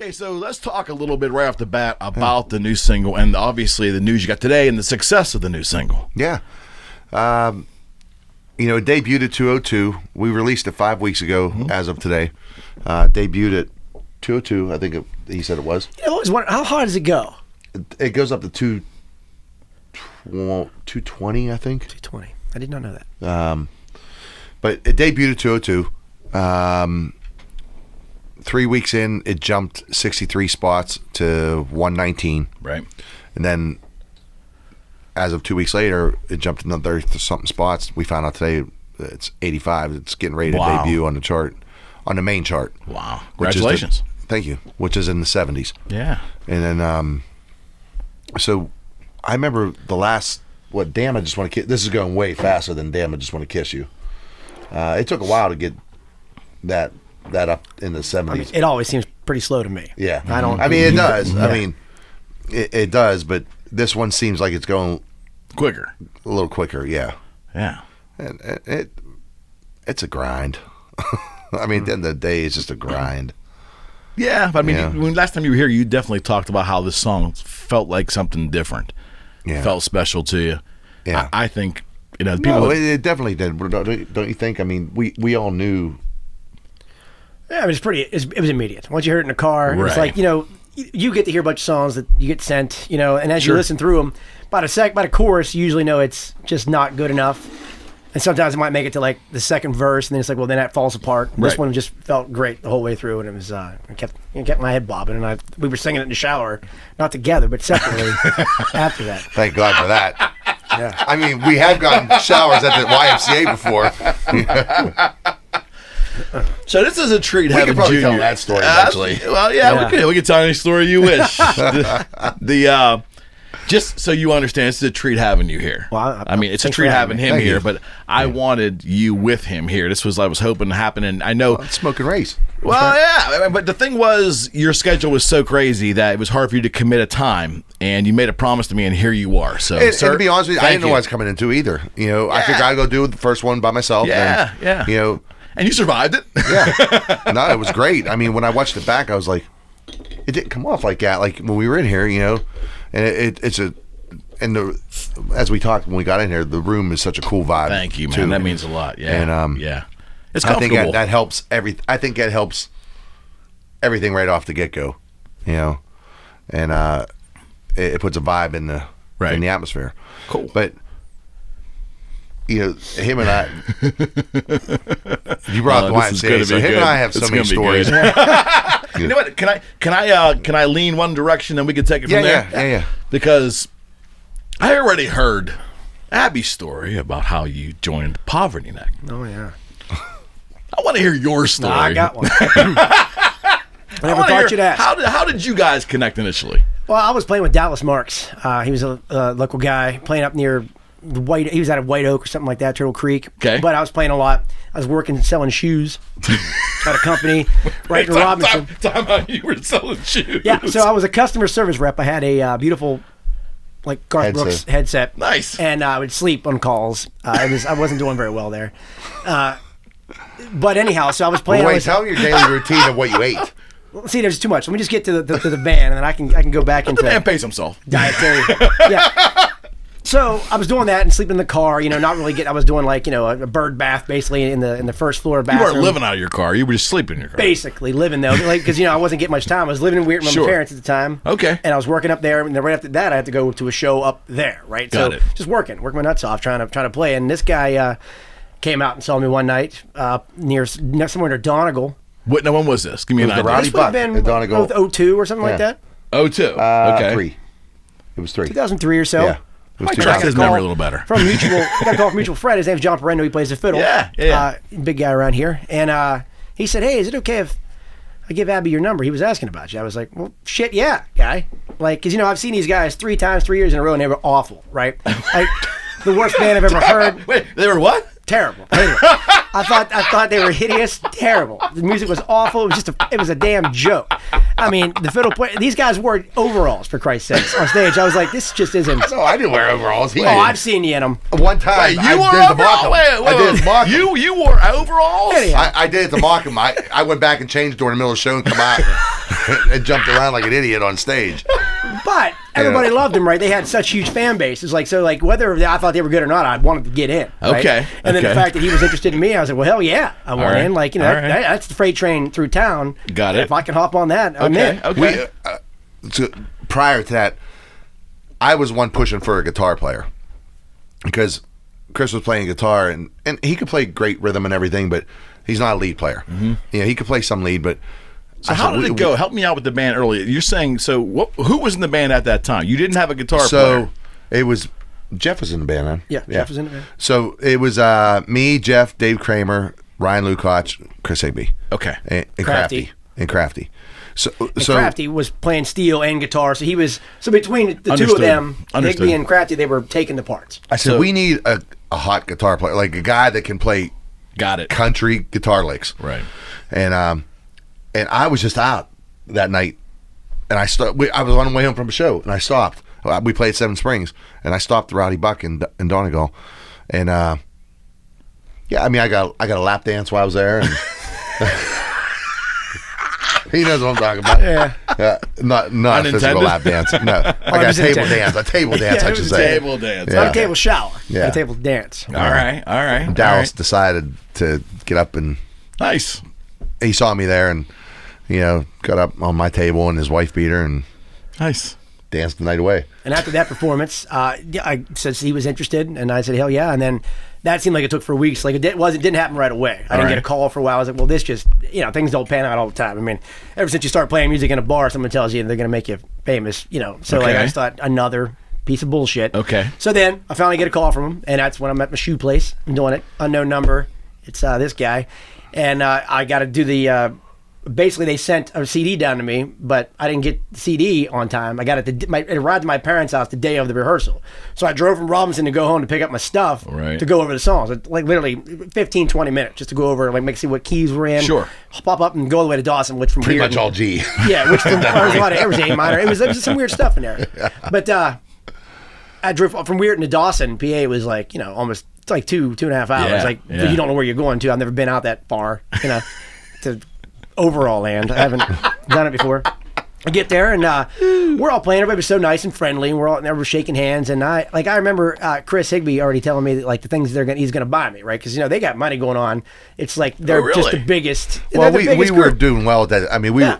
Okay, so let's talk a little bit right off the bat about the new single and obviously the news you got today and the success of the new single. Yeah. It debuted at 202. We released it 5 weeks ago as of today. Debuted at 202, I think he said it was. I always wonder, how high does it go? It goes up to 220, I think. 220. I did not know that. But it debuted at 202. 3 weeks in, it jumped 63 spots to 119. Right. And then as of 2 weeks later, it jumped another something spots. We found out today it's 85. It's getting ready to debut on the chart, on the main chart. Wow. Congratulations. Thank you. Which is in the 70s. Yeah. And then, so I remember the last, Damn, I Just Want to Kiss. This is going way faster than Damn, I Just Want to Kiss You. It took a while to get that up in the 70s. I mean, it always seems pretty slow to me. Yeah. It does. Yeah. I mean, it does, but this one seems like it's going quicker. A little quicker, yeah. Yeah. And it's a grind. I mean, at the end of the day, it's just a grind. Yeah, but I mean, when last time you were here, you definitely talked about how this song felt like something different. Yeah. Felt special to you. Yeah. I think, people... No, it definitely did. Don't you think? I mean, we all knew... Yeah, it was immediate. Once you heard it in the car, right. It's like, you get to hear a bunch of songs that you get sent, and as you listen through them, about a chorus, you usually know it's just not good enough. And sometimes it might make it to like the second verse, and then it's like, well, then that falls apart. Right. This one just felt great the whole way through, and it was kept my head bobbing, and we were singing it in the shower, not together, but separately after that. Thank God for that. Yeah. I mean, we have gotten showers at the YMCA before. So this is a treat having Junior. We could probably tell that story eventually. Well, yeah, we could tell any story you wish. Just so you understand, it's a treat having you here. Well, I mean, it's a treat having him here, but I wanted you with him here. This was I was hoping to happen, and I know smoking race. Well, yeah, but the thing was, your schedule was so crazy that it was hard for you to commit a time, and you made a promise to me, and here you are. So, and to be honest with you, I didn't know what I was coming into either. I figured I'd go do the first one by myself. Yeah, and, and you survived it. Yeah, no, it was great. I mean, when I watched it back, I was like, it didn't come off like that. Like when we were in here, and as we talked when we got in here, the room is such a cool vibe. Thank you, man. Too. That means a lot. Yeah, and it's comfortable. I think that helps I think that helps everything right off the get go, and it puts a vibe in the atmosphere. Cool, but. Him and I. You brought up the YMCA, so him and I have so many stories. You know what? Can I lean one direction and we can take it from there? Yeah. Because I already heard Abby's story about how you joined Povertyneck. Oh yeah. I want to hear your story. No, I got one. I never thought you'd ask. How did you guys connect initially? Well, I was playing with Dallas Marks. He was a local guy playing up near. He was out of White Oak or something like that, Turtle Creek. Okay. But I was playing a lot. I was working selling shoes at a company right in Robinson. Time out, you were selling shoes. Yeah, so I was a customer service rep. I had a beautiful, like Garth Brooks headset. Nice. And I would sleep on calls. I wasn't doing very well there. But anyhow, so I was playing. Wait, tell me your daily routine of what you ate. See, there's too much. Let me just get to the band, and then I can go back into. The man pays himself. Dietary. Yeah. So I was doing that and sleeping in the car, not really I was doing like, a bird bath basically in the first floor bathroom. You weren't living out of your car. You were just sleeping in your car. Basically living though, because I wasn't getting much time. I was living with my parents at the time. Okay. And I was working up there, and then right after that I had to go to a show up there, right? Got it. Just working my nuts off trying to play. And this guy came out and saw me one night near somewhere near Donegal. When was this? Give me an idea. This would have been 02 or something like that. 02. Okay. 3. It was 3. 2003 or so. Yeah. My track his memory a little better. From Mutual, I got a call from Mutual friend. His name's John Parendo. He plays the fiddle. Yeah. Big guy around here. And he said, "Hey, is it okay if I give Abby your number?" He was asking about you. I was like, "Well, shit, yeah, guy." Like, because I've seen these guys 3 times, 3 years in a row, and they were awful, right? Like the worst band I've ever heard. Wait, they were what? terrible. I thought they were hideous, terrible. The music was awful. It was just it was a damn joke. I mean, the fiddle player, these guys wore overalls, for Christ's sakes, on stage. I was like, this just isn't. No, I didn't wear overalls. I've seen you in them. One time, Wait, you I wore did overalls? I did mock 'em. You wore overalls? I did it to mock him. I went back and changed during the middle of the show and come out and jumped around like an idiot on stage. But everybody loved them, right? They had such huge fan bases. Like, so, like, whether I thought they were good or not, I wanted to get in. Right? Okay. And then the fact that he was interested in me, I was like, well, hell yeah, I want in. Like, you know, that's the freight train through town. Got it. If I can hop on that, I'm in. Okay. So prior to that, I was one pushing for a guitar player because Chris was playing guitar and he could play great rhythm and everything, but he's not a lead player. Mm-hmm. You know, he could play some lead, but. So how did it go? Help me out with the band earlier. You're saying, so who was in the band at that time? You didn't have a guitar player. So it was, Jeff was in the band then. Yeah, Jeff was in the band. So it was me, Jeff, Dave Kramer, Ryan Lukacs, Chris Higby. Okay. And Crafty. And Crafty. So Crafty was playing steel and guitar, so he was, so between the two of them, Higby and Crafty, they were taking the parts. I said, we need a hot guitar player, like a guy that can play country guitar licks. Right. And I was just out that night, and I was on the way home from a show, and I stopped. We played Seven Springs, and I stopped the Rowdy Buck in Donegal, and yeah, I mean, I got a lap dance while I was there, and he knows what I'm talking about. Yeah, not a physical lap dance. No, I got a table dance. A table dance, I should say. Table dance. Not a table shower. Yeah, a table dance. All right. And Dallas decided to get up and nice. He saw me there and. You know, got up on my table and his wife beat her and danced the night away. And after that performance, I said he was interested, and I said, hell yeah. And then that seemed like it took for weeks. Like it didn't happen right away. I didn't get a call for a while. I was like, well, this just, you know, things don't pan out all the time. I mean, ever since you start playing music in a bar, someone tells you they're going to make you famous, you know. So like I just thought another piece of bullshit. Okay. So then I finally get a call from him, and that's when I'm at my shoe place. I'm doing it. Unknown number. It's this guy. And I got to do the... basically, they sent a CD down to me, but I didn't get the CD on time. I got it. It arrived at my parents' house the day of the rehearsal. So I drove from Robinson to go home to pick up my stuff to go over the songs. Like literally 15, 20 minutes just to go over, like, see what keys were in. Sure. Pop up and go all the way to Dawson, which from pretty much all G. Yeah, which from there was a lot of, it was A minor. It was some weird stuff in there. But I drove from Weirton to Dawson. PA was like, you know, almost it's like 2.5 hours. You don't know where you're going to. I've never been out that far, you know, to overall land. I haven't done it before. I get there and we're all playing. Everybody was so nice and friendly. And we're shaking hands. And I remember Chris Higby already telling me that, like, the things he's going to buy me, right? Because, you know, they got money going on. It's like they're just the biggest. Well, we were doing well with that. I mean,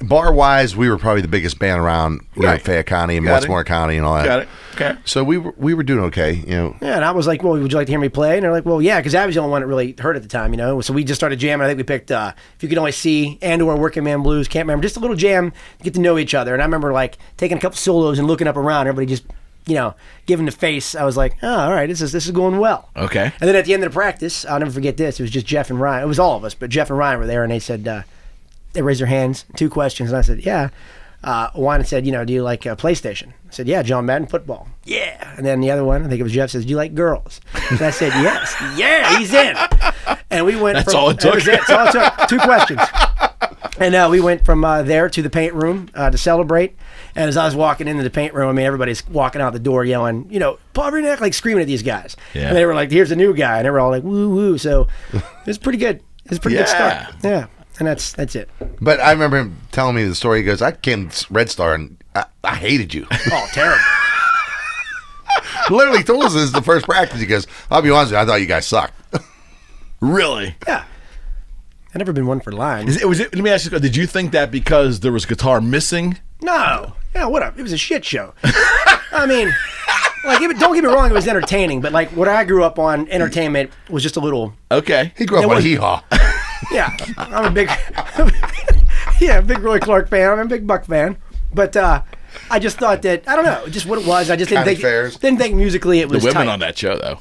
bar wise, we were probably the biggest band around, you know, Fayette County and Westmore County and all that. Got it. Okay. So we were doing okay, you know. Yeah, and I was like, well, would you like to hear me play? And they're like, well, yeah, because Abby's the only one that really heard at the time, you know. So we just started jamming. I think we picked If You Could Only See and/or Working Man Blues. Can't remember. Just a little jam to get to know each other. And I remember, like, taking a couple solos and looking up around. Everybody just, you know, giving the face. I was like, oh, all right, this is going well. Okay. And then at the end of the practice, I'll never forget this. It was just Jeff and Ryan. It was all of us, but Jeff and Ryan were there, and they said, they raised their hands, 2 questions, and I said, yeah. One said, you know, do you like PlayStation? I said, yeah, John Madden football. Yeah. And then the other one, I think it was Jeff, says, do you like girls? And I said, yes. Yeah, he's in. And we went That's all it took. That's all it took. 2 questions. And we went from there to the paint room to celebrate. And as I was walking into the paint room, I mean, everybody's walking out the door yelling, you know, Povertyneck, like screaming at these guys. Yeah. And they were like, here's a new guy. And they were all like, woo, woo. So it was pretty good. It was a pretty good start. Yeah. And that's it. But I remember him telling me the story. He goes, I came to Red Star and I hated you. Oh, terrible. Literally told us this is the first practice. He goes, I'll be honest with you, I thought you guys sucked. Really? Yeah. I've never been one for lying. Let me ask you, did you think that because there was guitar missing? No. Yeah, what up? It was a shit show. I mean, like, don't get me wrong, it was entertaining, but like what I grew up on, entertainment was just a little... Okay. He grew up on hee-haw. Yeah, I'm a big, big Roy Clark fan. I'm a big Buck fan, but I just thought that I don't know, just what it was. I just didn't think musically it was. The women tight. on that show, though,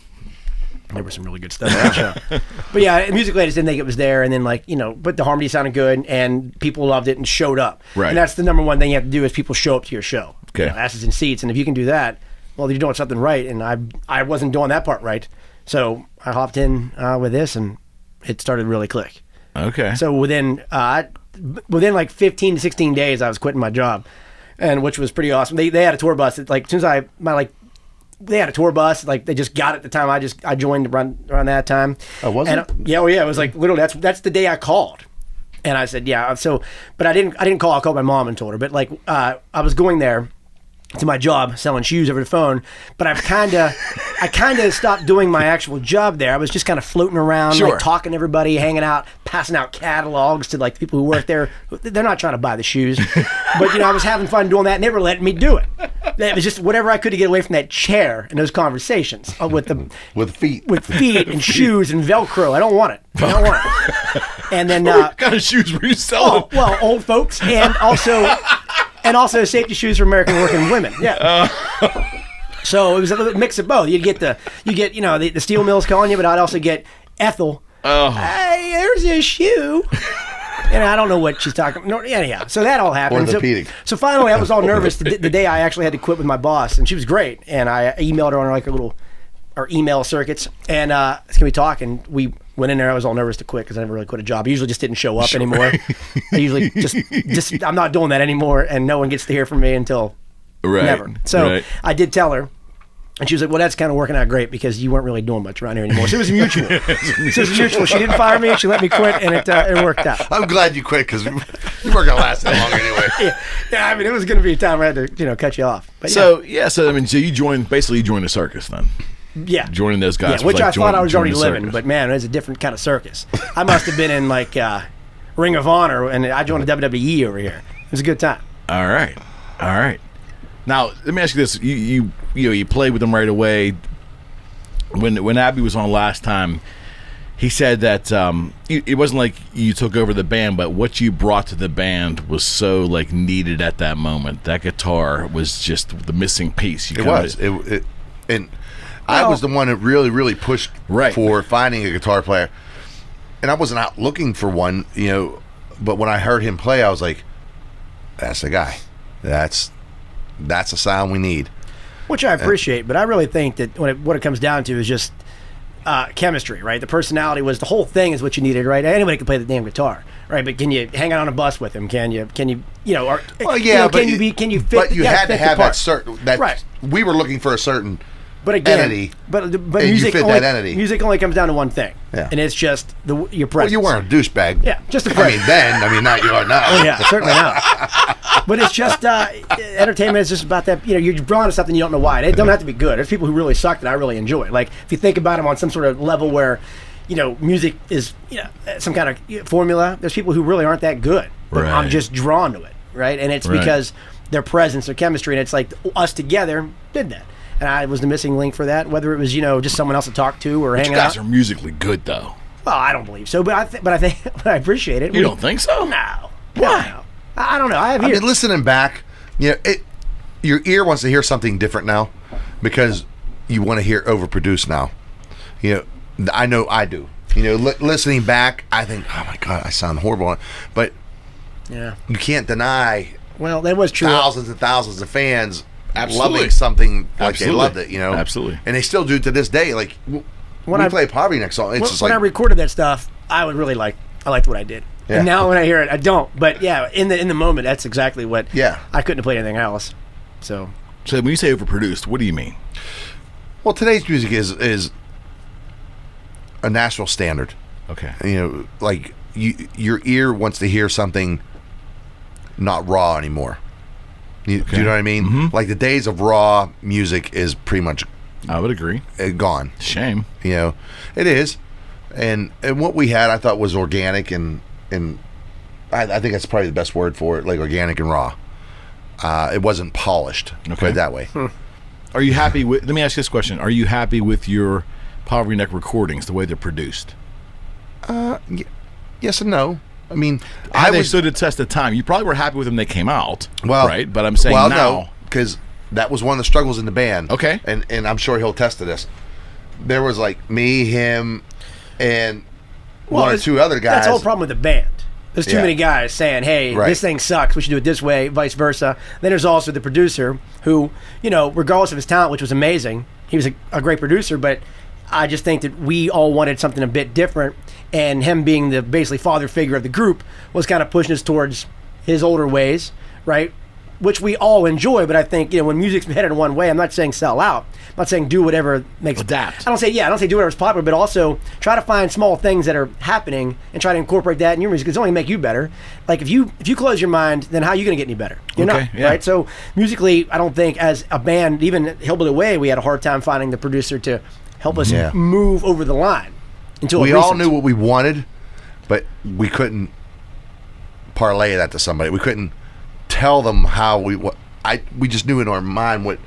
there was some really good stuff on that show. But yeah, musically, I just didn't think it was there. And then, like, you know, but the harmony sounded good, and people loved it and showed up. Right, and that's the number one thing you have to do is people show up to your show. Okay, you know, asses in seats, and if you can do that, well, you're doing something right. And I wasn't doing that part right. So I hopped in with this, and it started to really click. Okay. So within like 15 to 16 days, I was quitting my job, and which was pretty awesome. They had a tour bus that, like, as soon as they had a tour bus, like, they just got it at the time I joined around that time. Oh, was it? Yeah, it was like literally that's the day I called, and I said yeah. So, but I didn't call. I called my mom and told her. But like I was going there to my job selling shoes over the phone, but I kind of stopped doing my actual job there. I was just kind of floating around, like, talking to everybody, hanging out, passing out catalogs to, like, people who work there. They're not trying to buy the shoes, but, you know, I was having fun doing that, and they were letting me do it. It was just whatever I could to get away from that chair and those conversations with feet and shoes and Velcro. I don't want it. And then what kind of shoes were you selling? Oh, well, old folks, and also safety shoes for American working women. Yeah. So it was a little mix of both. You get the steel mills calling you, but I'd also get Ethel. Oh. Hey, there's a shoe. And I don't know what she's talking about. No, anyhow, so that all happened. So finally, I was all nervous the day I actually had to quit with my boss, and she was great. And I emailed her on like our email circuits, and can we talk? And we went in there. I was all nervous to quit because I never really quit a job. I usually just didn't show up anymore. I usually just I'm not doing that anymore, and no one gets to hear from me until never. So I did tell her. And she was like, well, that's kind of working out great because you weren't really doing much around here anymore. So it was mutual. She didn't fire me. She let me quit, and it worked out. I'm glad you quit because you weren't going to last that long anyway. Yeah, I mean, it was going to be a time where I had to, cut you off. But so I mean, so you joined the circus then? Yeah. Joining those guys. Yeah, which I thought I was already living, but man, it was a different kind of circus. I must have been in like Ring of Honor, and I joined the WWE over here. It was a good time. All right. Now, let me ask you this. You played with them right away. When Abby was on last time, he said that it wasn't like you took over the band, but what you brought to the band was so, like, needed at that moment. That guitar was just the missing piece. I was the one that really, really pushed for finding a guitar player. And I wasn't out looking for one, but when I heard him play, I was like, that's the guy. That's the sound we need. Which I appreciate, but I really think that what it comes down to is just chemistry, right? The personality was the whole thing is what you needed, right? Anybody can play the damn guitar, right? But can you hang out on a bus with him? Can you fit? But you had to have that certain. Right. We were looking for a certain. But again, entity, but music you fit that entity. Music only comes down to one thing, and it's just your presence. Well, you weren't a douchebag. Yeah, just a presence. Not you are now. Oh, yeah, certainly not. But it's just entertainment is just about that. You're drawn to something you don't know why. It doesn't have to be good. There's people who really suck that I really enjoy. Like if you think about them on some sort of level where, music is some kind of formula. There's people who really aren't that good, but I'm just drawn to it, right? And it's because their presence, their chemistry, and it's like us together did that. And I was the missing link for that, whether it was just someone else to talk to or hanging out. You guys are musically good, though. Well, I don't believe so, but I appreciate it. You don't think so? No. Why? No. I don't know. I mean, listening back, your ear wants to hear something different now because you want to hear overproduced now. I know I do. Listening back, I think, oh my God, I sound horrible. But you can't deny. Well, that was true. Thousands and thousands of fans. Absolutely. Loving something like they loved it, Absolutely. And they still do to this day. Like when I play Povertyneck song, it's just like when I recorded that stuff, I liked what I did. Yeah. And now when I hear it, I don't. But yeah, in the moment, that's exactly what. Yeah. I couldn't have played anything else. So when you say overproduced, what do you mean? Well, today's music is a national standard. Okay. Like your ear wants to hear something not raw anymore. Do you know what I mean? Mm-hmm. Like the days of raw music is pretty much. I would agree. Gone. Shame. It is, and what we had I thought was organic and I think that's probably the best word for it, like organic and raw. It wasn't polished. Put it that way. Are you happy with? Let me ask you this question: are you happy with your Povertyneck recordings, the way they're produced? Yes and no. I mean, they stood the test of time. You probably were happy with them when they came out, right? But I'm saying now, no, because that was one of the struggles in the band. Okay, and I'm sure he'll attest to this. There was like me, him, and one or two other guys. That's the whole problem with the band. There's too many guys saying, "Hey, this thing sucks. We should do it this way." Vice versa. Then there's also the producer who, regardless of his talent, which was amazing, he was a great producer, but I just think that we all wanted something a bit different, and him being the basically father figure of the group was kind of pushing us towards his older ways, right? Which we all enjoy, but I think, when music's headed in one way, I'm not saying sell out. I'm not saying do whatever makes... Adapt. I don't say do whatever's popular, but also try to find small things that are happening and try to incorporate that in your music. It's only make you better. Like, if you close your mind, then how are you going to get any better? You're not, right? So, musically, I don't think as a band, even Hillbilly Way, we had a hard time finding the producer to help us move over the line. Until we all knew what we wanted, but we couldn't parlay that to somebody. We couldn't tell them how we just knew in our mind what,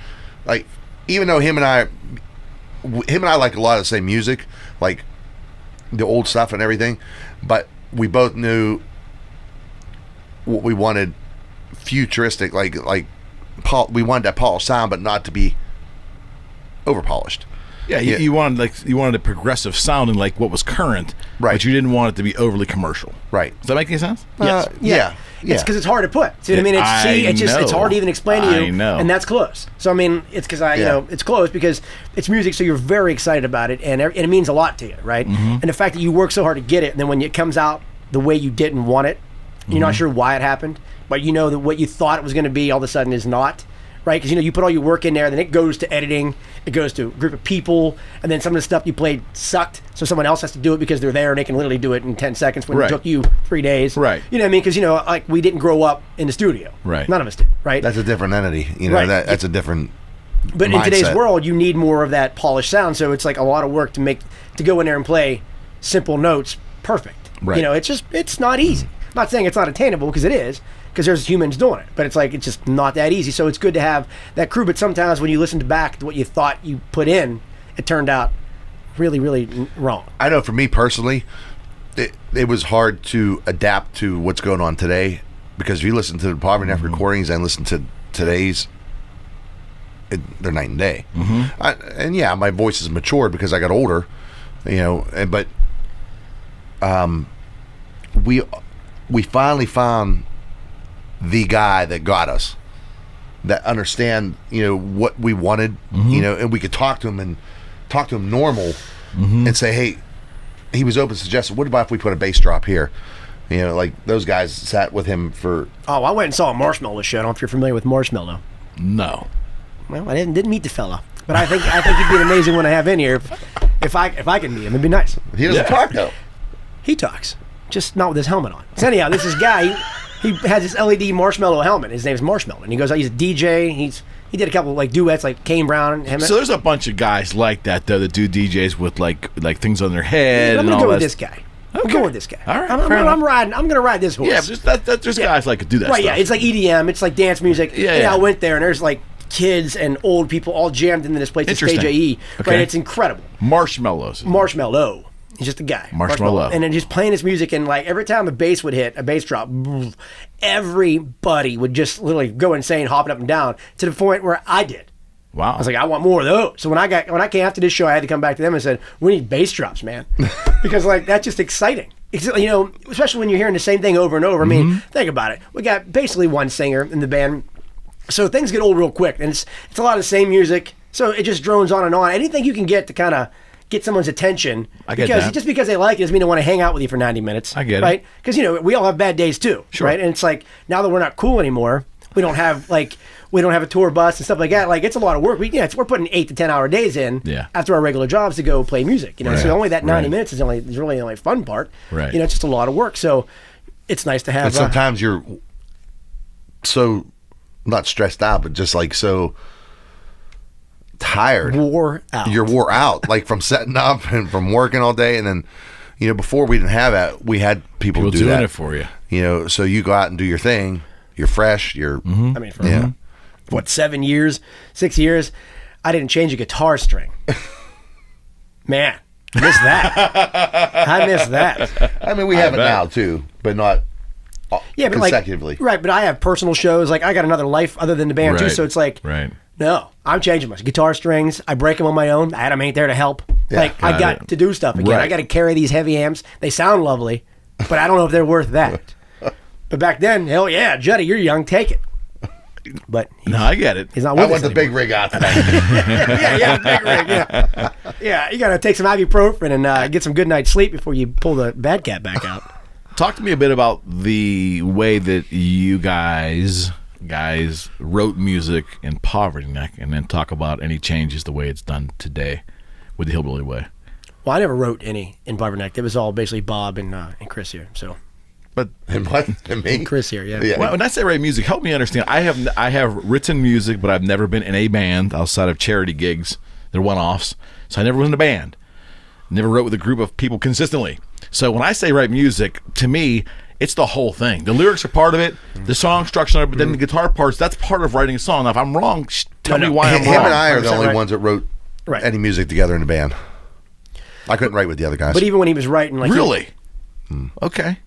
like, even though him and I like a lot of the same music, like the old stuff and everything, but we both knew what we wanted futuristic, like we wanted that polished sound, but not to be over polished. Yeah, you wanted a progressive sound and like what was current, right? But you didn't want it to be overly commercial, right? Does that make any sense? Yes. Yeah. It's because it's hard to put. See what I mean? It's hard to even explain to you. I know. And that's close. So I mean, it's because it's close because it's music, so you're very excited about it, and it means a lot to you, right? Mm-hmm. And the fact that you work so hard to get it, and then when it comes out the way you didn't want it, you're not sure why it happened, but you know that what you thought it was going to be all of a sudden is not. Right, because you put all your work in there, then it goes to editing, it goes to a group of people, and then some of the stuff you played sucked, so someone else has to do it because they're there and they can literally do it in 10 seconds when it took you 3 days. Right. You know what I mean? Because like we didn't grow up in the studio. Right. None of us did. Right. That's a different entity. Right. That's a different. But mindset. in today's world, you need more of that polished sound. So it's like a lot of work to go in there and play simple notes perfect. Right. It's not easy. I'm not saying it's not attainable because it is. Because there's humans doing it, but it's just not that easy. So it's good to have that crew. But sometimes when you listen back to what you thought you put in, it turned out really, really wrong. I know for me personally, it was hard to adapt to what's going on today, because if you listen to the Povertyneck recordings and listen to today's, they're night and day. And my voice has matured because I got older, but we finally found the guy that got us, that understand what we wanted, and we could talk to him normal, and say, hey, he was open to suggestion, what about if we put a bass drop here? Like those guys sat with him for... Oh, I went and saw a Marshmallow show. I don't know if you're familiar with Marshmallow. No. Well, I didn't meet the fella, but I think he'd be an amazing one to have in here. If I can meet him, it'd be nice. He doesn't talk though. He talks, just not with his helmet on. So anyhow, this is guy. He has this LED marshmallow helmet. His name's Marshmallow, and he goes, he's a DJ. He did a couple of duets like Kane Brown. And so there's a bunch of guys like that though that do DJs with like things on their head. I'm and gonna all go that. with this guy. Okay. I'm going with this guy. All right, I'm riding. I'm gonna ride this horse. Yeah, there's guys like to do that. Right. Stuff. Yeah. It's like EDM. It's like dance music. Yeah. I went there and there's like kids and old people all jammed into this place. It's Stage AE. Okay. Right. It's incredible. Marshmallow. He's just a guy. Marshmallow. And then just playing his music, and like every time a bass would hit, a bass drop, everybody would just literally go insane, hopping up and down, to the point where I did. Wow. I was like, I want more of those. So when I came after this show, I had to come back to them and said, we need bass drops, man. Because that's just exciting. Especially when you're hearing the same thing over and over. I mean, think about it. We got basically one singer in the band. So things get old real quick. And it's a lot of the same music. So it just drones on and on. Anything you can get to kind of get someone's attention. I get that. Just because they like it doesn't mean they want to hang out with you for 90 minutes. I get it. Right? Because, we all have bad days too. Sure. Right? And it's like, now that we're not cool anymore, we don't have a tour bus and stuff like that. Like, it's a lot of work. We're putting 8 to 10 hour days in after our regular jobs to go play music. Right. So only that 90 minutes is really the only fun part. Right. It's just a lot of work. So it's nice to have. And sometimes you're so not stressed out, but just so tired, wore out. You're wore out, like from setting up and from working all day, and then before we didn't have that, we had people do doing that it for you. So you go out and do your thing. You're fresh. You're. I mean, for 6 years, I didn't change a guitar string. Man, I miss that. I mean, we have it now too, but not. Yeah, but consecutively. Right, but I have personal shows. Like, I got another life other than the band too, so it's like, no, I'm changing my guitar strings. I break them on my own. Adam ain't there to help. Yeah, I got to do stuff again. Right. I got to carry these heavy amps. They sound lovely, but I don't know if they're worth that. But back then, hell yeah, Juddy, you're young, take it. But No, I get it. he's not I with want us the big anymore. rig out tonight. Big rig, yeah. Yeah, you got to take some ibuprofen and get some good night's sleep before you pull the bad cat back out. Talk to me a bit about the way that you guys wrote music in Povertyneck, and then talk about any changes the way it's done today with the Hillbilly Way. Well, I never wrote any in Povertyneck. It was all basically Bob and Chris here. So But And what? And me? Chris here, yeah. Yeah. when I say write music, help me understand. I have written music, but I've never been in a band outside of charity gigs. They're one-offs, so I never was in a band. Never wrote with a group of people consistently. So when I say write music, to me, it's the whole thing. The lyrics are part of it, the song structure, but then the guitar parts, that's part of writing a song. Now, if I'm wrong, tell me why I'm Him wrong. and I are the 100% only right. ones that wrote Right. any music together in the band. I couldn't write with the other guys. But even when he was writing, like Really? Okay.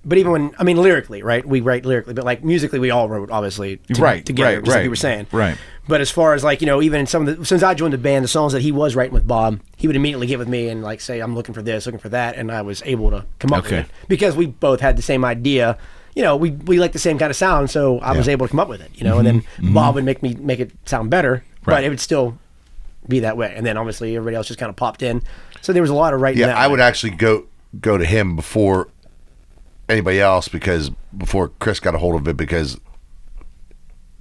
But even when, I mean, lyrically, right? We write lyrically, but like musically, we all wrote, obviously, together, just like you were saying. Right. But as far as like, even in some of the, since I joined the band, the songs that he was writing with Bob, he would immediately get with me and like say, I'm looking for this, looking for that. And I was able to come up with it because we both had the same idea. We like the same kind of sound. So I was able to come up with it, and then Bob would make it sound better, but it would still be that way. And then obviously everybody else just kind of popped in. So there was a lot of writing. yeah, that I way. would actually go to him before anybody else, because before Chris got a hold of it, because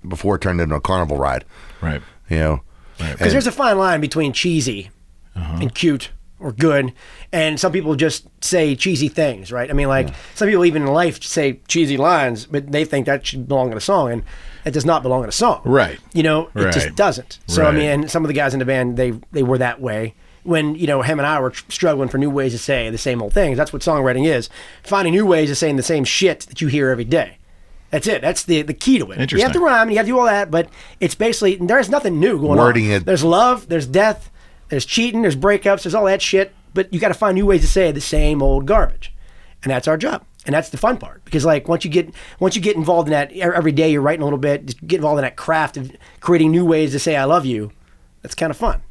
before it turned into a carnival ride. Right. Because there's a fine line between cheesy and cute or good, and some people just say cheesy things, right? I mean, like some people even in life say cheesy lines, but they think that should belong in a song, and it does not belong in a song. Right. It Right. just doesn't. So I Right. mean, and some of the guys in the band, they were that way. When him and I were struggling for new ways to say the same old things. That's what songwriting is: finding new ways of saying the same shit that you hear every day. That's it. That's the key to it. You have to Interesting. rhyme and you have to do all that, but it's basically there's nothing new going Wording on. it. There's love, there's death, there's cheating, there's breakups, there's all that shit. But you got to find new ways to say the same old garbage, and that's our job. And that's the fun part, because like once you get involved in that every day, you're writing a little bit, just get involved in that craft of creating new ways to say I love you. That's kind of fun.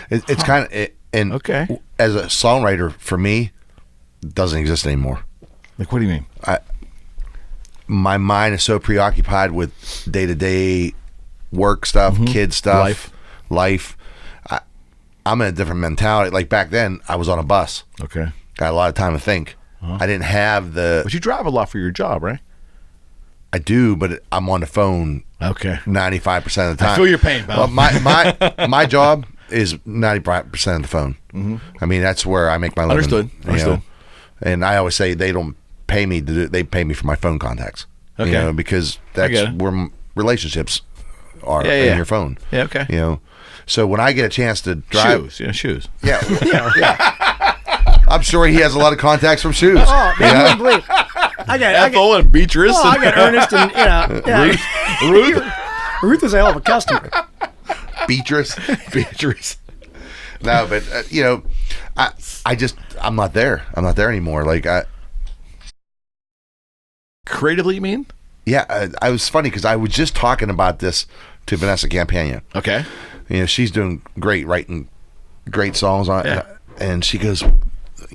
It's kind of and Okay. as a songwriter, for me, it doesn't exist anymore. Like, what do you mean? My mind is so preoccupied with day-to-day work stuff, kid stuff, life. I'm in a different mentality. Like back then, I was on a bus. Okay. Got a lot of time to think. I didn't have the. But you drive a lot for your job, right? I do, but I'm on the phone Okay. 95% of the time. I feel your pain, pal. Well, my job is 95% of the phone. I mean, that's where I make my living. Understood. And I always say they don't pay me to do. They pay me for my phone contacts. Okay. Because get that's it. where relationships are Yeah, in yeah. your phone. Yeah, okay. So when I get a chance to drive, Shoes. yeah. I'm sure he has a lot of contacts from shoes. Oh man, you wouldn't believe. I got Ethel and Beatrice. I got Ernest and Ruth. Ruth was a hell of a customer. Beatrice. No, but I'm not there. I'm not there anymore. Like Creatively, you mean? I was funny because I was just talking about this to Vanessa Campagna. Okay. She's doing great, writing great songs on it. Yeah. And she goes,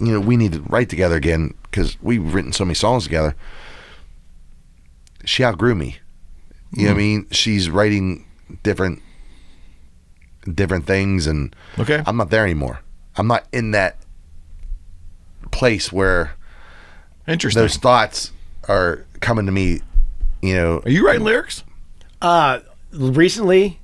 we need to write together again because we've written so many songs together. She outgrew me. You know what I mean? She's writing different things, and Okay. I'm not there anymore. I'm not in that place where Interesting. those thoughts are coming to me. Are you writing lyrics? Recently,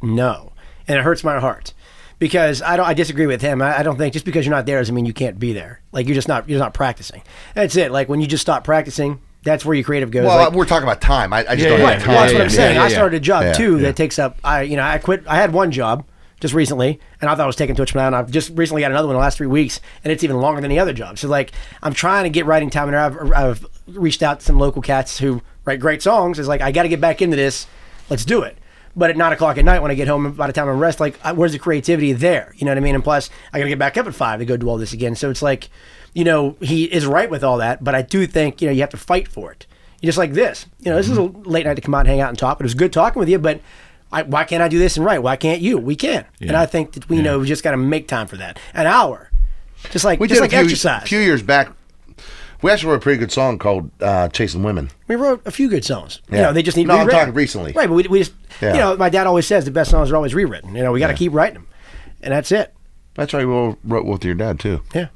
no, and it hurts my heart because I disagree with him. I don't think just because you're not there doesn't mean you can't be there. Like you're not practicing. That's it. Like when you just stop practicing, that's where your creative goes. Well, like, we're talking about time. I just Yeah, don't yeah, have yeah. time. well, that's what I'm saying. I started a job Yeah, too yeah. that takes up. I quit. I had one job just recently, and I thought I was taking too much time. I've just recently got another one in the last 3 weeks, and it's even longer than the other job. So like, I'm trying to get writing time in there. I've reached out to some local cats who write great songs. It's like I got to get back into this. Let's do it. But at 9 o'clock at night when I get home, by the time I rest, like where's the creativity there? You know what I mean? And plus, I got to get back up at 5 to go do all this again. So it's like, he is right with all that, but I do think you have to fight for it. Just like this. This is a late night to come out and hang out and talk. It was good talking with you, but why can't I do this and write? Why can't you? We can. Yeah. And I think that we just got to make time for that. An hour. Just like We did exercise. a few years back. We actually wrote a pretty good song called "Chasing Women." We wrote a few good songs. Yeah. You know, they just need to No, be I'm rewritten. talking recently. Right, but we just, Yeah. you know, my dad always says the best songs are always rewritten. You know, we got to keep writing them. And that's it. That's right. We wrote with your dad too. Yeah.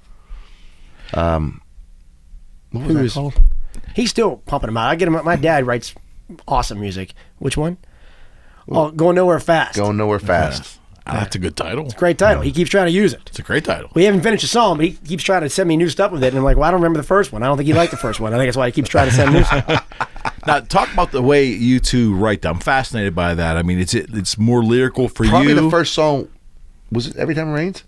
What was that called? He's still pumping them out. I get him. My dad writes awesome music. Which one? Oh, Going Nowhere Fast. Going Nowhere Fast. That's a good title. Great title. He keeps trying to use it. It's a great title. We haven't finished the song, but he keeps trying to send me new stuff with it. And I'm like, well, I don't remember the first one. I don't think he liked the first one. I think that's why he keeps trying to send new stuff. Now, talk about the way you two write that. I'm fascinated by that. I mean, it's more lyrical for Probably you. the first song was it Every Time It Rains?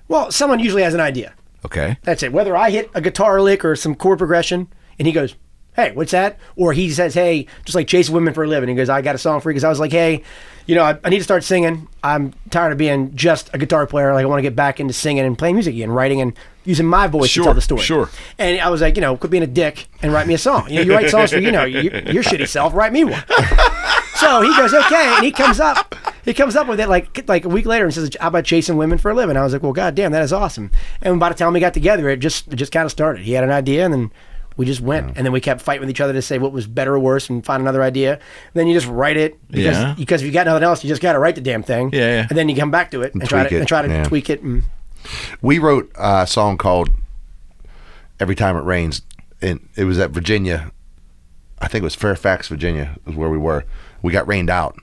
Well, someone usually has an idea. Okay. That's it. Whether I hit a guitar lick or some chord progression, and he goes, hey, what's that? Or he says, hey, just like chasing women for a living. He goes, I got a song for you. Because I was like, hey, you know, I need to start singing. I'm tired of being just a guitar player. Like, I want to get back into singing and playing music again, writing and using my voice to tell the story. Sure. And I was like, you know, quit being a dick and write me a song. You know, you write songs for, you know, your shitty self. Write me one. So he goes, okay. And he comes up with it like a week later and says, how about chasing women for a living? I was like, well, goddamn, that is awesome. And by the time we got together, it just kind of started. He had an idea, and then we just went, and then we kept fighting with each other to say what was better or worse and find another idea. Then you just write it because if you got nothing else, you just got to write the damn thing. Yeah. And then you come back to it and try to tweak it. And We wrote a song called Every Time It Rains, and it was at Virginia. I think it was Fairfax, Virginia, is where we were. We got rained out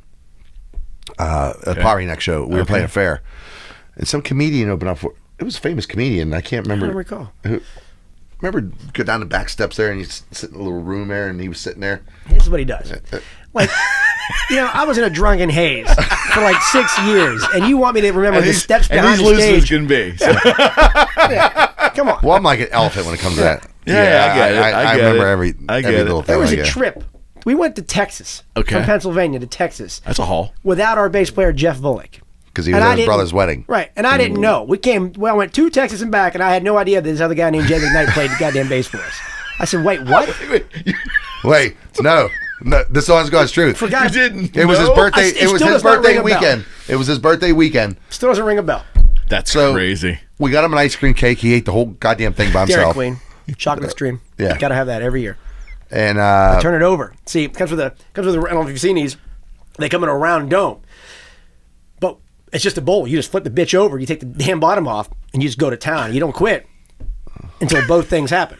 at a Povertyneck show. We were playing a fair, and some comedian opened up for. It was a famous comedian. I can't remember. I don't recall. Remember, go down the back steps there, and you sit in a little room there, and he was sitting there. This is what he does. Like, you know, I was in a drunken haze for like 6 years, and you want me to remember the steps behind the stage? And he's loose as can be. So. Yeah. Come on. Well, I'm like an elephant when it comes to that. Yeah, I get it. I remember every little thing. There was like a trip. We went to Texas, Okay. from Pennsylvania to Texas, That's a haul. without our bass player Jeff Volek. because he was at his brother's wedding. Right, and I didn't know. I went to Texas and back, and I had no idea that this other guy named Jay McKnight played the goddamn bass for us. I said, wait, what? Wait, no, this song's God's truth. Forgot. You didn't. It was his know? birthday. It It was still his does not birthday ring a bell. weekend. It was his birthday weekend. Still doesn't ring a bell. That's So crazy. we got him an ice cream cake. He ate the whole goddamn thing by Dairy himself. Queen, chocolate stream. Yeah. Got to have that every year. And Turn it over. See, it comes with I don't know if you've seen these. They come in a round dome, but it's just a bowl. You just flip the bitch over. You take the damn bottom off, and you just go to town. You don't quit until both things happen.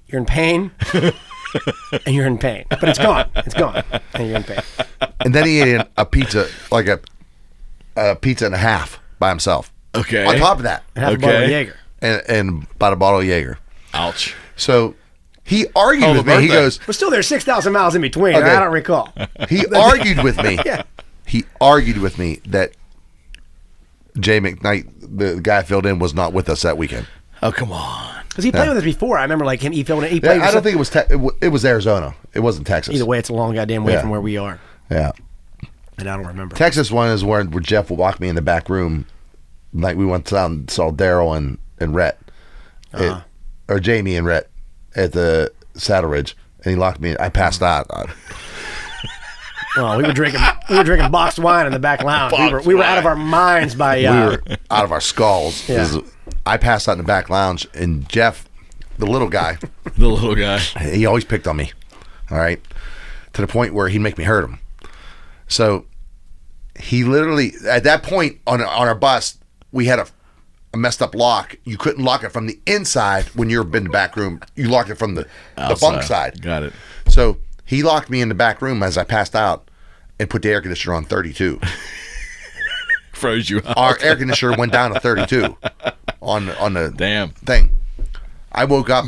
You're in pain, and you're in pain. But it's gone. It's gone, and you're in pain. and then he ate a pizza, like a pizza and a half by himself. Okay. On top of that, And have a bottle of Jaeger. and bought a bottle of Jaeger. Ouch. So he argued with me. He birthday. goes, But still, there's 6,000 miles in between. Okay. I don't recall. he argued with me. Yeah. He argued with me that Jay McKnight, the guy filled in, was not with us that weekend. Oh, come on. Because he played with us before. I remember like him. He played with I us. don't think it was. It was Arizona. It wasn't Texas. Either way, it's a long goddamn way Yeah. from where we are. Yeah. And I don't remember. Texas one is where Jeff will walk me in the back room. Like we went down and saw Daryl and Rhett, or Jamie and Rhett at the Saddle Ridge, and he locked me in. I passed out. Well, we were drinking boxed wine in the back lounge. We were out of our minds by. We were out of our skulls. Yeah. 'Cause I passed out in the back lounge, and Jeff, the little guy, The little guy. he always picked on me. All right, to the point where he'd make me hurt him. So he literally, at that point on our bus, we had a messed up lock. You couldn't lock it from the inside when you're in the back room. You locked it from the bunk side. Got it. So he locked me in the back room as I passed out and put the air conditioner on 32. Froze you out. Our air conditioner went down to 32 on the Damn. thing. I woke up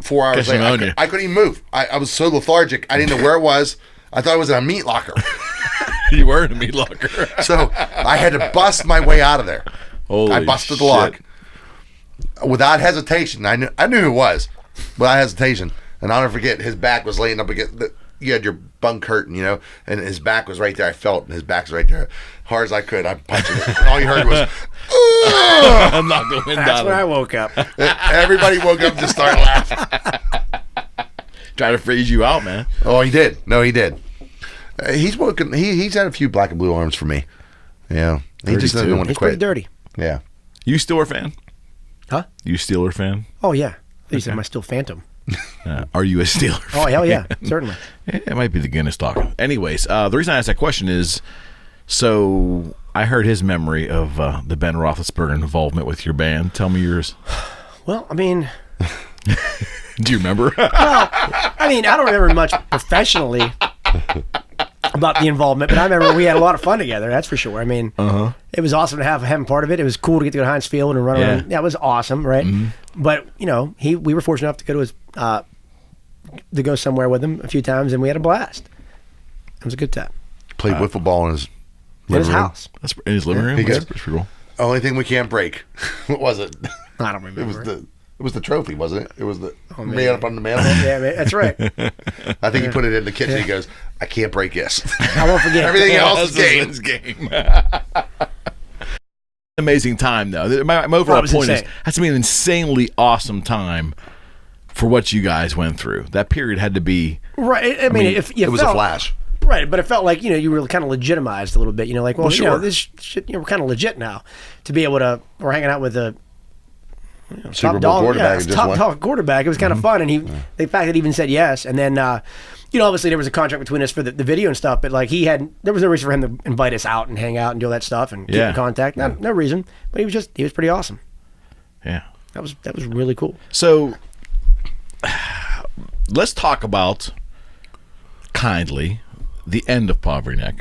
4 hours Guess later. pneumonia. I couldn't even move. I was so lethargic. I didn't know where it was. I thought it was in a meat locker. You were in a meat locker. So I had to bust my way out of there. Holy I busted the shit. lock without hesitation. I knew who it was without hesitation. And I'll never forget, his back was laying up against you had your bunk curtain, and his back was right there. I felt, and his back's right there. Hard as I could, I punched it. And all you heard was, I'm not going down. That's when I woke up. everybody woke up and just started laughing. Try to freeze you out, man. Oh, he did. No, he did. He's woken. He's had a few black and blue arms for me. Yeah, he just doesn't want to He's pretty quit. dirty. Yeah. You Steeler fan? Huh? You Steeler fan? Oh yeah. You said my still Phantom. Are you a Steeler Oh, hell yeah, fan? certainly. It might be the Guinness talking. Anyways, the reason I asked that question is, so I heard his memory of the Ben Roethlisberger involvement with your band. Tell me yours. Well, I mean... Do you remember? Well, I mean, I don't remember much professionally about the involvement, but I remember we had a lot of fun together, that's for sure. I mean, it was awesome to have him part of it. It was cool to get to go to Heinz Field and run around. Yeah, it was awesome, right? But, you know, we were fortunate enough to go to his... to go somewhere with him a few times, and we had a blast. It was a good time. Played wiffle ball in his house. That's in his living room. That's pretty cool. Only thing we can't break. What was it? I don't remember. It was the trophy, wasn't it? It was the man up on the mantle. Yeah, that's right. I think he put it in the kitchen. He goes, "I can't break this." I won't forget. Everything else is game. Amazing time, though. My overall point is, has to be an insanely awesome time for what you guys went through. That period had to be right. I mean, if it was a flash. Right, but it felt like, you know, you were kind of legitimized a little bit. You know, like, well, sure. you know, this shit, you know, we're kind of legit now to be able to. We're hanging out with a Super Bowl quarterback. Top quarterback. It was kind of fun, and the fact that he even said yes, and then you know, obviously there was a contract between us for the video and stuff, but like there was no reason for him to invite us out and hang out and do all that stuff and keep in contact. No reason, but he was pretty awesome. Yeah, that was really cool. So let's talk about kindly the end of Povertyneck,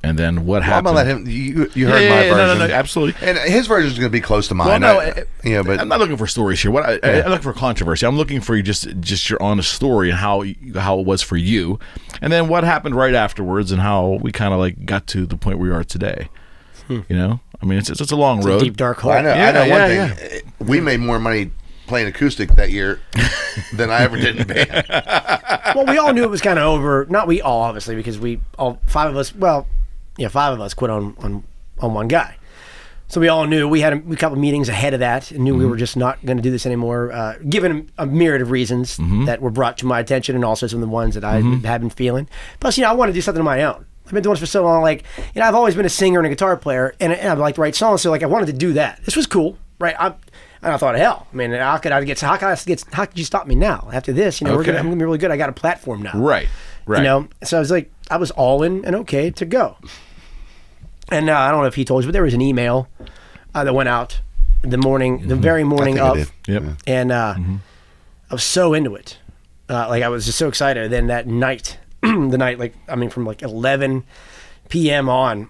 and then what happened. I'm gonna let him. You heard my version. No, absolutely. And his version is going to be close to mine. Well, no, but I'm not looking for stories here. I'm looking for controversy. I'm looking for you just your honest story and how it was for you, and then what happened right afterwards, and how we kind of like got to the point where we are today. You know, I mean, it's a long road, a deep dark hole. I know one thing. We made more money playing acoustic that year than I ever did in band. Well, we all knew it was kind of over. Not we all, obviously, because five of us quit on one guy. So we all knew. We had a couple meetings ahead of that and knew we were just not going to do this anymore, given a myriad of reasons that were brought to my attention, and also some of the ones that I had been feeling. Plus, you know, I want to do something on my own. I've been doing this for so long. Like, you know, I've always been a singer and a guitar player, and I like to write songs. So, like, I wanted to do that. This was cool, right? And I thought, hell, I mean, how could you stop me now after this? You know, I'm gonna be really good. I got a platform now, right? You know, so I was like, I was all in and okay to go. And I don't know if he told you, but there was an email that went out the very morning of, and I was so into it, like I was just so excited. And then that night, from like 11 p.m. on,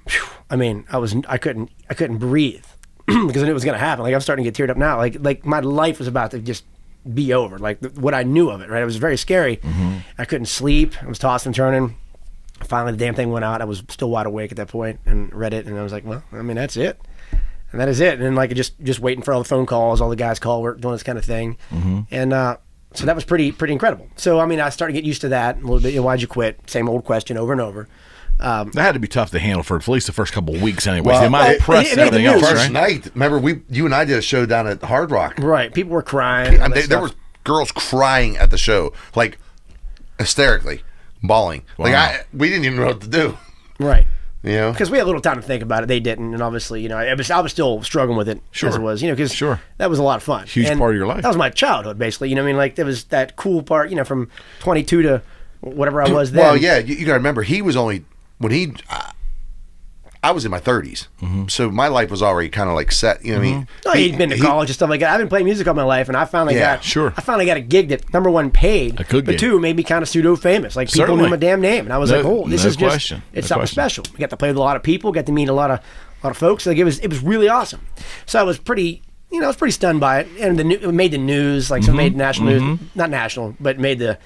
I mean, I couldn't breathe. Because I knew it was going to happen. Like, I'm starting to get teared up now. Like my life was about to just be over. Like what I knew of it, right? It was very scary. I couldn't sleep. I was tossing and turning. Finally, the damn thing went out. I was still wide awake at that point and read it, and I was like, well, I mean, that's it. And that is it. And then like just waiting for all the phone calls, all the guys call, we're doing this kind of thing. And so that was pretty incredible. So I mean, I started to get used to that a little bit. You know, why'd you quit? Same old question over and over. That had to be tough to handle for at least the first couple of weeks anyway. Well, they might have pressed and everything else, first night, remember, you and I did a show down at Hard Rock. Right. People were crying. There were girls crying at the show, like hysterically, bawling. Wow. Like we didn't even know what to do. Right. You know? Because we had a little time to think about it. They didn't. And obviously, you know, I was still struggling with it as it was, you know, because that was a lot of fun. Huge part of your life. That was my childhood, basically. You know what I mean? Like, there was that cool part, you know, from 22 to whatever I was then. Well, yeah, you got to remember, he was only... I was in my 30s, so my life was already kind of like set. You know what I mean? No, he'd been to college and stuff like that. I've been playing music all my life, and I finally got a gig that, number one, paid, but two, made me kind of pseudo famous. Like, people knew my damn name, and I was like, oh, this is just it's something special. We got to play with a lot of people, got to meet a lot of folks. Like, it was really awesome. So I was pretty, you know, I was pretty stunned by it, and it made the news, like, so it made national news, not national, but made the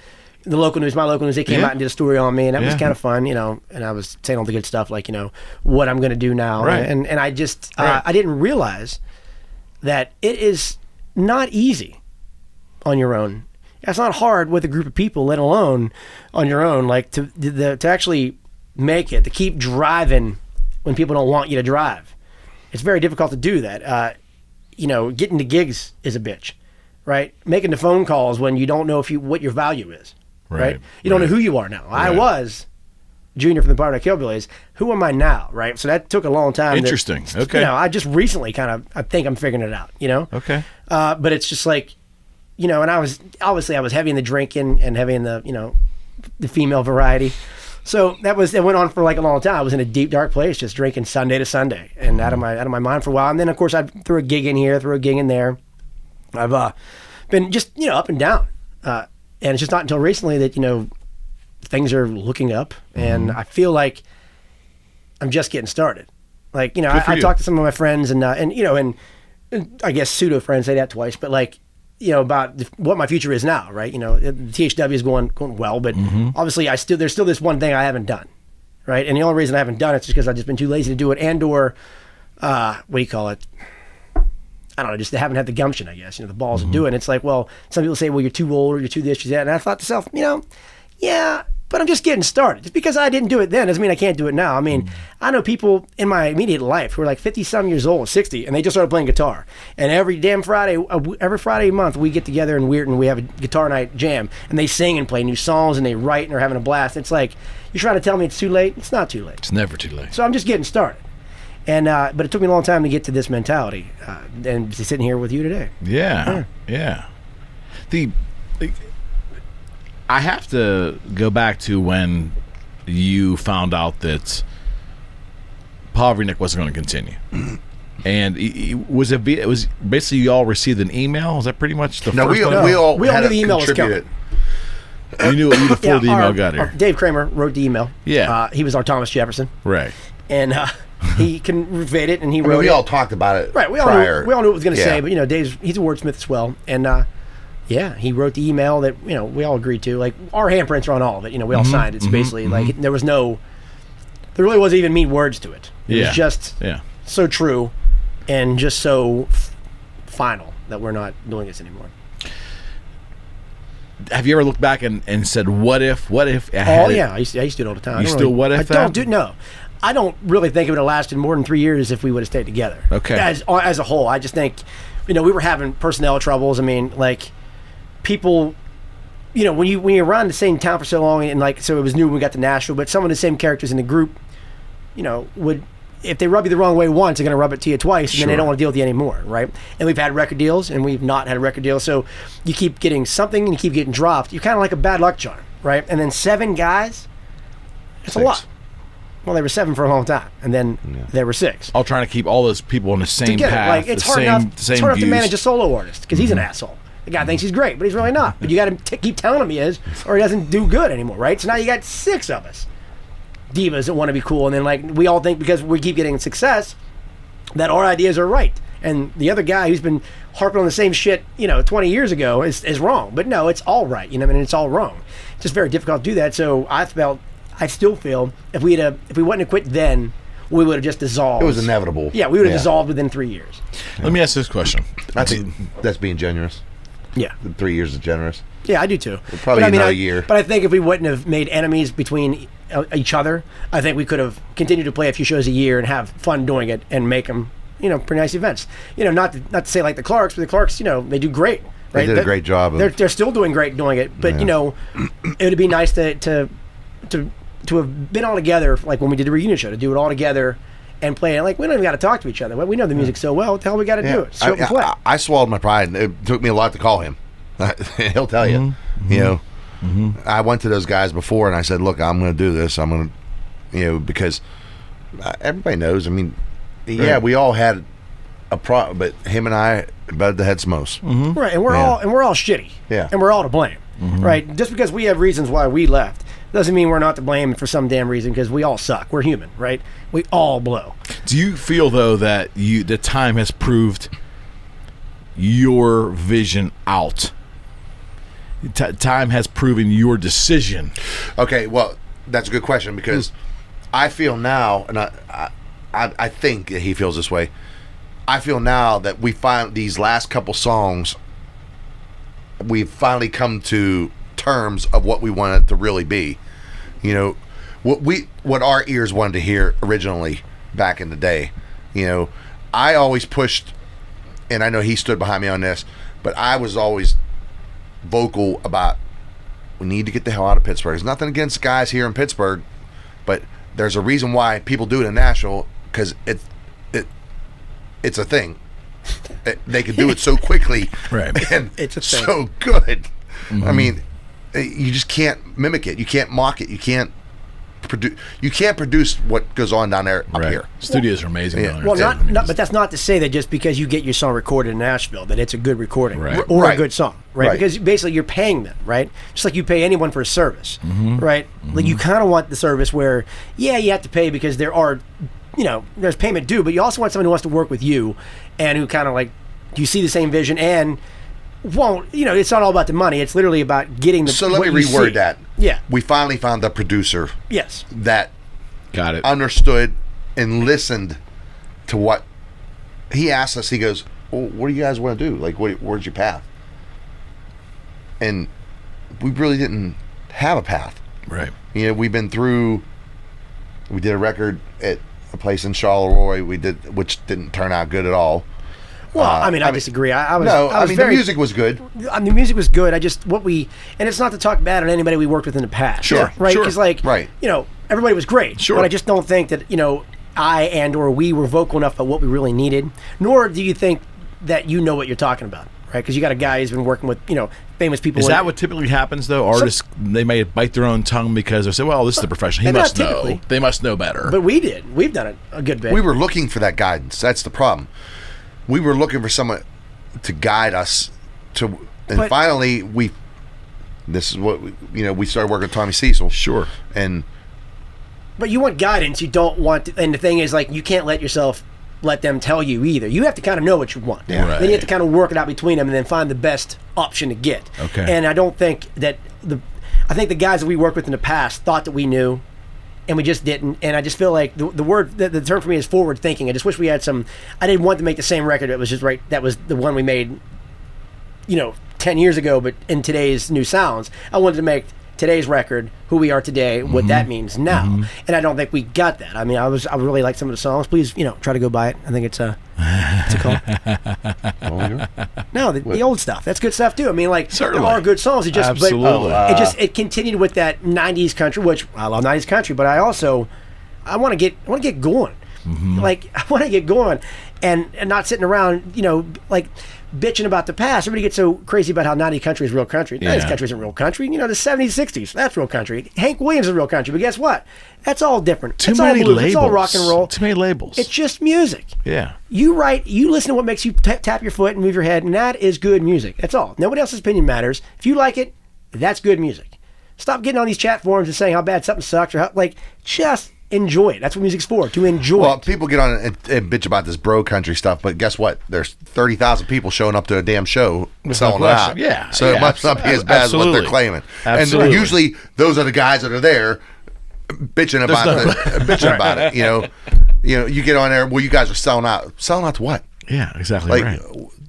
local news, my local news, they came out and did a story on me, and that was kind of fun, you know, and I was saying all the good stuff, like, you know, what I'm going to do now. Right. And I just, I didn't realize that it is not easy on your own. It's not hard with a group of people, let alone on your own, like to actually make it, to keep driving when people don't want you to drive. It's very difficult to do that. You know, getting to gigs is a bitch, right? Making the phone calls when you don't know what your value is. Right? You don't know who you are now. Right. I was Junior from the Povertyneck Hillbillies. Who am I now? Right? So that took a long time. Interesting. Okay. You know, I just recently I think I'm figuring it out, you know? Okay. But it's just like, you know, and I was heavy in the drinking and heavy in the, you know, the female variety. So it went on for like a long time. I was in a deep, dark place, just drinking Sunday to Sunday, and out of my mind for a while. And then, of course, I threw a gig in here, threw a gig in there. I've been just, you know, up and down, and it's just not until recently that, you know, things are looking up, and I feel like I'm just getting started. Like, you know, I talked to some of my friends, and you know, and I guess pseudo friends, say that twice, but like, you know, about what my future is now, right? You know, the THW is going well, but obviously there's still this one thing I haven't done, right? And the only reason I haven't done it is because I've just been too lazy to do it, and or what do you call it? I don't know, just haven't had the gumption, I guess, you know, the balls to do it. And it's like, well, some people say, well, you're too old, or you're too this, you're that. And I thought to myself, you know, yeah, but I'm just getting started. Just because I didn't do it then doesn't mean I can't do it now. I mean, I know people in my immediate life who are like 50-some years old, 60, and they just started playing guitar. And every Friday a month, we get together and we have a guitar night jam, and they sing and play new songs, and they write, and they're having a blast. It's like, you're trying to tell me it's too late? It's not too late. It's never too late. So I'm just getting started. And but it took me a long time to get to this mentality, and sitting here with you today. Yeah. I have to go back to when you found out that Povertyneck wasn't going to continue, and it was basically you all received an email. Is that pretty much the first one? We all knew the email was coming. You knew before the email got here. Dave Kramer wrote the email. Yeah, he was our Thomas Jefferson. Right, and he conveyed it, and he wrote. We all talked about it. Right, we all knew what it was going to say, but you know, he's a wordsmith as well, and. Yeah, he wrote the email that, you know, we all agreed to. Like, our handprints are on all of it. You know, we all signed it. It's basically like there really wasn't even mean words to it. It was just so true and just so final that we're not doing this anymore. Have you ever looked back and said, what if? I used to do it all the time. What if that? No. I don't really think it would have lasted more than 3 years if we would have stayed together. Okay. As a whole, I just think, you know, we were having personnel troubles. I mean, like, people, you know, when you're around the same town for so long, and like, so it was new when we got to Nashville, but some of the same characters in the group, you know, if they rub you the wrong way once, they're going to rub it to you twice, and then they don't want to deal with you anymore, right? And we've had record deals, and we've not had a record deal, so you keep getting something, and you keep getting dropped. You're kind of like a bad luck charm, right? And then 7 guys, it's a lot. Well, they were 7 for a long time, and then there were 6. All trying to keep all those people on the same path. Like, it's hard enough to manage a solo artist, because he's an asshole. The guy thinks he's great, but he's really not. But you got to keep telling him he is, or he doesn't do good anymore, right? So now you got 6 of us, divas that want to be cool, and then like we all think because we keep getting success that our ideas are right, and the other guy who's been harping on the same shit, you know, 20 years ago is wrong. But no, it's all right, you know, and it's all wrong. It's just very difficult to do that. So I still feel if we wouldn't have quit then, we would have just dissolved. It was inevitable. Yeah, we would have dissolved within 3 years. Let me ask this question. I think that's being generous. Yeah. 3 years is generous. Yeah, I do too. Probably another year. But I think if we wouldn't have made enemies between each other, I think we could have continued to play a few shows a year and have fun doing it and make them, you know, pretty nice events. You know, not to say like the Clarks, but the Clarks, you know, they do great. Right? They did a great job. They're still doing great doing it. But, you know, it would be nice to have been all together, like when we did the reunion show, to do it all together and play it. Like, we don't even got to talk to each other. We know the music so well. What the hell we got to do it? Show up and play. I swallowed my pride, and it took me a lot to call him. He'll tell you. You know, I went to those guys before, and I said, look, I'm going to do this. I'm going to, you know, because everybody knows. I mean, we all had a problem, but him and I butted the heads most. Right, and we're all shitty. Yeah. And we're all to blame. Right? Just because we have reasons why we left doesn't mean we're not to blame for some damn reason, because we all suck. We're human, right? We all blow. Do you feel, though, that the time has proved your vision out? Time has proven your decision. Okay, well, that's a good question, because I feel now, and I think that he feels this way, I feel now that we find these last couple songs, we've finally come to terms of what we wanted to really be. You know, what our ears wanted to hear originally back in the day. You know, I always pushed, and I know he stood behind me on this, but I was always vocal about, we need to get the hell out of Pittsburgh. There's nothing against guys here in Pittsburgh, but there's a reason why people do it in Nashville, because it's a thing. they can do it so quickly, Right. and It's a thing. so good. I mean, you just can't mimic it. You can't mock it. You can't produce. You can't produce what goes on down there up here. Studios are amazing. Yeah. down there, Well, too. not, but that's not to say that just because you get your song recorded in Nashville that it's a good recording Right. or Right. a good song, right? Right. Because basically you're paying them, right? Just like you pay anyone for a service, right? Like you kind of want the service where, yeah, you have to pay because there are, there's payment due, but you also want someone who wants to work with you and who kind of like, you see the same vision and won't, it's not all about the money. It's literally about getting the. So let what me you reword see. that. Yeah. We finally found the producer Yes. that Got it. understood and listened to what he asked us. He goes, well, what do you guys want to do? Like, where's your path? And we really didn't have a path. Right. We did a record at a place in Charleroi, which didn't turn out good at all. Well, I disagree. I was the very, music was good. I mean, the music was good. And it's not to talk bad on anybody we worked with in the past. Sure, Right? sure. Because, Right. everybody was great. Sure. But I just don't think that, I and/or we were vocal enough about what we really needed. Nor do you think that you know what you're talking about, right? Because you got a guy who's been working with, famous people. Is that what typically happens, though? Artists, they may bite their own tongue because they say, well, this is the profession. He and must not know. typically. They must know better. But we did. We've done it a good bit. We were looking for that guidance. That's the problem. We were looking for someone to guide us and finally this is what we started working with Tommy Cecil. Sure. And But you want guidance. You don't want to, and the thing is, like, you can't let them tell you either. You have to kind of know what you want. Yeah. Right. Then you have to kind of work it out between them and then find the best option to get. Okay. And I don't think that I think the guys that we worked with in the past thought that we knew, and we just didn't. And I just feel like the term for me is forward thinking. I just wish we had some. I didn't want to make the same record that was just right. That was the one we made, 10 years ago, but in today's new sounds. I wanted to make today's record, who we are today, what that means now, and I don't think we got that. I mean, I really like some of the songs. Please, try to go buy it. I think it's what's it called? No, the old stuff. That's good stuff too. I mean, like Certainly. there are good songs. It just Absolutely. but it continued with that '90s country, which I love '90s country, but I want to get going. Like I want to get going, and not sitting around, like bitching about the past. Everybody gets so crazy about how 90s country is real country. 90s country isn't real country. The 70s, 60s, that's real country. Hank Williams is real country, but guess what? That's all different. Too It's many all blues. labels. It's all rock and roll. Too many labels. It's just music. Yeah. You listen to what makes you tap your foot and move your head, and that is good music. That's all. Nobody else's opinion matters. If you like it, that's good music. Stop getting on these chat forums and saying how bad something sucks, or just enjoy it. That's what music's for, to enjoy well, it. people get on and bitch about this bro country stuff, but guess what? There's 30,000 people showing up to a damn show selling it out. Yeah. So it must not be as bad as what they're claiming. Absolutely. And usually those are the guys that are there bitching about it. You get on there. Well, you guys are selling out. Selling out to what? Yeah, exactly right.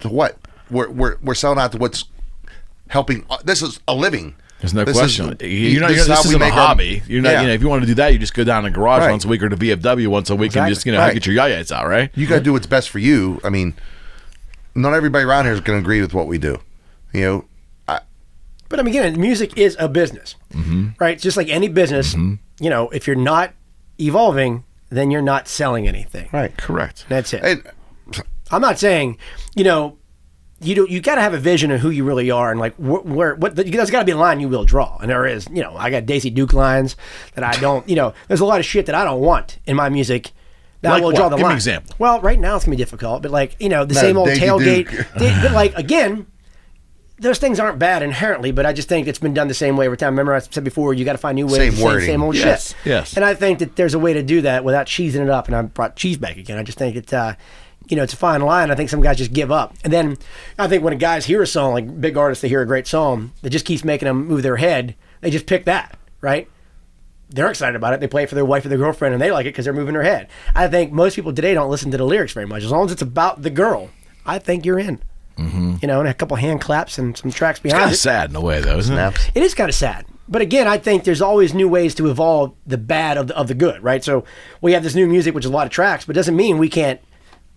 To what? We're selling out to what's helping. This is a living. There's no This question. is- This how we isn't a make our- hobby. You're not. Yeah. If you want to do that, you just go down to the garage Right. once a week or to VFW once a week and just Right. get your yayas out, right? You got to do what's best for you. I mean, not everybody around here is going to agree with what we do. But I mean, again, music is a business, right? It's just like any business. If you're not evolving, then you're not selling anything. Right. Correct. That's it. And I'm not saying, you got to have a vision of who you really are, and like there's got to be a line you will draw, and there is. I got Daisy Duke lines that I don't. There's a lot of shit that I don't want in my music. That Like will what? draw the Give me line. an example. Well, right now it's gonna be difficult, but the same old Daisy tailgate. Duke. But like again, those things aren't bad inherently, but I just think it's been done the same way every time. Remember, I said before, you got to find new ways Same to say wording. same old Yes, shit. yes. And I think that there's a way to do that without cheesing it up. And I brought cheese back again. I just think it's a fine line. I think some guys just give up. And then I think when guys hear a song, like big artists, they hear a great song that just keeps making them move their head, they just pick that, right? They're excited about it. They play it for their wife or their girlfriend, and they like it because they're moving their head. I think most people today don't listen to the lyrics very much. As long as it's about the girl, I think you're in. And a couple hand claps and some tracks It's behind kind it. of sad in a way, though, isn't it? Snaps. It is kind of sad. But again, I think there's always new ways to evolve the bad of the good, right? So we have this new music, which is a lot of tracks, but it doesn't mean we can't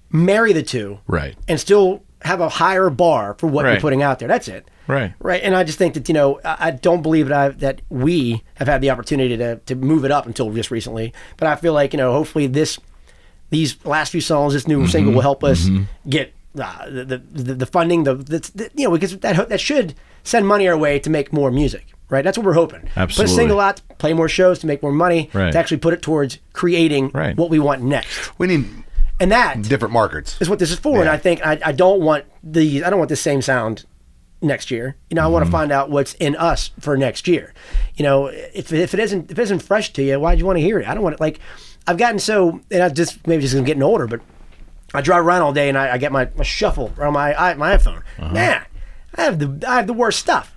marry the two Right. and still have a higher bar for what Right. we're putting out there. That's it. Right. Right. And I just think that, I don't believe that we have had the opportunity to move it up until just recently. But I feel like, hopefully these last few songs, this new single will help us get the funding, because that should send money our way to make more music, right? That's what we're hoping. Absolutely. Put a single out, play more shows to make more money, Right. to actually put it towards creating Right. what we want next. We need And that different markets. is what this is for. And I think I don't want the same sound next year. I want to find out what's in us for next year. If it isn't fresh to you, why'd you want to hear it? I don't want it. I've gotten so, and I just maybe just getting older, but I drive around all day and I get my shuffle on my iPhone. Man, I have the worst stuff.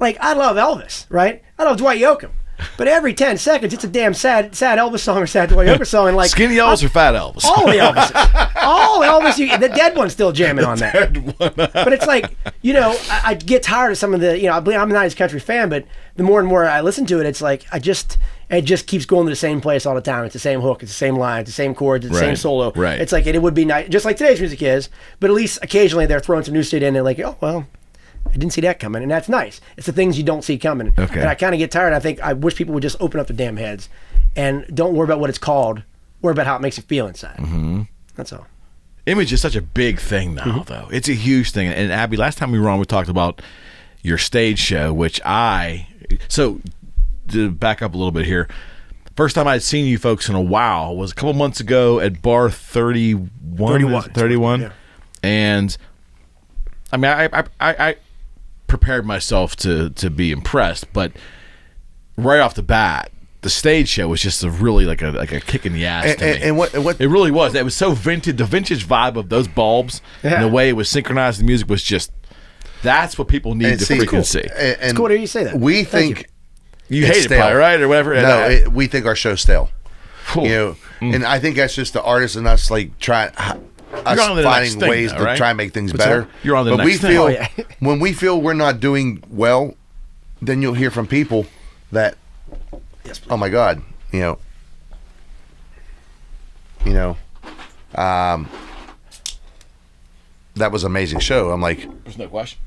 I love Elvis, right? I love Dwight Yoakam. But every 10 seconds, it's a damn sad Elvis song or sad Dwight Yoakam song. And Skinny Elvis or Fat Elvis? All the Elvises. All Elvis. The dead one's still jamming on that. But it's I get tired of some of the, I'm a 90s country fan, but the more and more I listen to it, it's it just keeps going to the same place all the time. It's the same hook, it's the same line, it's the same chords, it's the same solo. Right. It's it would be nice, just like today's music is, but at least occasionally they're throwing some new shit in and oh, well, I didn't see that coming, and that's nice. It's the things you don't see coming. Okay. And I kind of get tired. I wish people would just open up their damn heads and don't worry about what it's called. Worry about how it makes you feel inside. Mm-hmm. That's all. Image is such a big thing now, though. It's a huge thing. And Abby, last time we were on, we talked about your stage show, so to back up a little bit here, first time I'd seen you folks in a while was a couple months ago at Bar 31. 31. Yeah. And I mean, I prepared myself to be impressed, but right off the bat, the stage show was just a really like a kick in the ass to me. And what it really was. It was so vintage. The vintage vibe of those bulbs and the way it was synchronized, the music was just. That's what people need to freaking see. It's cool to hear you say that. We think you hate stale. it, probably, right, or whatever. No, we think our show's stale. Cool. And I think that's just the artists and us finding ways to try and make things better. You're on the but next we feel thing. when we feel we're not doing well, then you'll hear from people that, oh my God, that was an amazing show. I'm like, There's no question.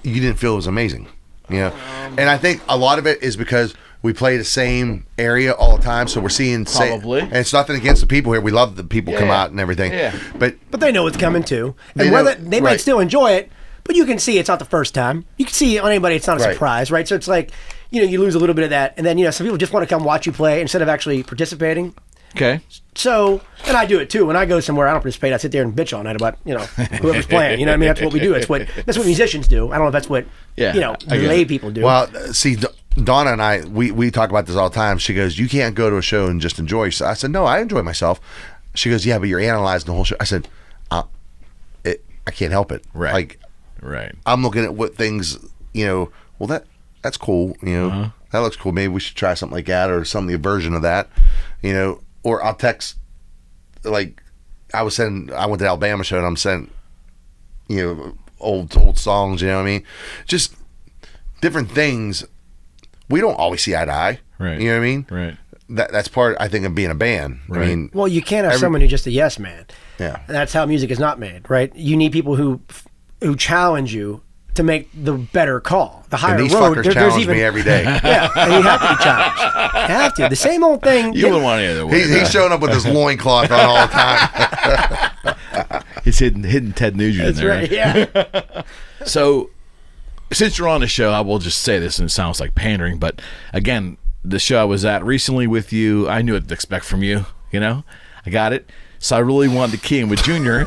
You didn't feel it was amazing, and I think a lot of it is because we play the same area all the time, so we're seeing Probably. and it's nothing against the people here. We love the people come out and everything. Yeah. But they know what's coming too, and they right. might still enjoy it, but you can see it's not the first time. You can see on anybody it's not a Right. surprise, right? So it's you lose a little bit of that, and then some people just want to come watch you play instead of actually participating. Okay. So, and I do it too. When I go somewhere, I don't participate. I sit there and bitch all night about whoever's playing. You know what I mean? That's what we do. That's what musicians do. I don't know if that's what the lay people do. Well, see, Donna and I, we talk about this all the time. She goes, "You can't go to a show and just enjoy." So I said, "No, I enjoy myself." She goes, "Yeah, but you're analyzing the whole show." I said, I can't help it. Right. Right. I'm looking at what things, well, that's cool. That looks cool. Maybe we should try something like that or a version of that. Or I'll text, I went to the Alabama show and I'm sending, old songs, you know what I mean? Just different things. We don't always see eye to eye. Right. You know what I mean? Right. That's part, I think, of being a band. Right. I mean, well, you can't have someone who's just a yes man. Yeah. And that's how music is not made, right? You need people who challenge you to make the better call, the higher and these road. fuckers challenge me every day. Yeah, and you have to be challenged. You have to. The same old thing. You wouldn't want any other way. He's showing up with his loincloth on all the time. He's hidden Ted Nugent in That's there. right. Yeah. So, since you're on the show, I will just say this, and it sounds like pandering, but again, the show I was at recently with you, I knew what to expect from you. I got it. So I really wanted to key in with Junior.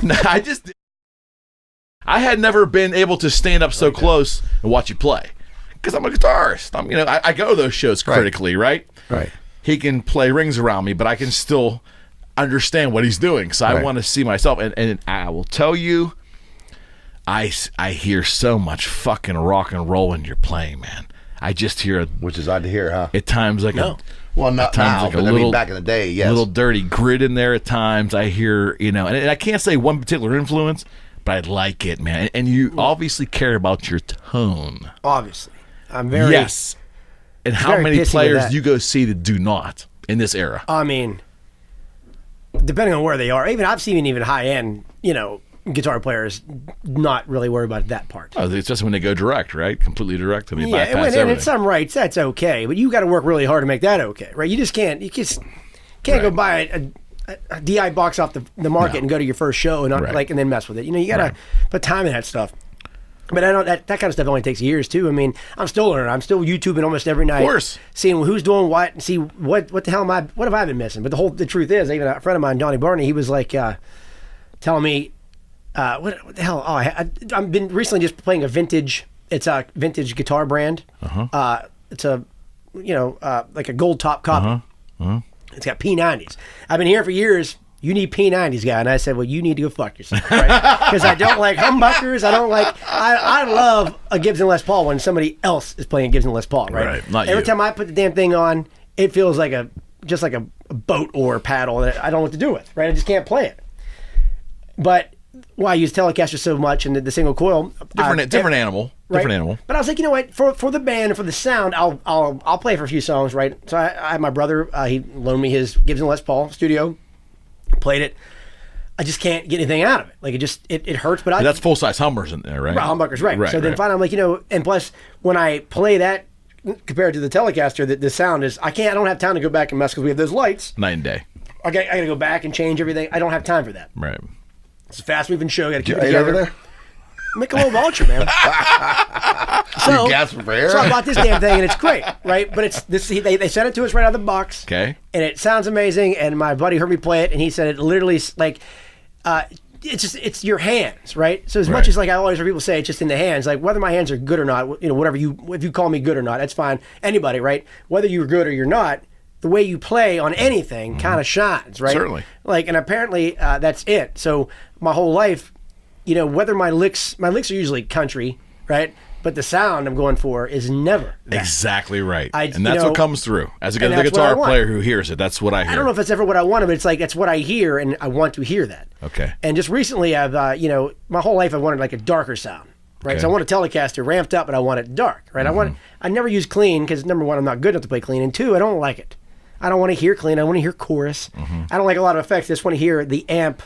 I had never been able to stand up so close and watch you play because I'm a guitarist. I go to those shows critically, right? Right. He can play rings around me, but I can still understand what he's doing. So I want to see myself, and I will tell you, I hear so much fucking rock and roll when you're playing, man. I just hear Which is odd to hear, huh? at times Well, not now, like but I mean, back in the day, yes. a little dirty grit in there at times. I hear, and I can't say one particular influence, but I like it, man. And you obviously care about your tone. Obviously. I'm very... Yes. And how very many pissy with players that. do you go see that do not in this era? I mean, depending on where they are, I've seen even high-end, guitar players not really worry about that part. Oh, it's just when they go direct, right? Completely direct. I mean, Yeah, bypass and in everything. some rights, that's okay, but you got to work really hard to make that okay, right? You just can't go buy a DI box off the market and go to your first show and Right. and then mess with it. You got to put time in that stuff. But I don't. That kind of stuff only takes years too. I mean, I'm still learning. I'm still YouTubing almost every night, Of course. seeing who's doing what and see what the hell what have I been missing. But the truth is, even a friend of mine, Donnie Barney, he was like telling me, what the hell? Oh, I've been recently just playing a vintage. It's a vintage guitar brand. It's a like a gold top copy. It's got P90s. I've been hearing for years. You need P90s, guy. And I said, well, you need to go fuck yourself, right? Because I don't like humbuckers. I love a Gibson Les Paul when somebody else is playing Gibson Les Paul, right? Not Every you. time I put the damn thing on, it feels like just like a boat or a paddle that I don't know what to do with, right? I just can't play it. But why I use Telecaster so much and the single coil. Different animal. Right? Different animal. But I was like, you know what? For the band and for the sound, I'll play for a few songs, right? So I had my brother. He loaned me his Gibson Les Paul Studio. Played it. I just can't get anything out of it. Like it hurts. But That's full size Hummers in there, right? Humbuckers, right? So then finally, I'm like, and plus when I play that compared to the Telecaster, the sound is I don't have time to go back and mess because we have those lights. Night and day. I got to go back and change everything. I don't have time for that. Right. It's a fast moving show. Got to keep it Right together. over there. Michelob Ultra, man. So, gasping for air? so I bought this damn thing and it's great, right? But it's this. They sent it to us right out of the box. Okay. And it sounds amazing. And my buddy heard me play it, and he said it literally it's your hands, right? So as much as like I always hear people say, it's just in the hands. Like whether my hands are good or not, whatever if you call me good or not, that's fine. Anybody, right? Whether you're good or you're not, the way you play on anything kind of shines, right? Certainly. Like, and apparently that's it. So my whole life, whether my licks are usually country, right? But the sound I'm going for is never that. Exactly right. I- And that's what comes through. As a and that's what I guitar want. player who hears it, that's what I hear. I don't know if that's ever what I wanted, but it's like that's what I hear, and I want to hear that. Okay. And just recently, I've my whole life I wanted like a darker sound, right? Okay. So I want a Telecaster ramped up, but I want it dark, right? I never use clean because number one, I'm not good enough to play clean, and two, I don't like it. I don't want to hear clean. I want to hear chorus. I don't like a lot of effects. I just want to hear the amp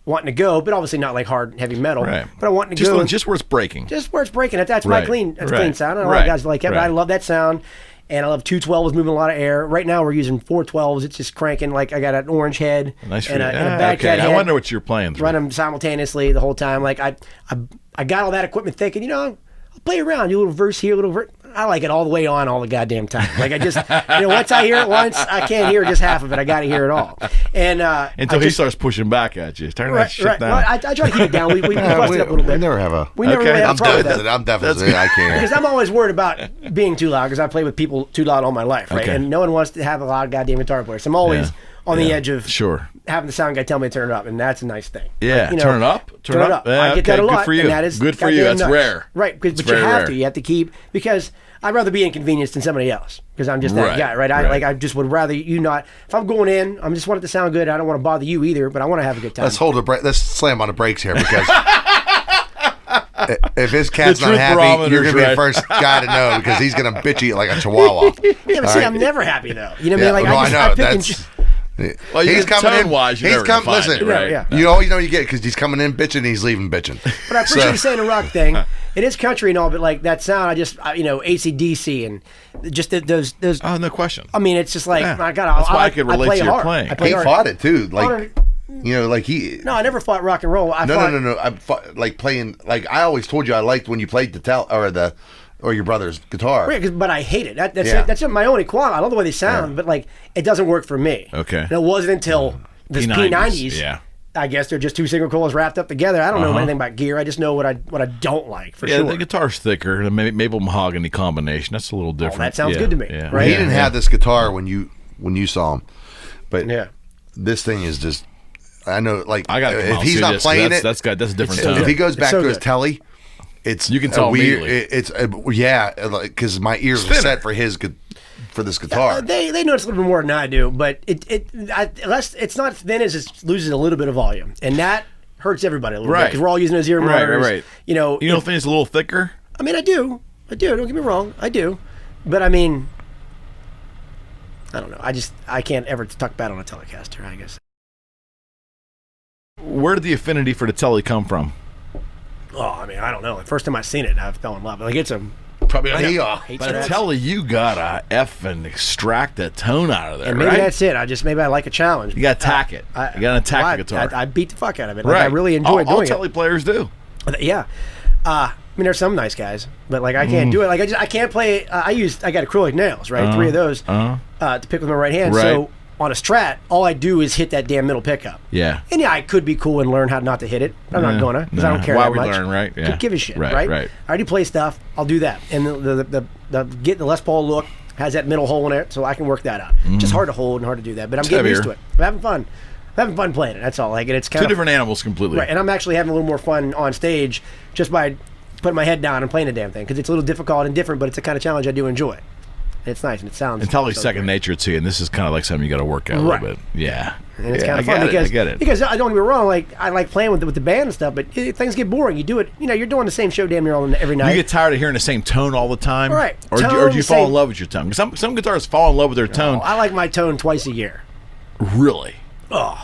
wanting to go, but obviously not like hard, heavy metal. Right. But I want to just go. just where it's breaking. Just where it's breaking. That's my Right. clean. That's Right. clean sound. I don't know Right. guys like that, but I Right. love that sound. And I love 212s moving a lot of air. Right now we're using 412s. It's just cranking. Like I got an orange head Nice for and you. a bad Okay. cat I head. wonder what you're playing through. Run them simultaneously the whole time. Like I got all that equipment thinking, I'll play around. Do a little verse here, a little verse. I like it all the way on all the goddamn time. Like I just, once I hear it once, I can't hear just half of it. I got to hear it all. And Until he starts pushing back at you. Turn that shit down. Well, I try to keep it down. We bust it up a little We bit. never have a. We never Okay. really have I'm a problem with that. definitely. I'm definitely. I can't. Because I'm always worried about being too loud because I play with people too loud all my life, right? Okay. And no one wants to have a loud goddamn guitar player. So I'm always Yeah. on the Yeah. edge of Sure. having the sound guy tell me to turn it up, and that's a nice thing. Yeah. Like, Turn it up. Turn it up. Yeah, I get that a okay. lot. Good for you. And that is Good for you. goddamn That's nuts. rare. Right, but you very have rare. to. You have to keep, because I'd rather be inconvenienced than somebody else because I'm just that Right, guy, right? right. I just would rather you not. If I'm going in, I just want it to sound good. I don't want to bother you either, but I want to have a good time. Let's hold the break. Let's slam on the brakes here because if his cat's The not truth happy, barometer's you're gonna be right. the first guy to know because he's gonna bitch you like a chihuahua. Yeah, but All see, right? I'm never happy though. You know what Yeah, I mean? Like no, I I know. pick and That's. choose. Well, He's coming in. tone-wise, you're He's never gonna coming. find Listen, it, right? Yeah. you always know you get because he's coming in bitching, he's leaving bitching. But I appreciate you saying the rock thing. It is country and all, but like that sound, AC/DC and just those. Oh, no question. I mean, it's just like Yeah. I got. That's why I could relate play to your hard. playing. I play He hard. fought it too, like Hard. like he. No, I never fought rock and roll. No. I fought, like playing. Like I always told you, I liked when you played or your brother's guitar. Right, but I hate it. That's Yeah. it. That's my only qualm. I love the way they sound, but like it doesn't work for me. Okay. And it wasn't until this P90s. Yeah. I guess they're just two single coils wrapped up together. I don't know anything about gear. I just know what I don't like for Yeah, sure. the guitar's thicker. The maple mahogany combination. That's a little different. that sounds Yeah, good to me, Yeah. right? He Yeah, didn't yeah. have this guitar when you saw him, but Yeah. this thing is just. I know, like I got to if he's not playing it, that's a different so tone. if he goes back so to his good. telly, it's You can a tell weird. immediately. It's because my ears are Thinner. set for this guitar. They notice a little bit more than I do, but it's not thin as it loses a little bit of volume, and that hurts everybody a little bit Right. because we're all using those ear Right, monitors. right. You know, You don't think it's a little thicker? I mean, I do. Don't get me wrong, I do, but I mean, I don't know. I can't ever talk bad on a Telecaster, I guess. Where did the affinity for the telly come from? Oh, I mean, I don't know. The first time I seen it, I fell in love. Like it's a Probably Hate but I'm strats. telling you, gotta effing extract that tone out of there, And maybe right? that's it. Maybe I like a challenge. You gotta attack it. You gotta attack the guitar. I beat the fuck out of it. Like, right. I really enjoy all doing telly it. players do. Yeah. I mean, there's some nice guys, but like I can't do it. Like I can't play. I got acrylic nails, right? 3 of those to pick with my right hand. Right. So on a Strat, all I do is hit that damn middle pickup. Yeah. And yeah, I could be cool and learn how not to hit it. I'm not gonna because I don't care Why that we much. learn, right? Yeah. Could give a shit, Right, right? right. I already play stuff. I'll do that. And the get the Les Paul look has that middle hole in it, so I can work that out. Just hard to hold and hard to do that, but I'm getting used to heavier. it. I'm having fun. I'm having fun playing it. That's all. Like, and it's kind Two of different animals completely. right. And I'm actually having a little more fun on stage just by putting my head down and playing the damn thing because it's a little difficult and different, but it's the kind of challenge I do enjoy. And it's nice and it sounds. And totally sounds second great. nature to you, and this is kind of like something you got to work out a Right. little bit. Yeah. And it's Yeah, kind of I fun get it. because I don't get me wrong. Like I like playing with the band and stuff, but things get boring. You do it. You know, you're doing the same show damn near every night. You get tired of hearing the same tone all the time, Right. Or do Tone, you fall in same- love with your tone? 'Cause some guitarists fall in love with their tone. I like my tone twice a year. Really Oh,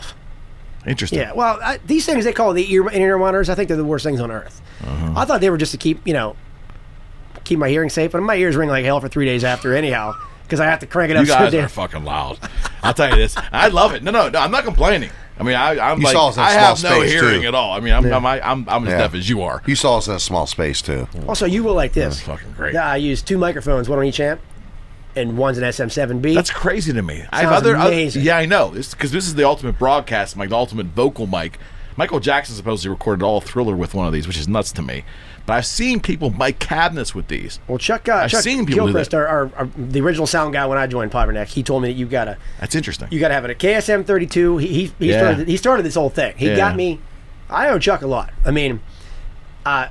interesting. yeah. Well, these things they call the in-ear monitors. I think they're the worst things on earth. I thought they were just to keep my hearing safe, but my ears ring like hell for 3 days after anyhow because I have to crank it up. You guys so are fucking loud. I'll tell you this. I love it. No, I'm not complaining. I mean, I'm You like, saw us in a I small have no space, hearing too. at all. I mean, I'm as Yeah. deaf as you are. You saw us in a small space too. Also, you will like this. That's fucking great. Yeah, I use 2 microphones, one on each amp, and one's an SM7B. That's crazy to me. I have Sounds amazing. yeah, I know. Because this is the ultimate broadcast mic, the ultimate vocal mic. Michael Jackson supposedly recorded all Thriller with one of these, which is nuts to me. But I've seen people mic cabinets with these. Well, Chuck seen people do Gilchrist, that. our the original sound guy when I joined Povertyneck, he told me that you gotta That's interesting. have it at KSM 32. He started this whole thing. He Yeah. got me. I owe Chuck a lot. I mean, I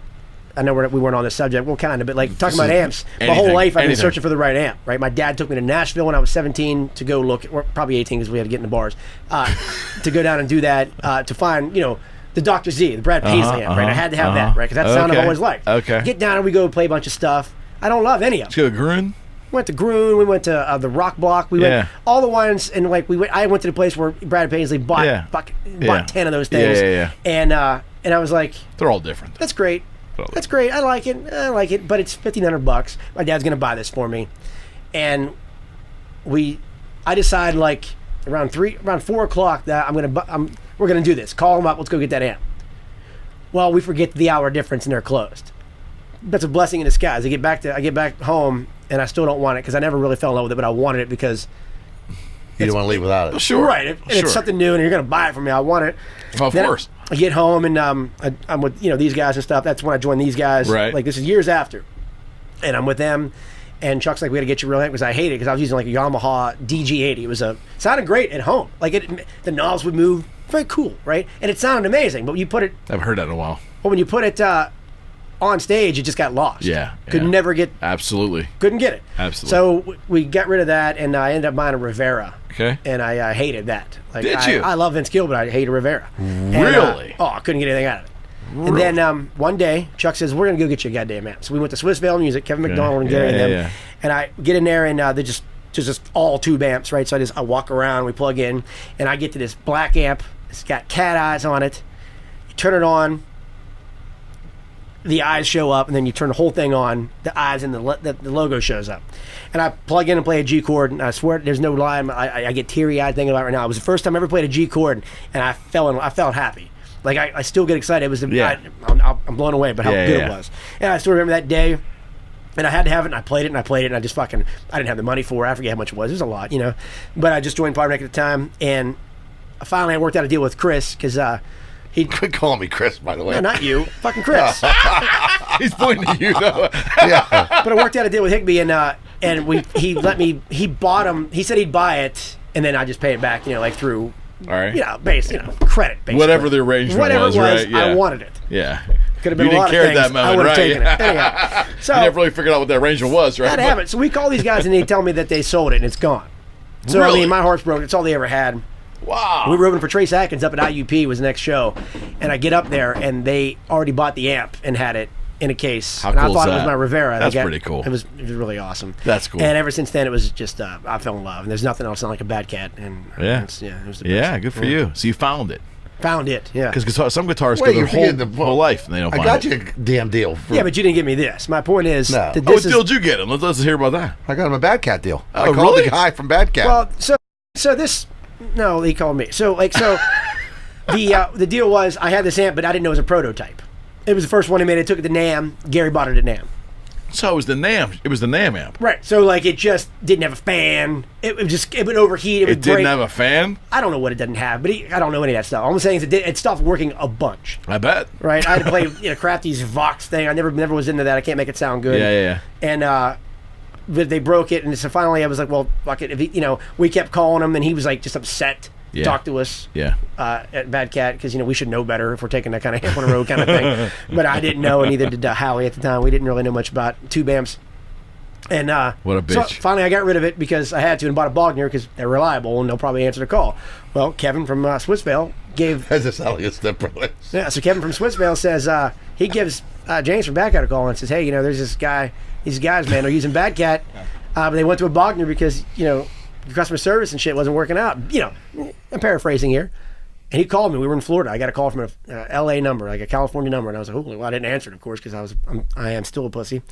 know we weren't on this subject. Well, kind of, but like talking about amps. My whole life I've been searching for the right amp. Right, my dad took me to Nashville when I was 17 to go look, or probably 18 because we had to get in the bars, to go down and do that to find the Dr. Z, the Brad Paisley amp. Right, I had to have that. Right, because that's the sound I've always liked. Okay. Get down and we go play a bunch of stuff. I don't love any of them. Let's go to Gruen. We went to Gruen. We went to the Rock Block. We went all the ones, and like I went to the place where Brad Paisley bought 10 of those things. Yeah. And I was like, They're all different. that's great. Totally. That's great. I like it, but it's $1,500. My dad's gonna buy this for me, and I decided like around 4 o'clock that we're gonna do this. Call them up. Let's go get that amp. Well, we forget the hour difference and they're closed. That's a blessing in disguise. I get back home and I still don't want it because I never really fell in love with it, but I wanted it because You don't want to leave without it. Sure. right. And it's something new, and you're gonna buy it from me. I want it. Of Then course. I get home and I'm with these guys and stuff. That's when I joined these guys. Right. Like this is years after, and I'm with them. And Chuck's like, we got to get you real amp because I hate it because I was using like a Yamaha DG80. It was sounded great at home. Like the knobs would move, very cool, right? And it sounded amazing. But you put it, I've heard that in a while. well, when you put it on stage, it just got lost. Yeah. Could never get, Absolutely. couldn't get it. Absolutely. So we got rid of that, and I ended up buying a Rivera. Okay. And I hated that. Like, Did you? I love Vince Gill, but I hate a Rivera. Really? I couldn't get anything out of it. Really? And then one day, Chuck says, we're going to go get you a goddamn amp. So we went to Swiss Vale Music, Kevin McDonald and Gary and them. Yeah. And I get in there, and they're just all tube amps, right? So I walk around, we plug in, and I get to this black amp. It's got cat eyes on it. You turn it on, the eyes show up, and then you turn the whole thing on, the eyes and the logo shows up. And I plug in and play a G chord, and I swear there's no lie, I get teary-eyed thinking about it right now. It was the first time I ever played a G chord, and I felt happy. Like I still get excited. It was I'm blown away by how good it was. And I still remember that day, and I had to have it, and I played it, and I just I didn't have the money for it. I forget how much it was. It was a lot, But I just joined Povertyneck at the time, and finally I worked out a deal with Chris because he Quit calling me Chris, by the way. no, not you, fucking Chris. He's pointing to you, though. Yeah. But I worked out a deal with Higby, and he bought him. He said he'd buy it, and then I just pay it back, like through. All right. Credit, basically. Whatever the arrangement Whatever was, it was, right? Yeah. I wanted it. Yeah. Could have been You a didn't lot care of at things. that moment, I would have right? taken it. Anyhow, so You never really figured out what the arrangement was, right? I'd have it. So we call these guys, and they tell me that they sold it, and it's gone. So I Really? mean, my heart's broken. It's all they ever had. Wow. We were opening for Trace Atkins up at IUP was the next show, and I get up there, and they already bought the amp and had it in a case. How and cool I thought is it was that? my Rivera. That's pretty cool. It was really awesome. That's cool. And ever since then, it was just I fell in love, and there's nothing else like a bad cat. And Yeah. it was the best. Yeah, good for you. So you found it. Found it, yeah. Because some guitarists Wait, go their you're forgetting whole life and they don't I find got it. you a damn deal. Yeah, but you didn't give me this. My point is No. that What this deal is... did you get him? Let's hear about that. I got him a Bad Cat deal. Oh, I called really? the guy from Bad Cat. Well, so this... No, he called me. So the deal was I had this amp, but I didn't know it was a prototype. It was the first one he made. I took it to NAMM. Gary bought it at NAMM. So it was the NAMM. It was the NAMM amp. Right. So like it just didn't have a fan. It would overheat. It would break. Didn't have a fan? I don't know what it doesn't have, but I don't know any of that stuff. All I'm saying is it stopped working a bunch. I bet. Right. I had to play Crafty's Vox thing. I never was into that. I can't make it sound good. Yeah. And but they broke it, and so finally I was like, well, fuck it. If he, we kept calling him, and he was like just upset. Yeah. Talk to us. Yeah. At Bad Cat, because we should know better if we're taking that kind of amp on the road kind of thing. But I didn't know, and neither did Howie at the time. We didn't really know much about tube amps. And what a bitch. So finally I got rid of it because I had to and bought a Bogner because they're reliable and they'll probably answer the call. Well, Kevin from Swissvale gave... That's just how it's different. Yeah, so Kevin from Swissvale says, he gives James from Bad Cat a call and says, hey, there's this guy, these guys, man, they're using Bad Cat, but they went to a Bogner because, customer service and shit wasn't working out. I'm paraphrasing here. And he called me. We were in Florida. I got a call from a L.A. number, like a California number, and I was like, "Oh, well, I didn't answer it, of course, because I am still a pussy."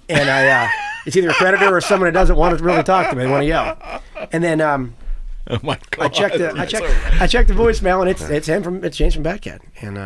And it's either a creditor or someone that doesn't want to really talk to me. They want to yell. And then Oh my God. I checked the voicemail, and it's James from Bad Cat, and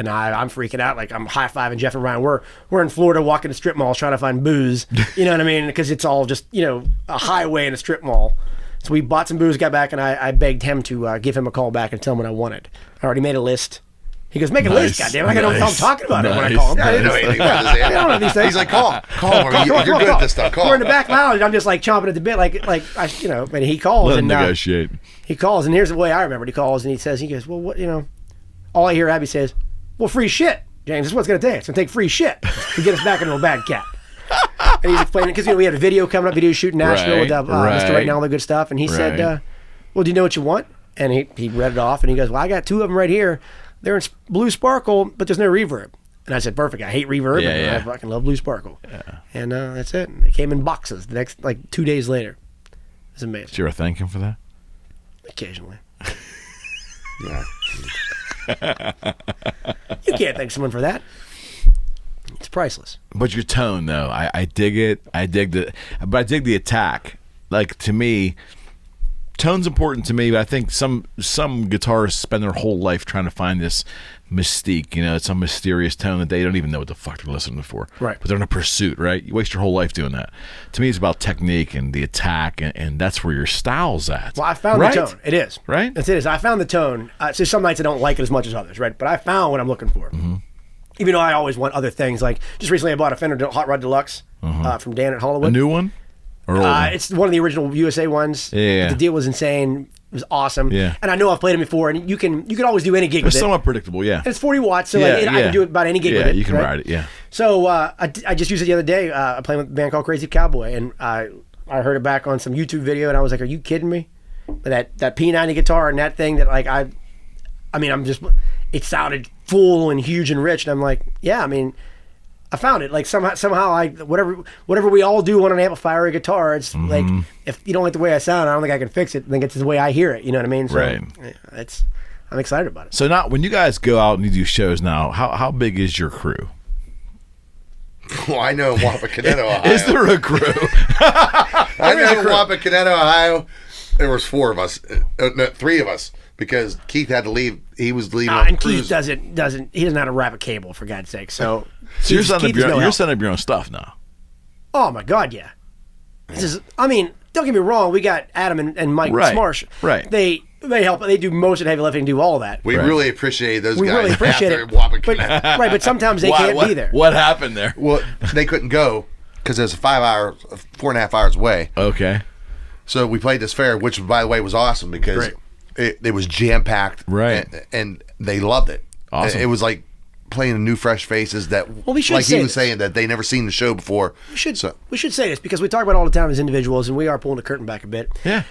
I'm freaking out, like I'm high-fiving Jeff and Ryan. We're in Florida, walking to strip malls, trying to find booze. You know what I mean? Because it's all just a highway and a strip mall. So we bought some booze, got back, and I begged him to give him a call back and tell him what I wanted. I already made a list. He goes, make a list, goddamn! I got no problem talking about it when I call him. I didn't know anything about this. I don't know these things. He's like, call him. You're good at this stuff. Call. We're in the back lounge. I'm just like chomping at the bit, and he calls. Let him and negotiate. he calls, and here's the way I remember it. He calls, and he goes, well, what, all I hear Abby says, well, free shit, James. This is what it's going to take. It's going to take free shit to get us back into a Bad Cat. And he's explaining, because we had a video coming up, video shoot in Nashville with Mr. Right and all the good stuff, and he said, well, do you know what you want? And he read it off, and he goes, well, I got two of them right here. They're in blue sparkle, but there's no reverb. And I said, perfect. I hate reverb, and I fucking love blue sparkle. Yeah. And that's it. And it came in boxes the next, 2 days later. It's amazing. Did you ever thank him for that? Occasionally. Yeah. You can't thank someone for that. It's priceless. But your tone, though, I dig it. But I dig the attack. Like, to me, tone's important to me, but I think some guitarists spend their whole life trying to find this mystique, some mysterious tone that they don't even know what the fuck they're listening for. Right. But they're in a pursuit, right? You waste your whole life doing that. To me, it's about technique and the attack, and that's where your style's at. Well, I found the tone. It is. Right? It is. I found the tone. So some nights I don't like it as much as others, right? But I found what I'm looking for. Mm-hmm. Even though I always want other things. Like, just recently I bought a Fender Hot Rod Deluxe from Dan at Hollywood. A new one? Or old one? It's one of the original USA ones. Yeah. The deal was insane. It was awesome. Yeah. And I know I've played them before, and you can always do any gig with It's it. somewhat predictable, yeah. And it's 40 watts, so I can do it about any gig with it. Yeah, you can ride it, yeah. So I just used it the other day. I played with a band called Crazy Cowboy, and I heard it back on some YouTube video, and I was like, are you kidding me? That P90 guitar and that thing that, like, it sounded full and huge and rich, and I'm like, yeah, I found it. Like, somehow whatever we all do on an amplifier or a guitar, it's like, if you don't like the way I sound, I don't think I can fix it. I think it's the way I hear it. You know what I mean? So right. I'm excited about it. So now, when you guys go out and you do shows now, how big is your crew? Well, I know in Wapakoneta, Ohio. Is there a crew? I know in Wapakoneta, Ohio, there was 4 of us. No, 3 of us. Because Keith had to leave. He was leaving. And Keith doesn't. He doesn't know how to wrap a cable, for God's sake. So you're setting up your own stuff now. Oh my God, yeah. This is. Don't get me wrong. We got Adam and Mike Smarsh. Right. They help. They do most of the heavy lifting, do all that. We really appreciate those guys. We really appreciate it. But sometimes they can't be there. What happened there? Well, they couldn't go because it was 4.5 hours away. Okay. So we played this fair, which by the way was awesome because. It was jam-packed, right? And they loved it. Awesome. It was like playing new, fresh faces that, saying, that they never seen the show before. We should say this because we talk about it all the time as individuals, and we are pulling the curtain back a bit. Yeah.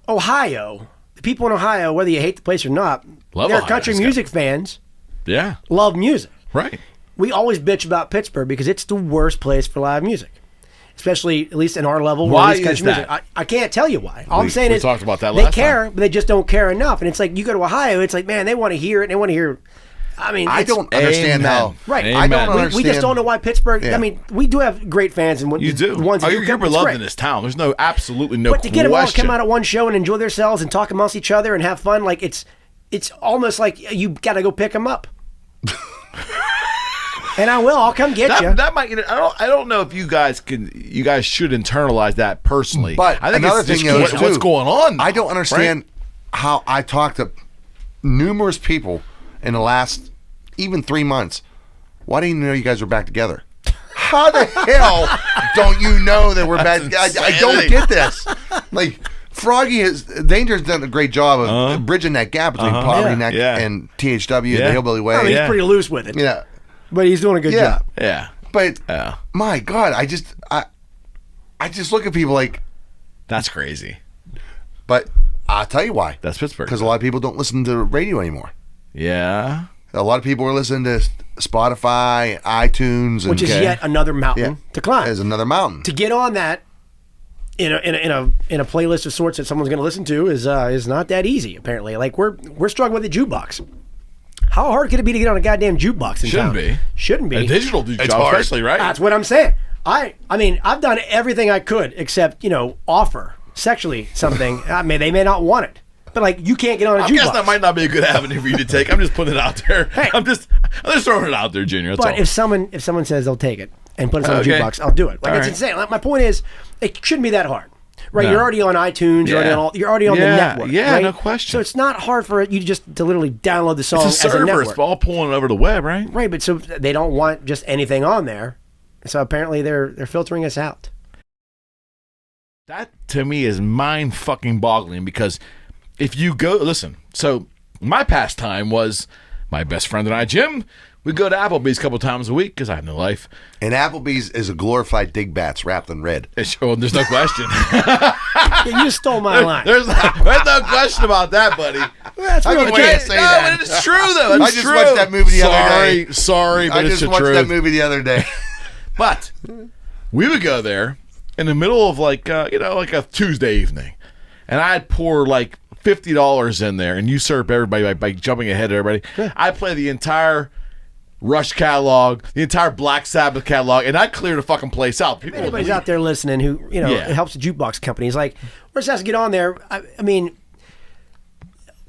Ohio, the people in Ohio, whether you hate the place or not, they're country music fans. Yeah. Love music. Right. We always bitch about Pittsburgh because it's the worst place for live music. especially at least in our level. Why is is music. that? I can't tell you why. All I'm saying we is talked about that they last care, time. but they just don't care enough. And it's like you go to Ohio, it's like, man, they want to hear it. And they want to hear. I mean, I don't understand Amen. how. Right. Amen. I don't understand. We just don't know why Pittsburgh. Yeah. I mean, we do have great fans, and You do. The ones that you're come, it's beloved great. in this town. There's absolutely no But to get them all to question. come out at one show and enjoy themselves and talk amongst each other and have fun, like it's almost like you got to go pick them up. And I will. I'll come get you. That might. I don't know if you guys should internalize that personally. But I think another it's thing just is, what's too, going on now, I don't understand right? how I talked to numerous people in the last even 3 months. Why didn't you know you guys were back together? How the hell don't you know that we're back? I don't get this. Like Danger's done a great job of bridging that gap between Povertyneck and THW and the Hillbilly Way. I mean, he's pretty loose with it. Yeah, But he's doing a good job. Yeah. but my God, I just look at people like. That's crazy. But I'll tell you why. That's Pittsburgh. Because a lot of people don't listen to radio anymore. Yeah. A lot of people are listening to Spotify, iTunes, Which is yet another mountain to climb. There's another mountain. To get on that in a playlist of sorts that someone's going to listen to is not that easy. Apparently, like we're struggling with the jukebox. How hard could it be to get on a goddamn jukebox in town? Shouldn't be. A digital jukebox, hard. especially, right? That's what I'm saying. I mean, I've done everything I could except offer sexually something. I mean, they may not want it. But like, you can't get on a jukebox. I guess that might not be a good avenue for you to take. I'm just putting it out there. Hey. I'm just throwing it out there, Junior. That's But all. if someone says they'll take it and put us on a Okay. jukebox, I'll do it. Like, All it's right. insane. Like, my point is, it shouldn't be that hard, right? No. You're already on iTunes. You're already on the network. Yeah, right? no question. So it's not hard for you to literally download the song it's a as a server. network. It's all pulling over the web, right? Right, but so they don't want just anything on there. So apparently they're filtering us out. That to me is mind fucking boggling because if you go listen, so my pastime was my best friend and I, Jim. We go to Applebee's a couple times a week because I have no life. And Applebee's is a glorified Digbats wrapped in red. There's no question. Yeah, you just stole my line. There's no question about that, buddy. That's I real mean, okay. can't say that. But it's true though. It's I just true. watched that movie the other day. Sorry, but I it's just the watched truth. that movie the other day. But we would go there in the middle of like a Tuesday evening, and I'd pour like $50 in there and usurp everybody by jumping ahead of everybody. I'd play the entire Rush catalog, the entire Black Sabbath catalog, and I'd clear the fucking place out. People Anybody's out there listening who it helps the jukebox companies. Like, we're just has to get on there. I mean,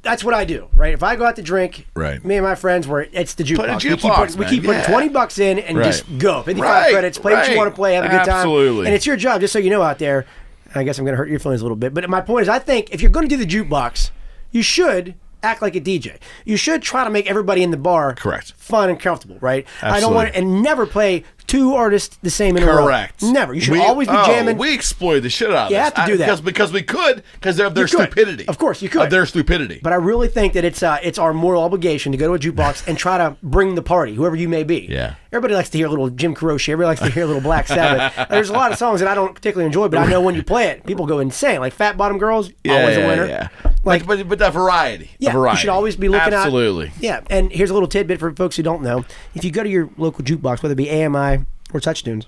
that's what I do, right? If I go out to drink, Right. me and my friends, it's the Play the jukebox. We keep putting $20 in and Right. just go. 55 Right, credits, play what you right. want to play, have a good time. Absolutely. And it's your job, just so you know out there. I guess I'm going to hurt your feelings a little bit. But my point is, I think if you're going to do the jukebox, you should act like a DJ. You should try to make everybody in the bar Correct. fun and comfortable, right? Absolutely. I don't want and never play two artists the same in a row. Correct. Never. You should always be jamming. We exploited the shit out of You this. have to do that. because we could because of their You could. stupidity. Of course, you could. Of their stupidity. But I really think that it's our moral obligation to go to a jukebox and try to bring the party, whoever you may be. Yeah. Everybody likes to hear a little Jim Croce. Everybody likes to hear a little Black Sabbath. There's a lot of songs that I don't particularly enjoy, but I know when you play it, people go insane. Like Fat Bottom Girls, always a winner. Yeah. Like, but the variety. yeah, the variety. you should always be looking at. Absolutely. Yeah, and here's a little tidbit for folks who don't know. If you go to your local jukebox, whether it be AMI or TouchTunes,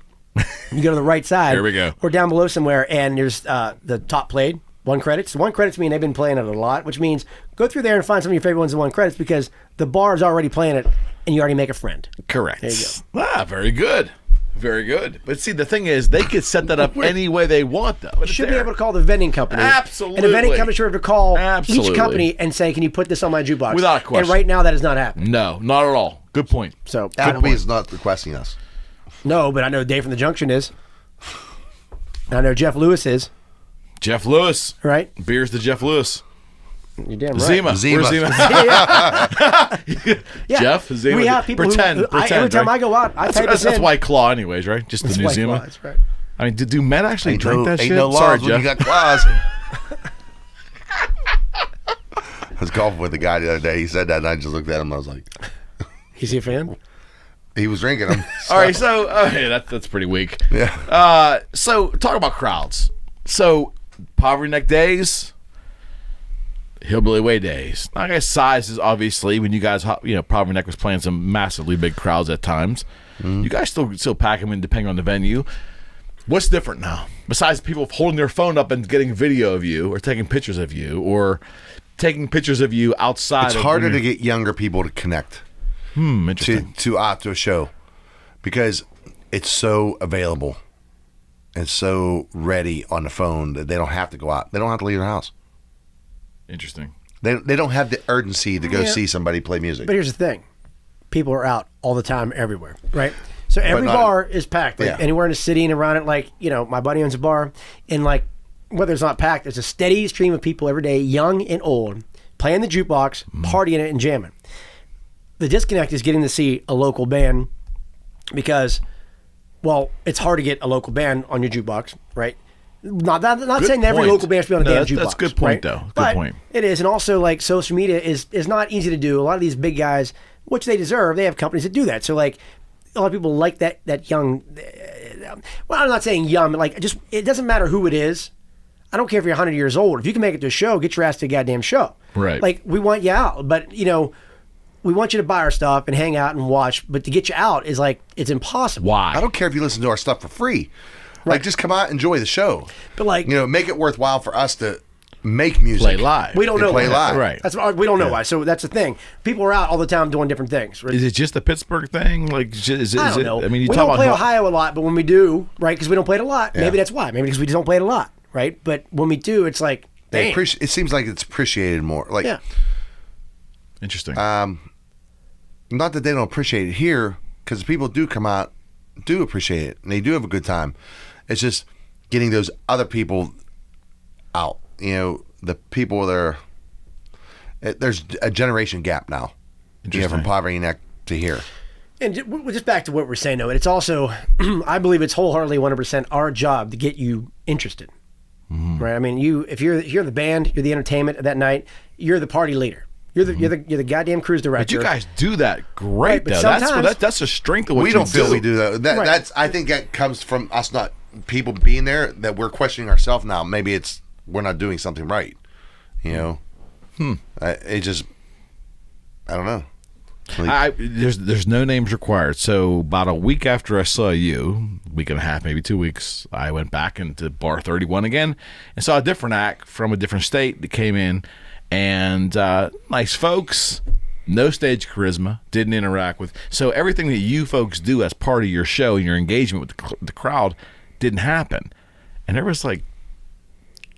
you go to the right side. Here we go. Or down below somewhere, and there's the top played, 1 credits. 1 credits mean they've been playing it a lot, which means go through there and find some of your favorite ones in 1 credits because the bar is already playing it, and you already make a friend. Correct. There you go. Very good. Very good. But see, the thing is, they could set that up any way they want, though. You should be able to call the vending company. Absolutely. And the vending company should be able to call Absolutely. each company and say, can you put this on my jukebox? Without a question. And right now, that is not happening. No, not at all. Good point. So, Applebee's not requesting us. no, but I know Dave from the Junction is. And I know Jeff Lewis is. Jeff Lewis. Right? Beers to Jeff Lewis. You're damn right. Zima. Zima. Where's Zima? Yeah. Jeff? Zima. We have people pretend. who, every time right? I go out, I type That's this in. White Claw anyways, right? Just It's the new White Zima. Claw, that's right. I mean, do men actually drink that ain't shit? no laws Sorry, when Jeff. you got claws. I was golfing with a guy the other day. He said that, and I just looked at him. I was like, Is he a fan? he was drinking them. All right, so that's pretty weak. Yeah. So talk about crowds. So Povertyneck days, Hillbilly Way days. I guess size is obviously when you guys, Povertyneck was playing some massively big crowds at times. You guys still pack them in depending on the venue. What's different now? Besides people holding their phone up and getting video of you or taking pictures of you or taking pictures of you outside. It's harder to get younger people to connect interesting. to a show because it's so available and so ready on the phone that they don't have to go out. They don't have to leave their house. Interesting. They don't have the urgency to go see somebody play music. But here's the thing. People are out all the time everywhere, right? So every bar is packed. Like anywhere in the city and around it, like, my buddy owns a bar, and like whether it's not packed, there's a steady stream of people every day, young and old, playing the jukebox, partying it, and jamming. The disconnect is getting to see a local band because, well, it's hard to get a local band on your jukebox, right? Not saying every local band should be on a damn jukebox. That's a good point, right? though. But point. It is, and also like social media is not easy to do. A lot of these big guys, which they deserve, they have companies that do that. So like a lot of people like that young. Well, I'm not saying young, but like just it doesn't matter who it is. I don't care if you're 100 years old. If you can make it to a show, get your ass to a goddamn show. Right. Like we want you out, but we want you to buy our stuff and hang out and watch. But to get you out is like it's impossible. Why? I don't care if you listen to our stuff for free. Like, just come out, enjoy the show. But like, make it worthwhile for us to make music, play live. We don't know play why. live, right? That's we don't know why. So that's the thing. People are out all the time doing different things. Right? Is it just a Pittsburgh thing? Like, I don't know. I mean, you we talk don't play about Ohio a lot, but when we do, right? Because we don't play it a lot. Maybe that's why. Maybe because we just don't play it a lot, right? But when we do, it's like it seems like it's appreciated more. Like, interesting. Not that they don't appreciate it here, because people do come out, do appreciate it, and they do have a good time. It's just getting those other people out. The people that are... There's a generation gap now. From Povertyneck to here. And just back to what we're saying, though, it's also, I believe it's wholeheartedly 100% our job to get you interested. Right? I mean, if you're the band, you're the entertainment of that night, you're the party leader. You're the goddamn cruise director. But you guys do that great, but though. That's a strength of what we you don't feel do. we do that. That's I think that comes from us not people being there, that we're questioning ourselves now. Maybe it's we're not doing something right. It just I don't know. There's no names required. So about a week after I saw you, week and a half, maybe 2 weeks, I went back into Bar 31 again and saw a different act from a different state that came in, and nice folks, no stage charisma, didn't interact with. So everything that you folks do as part of your show and your engagement with the crowd didn't happen. And there was like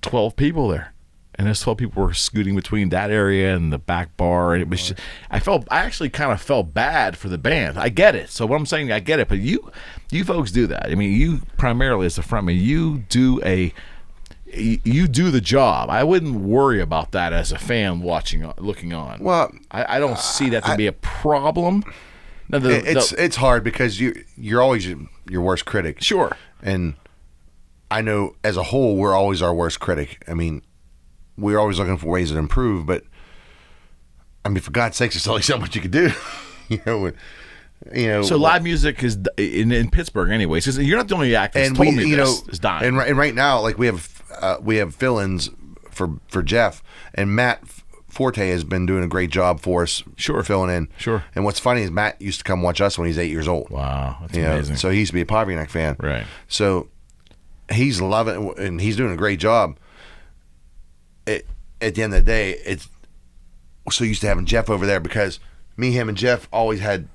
12 people there. And those 12 people were scooting between that area and the back bar, and it was just, I actually kind of felt bad for the band. I get it. So what I'm saying, I get it. But you folks do that. I mean, you primarily as the frontman, you do the job. I wouldn't worry about that as a fan looking on. Well, I don't see that to be a problem. No, it's hard because you're always your worst critic. Sure. And I know as a whole, we're always our worst critic. I mean, we're always looking for ways to improve, but I mean, for God's sakes, there's only so much you can do. So live music is in Pittsburgh, anyways. You're not the only actor that's told me this is dying. And right now, like we have fill-ins for Jeff, and Matt Forte has been doing a great job for us. Sure, filling in. Sure. And what's funny is Matt used to come watch us when he's 8 years old. Wow, that's amazing. So he used to be a Povertyneck fan. Right. So he's loving it, and he's doing a great job. At the end of the day, it's so used to having Jeff over there because me, him, and Jeff always had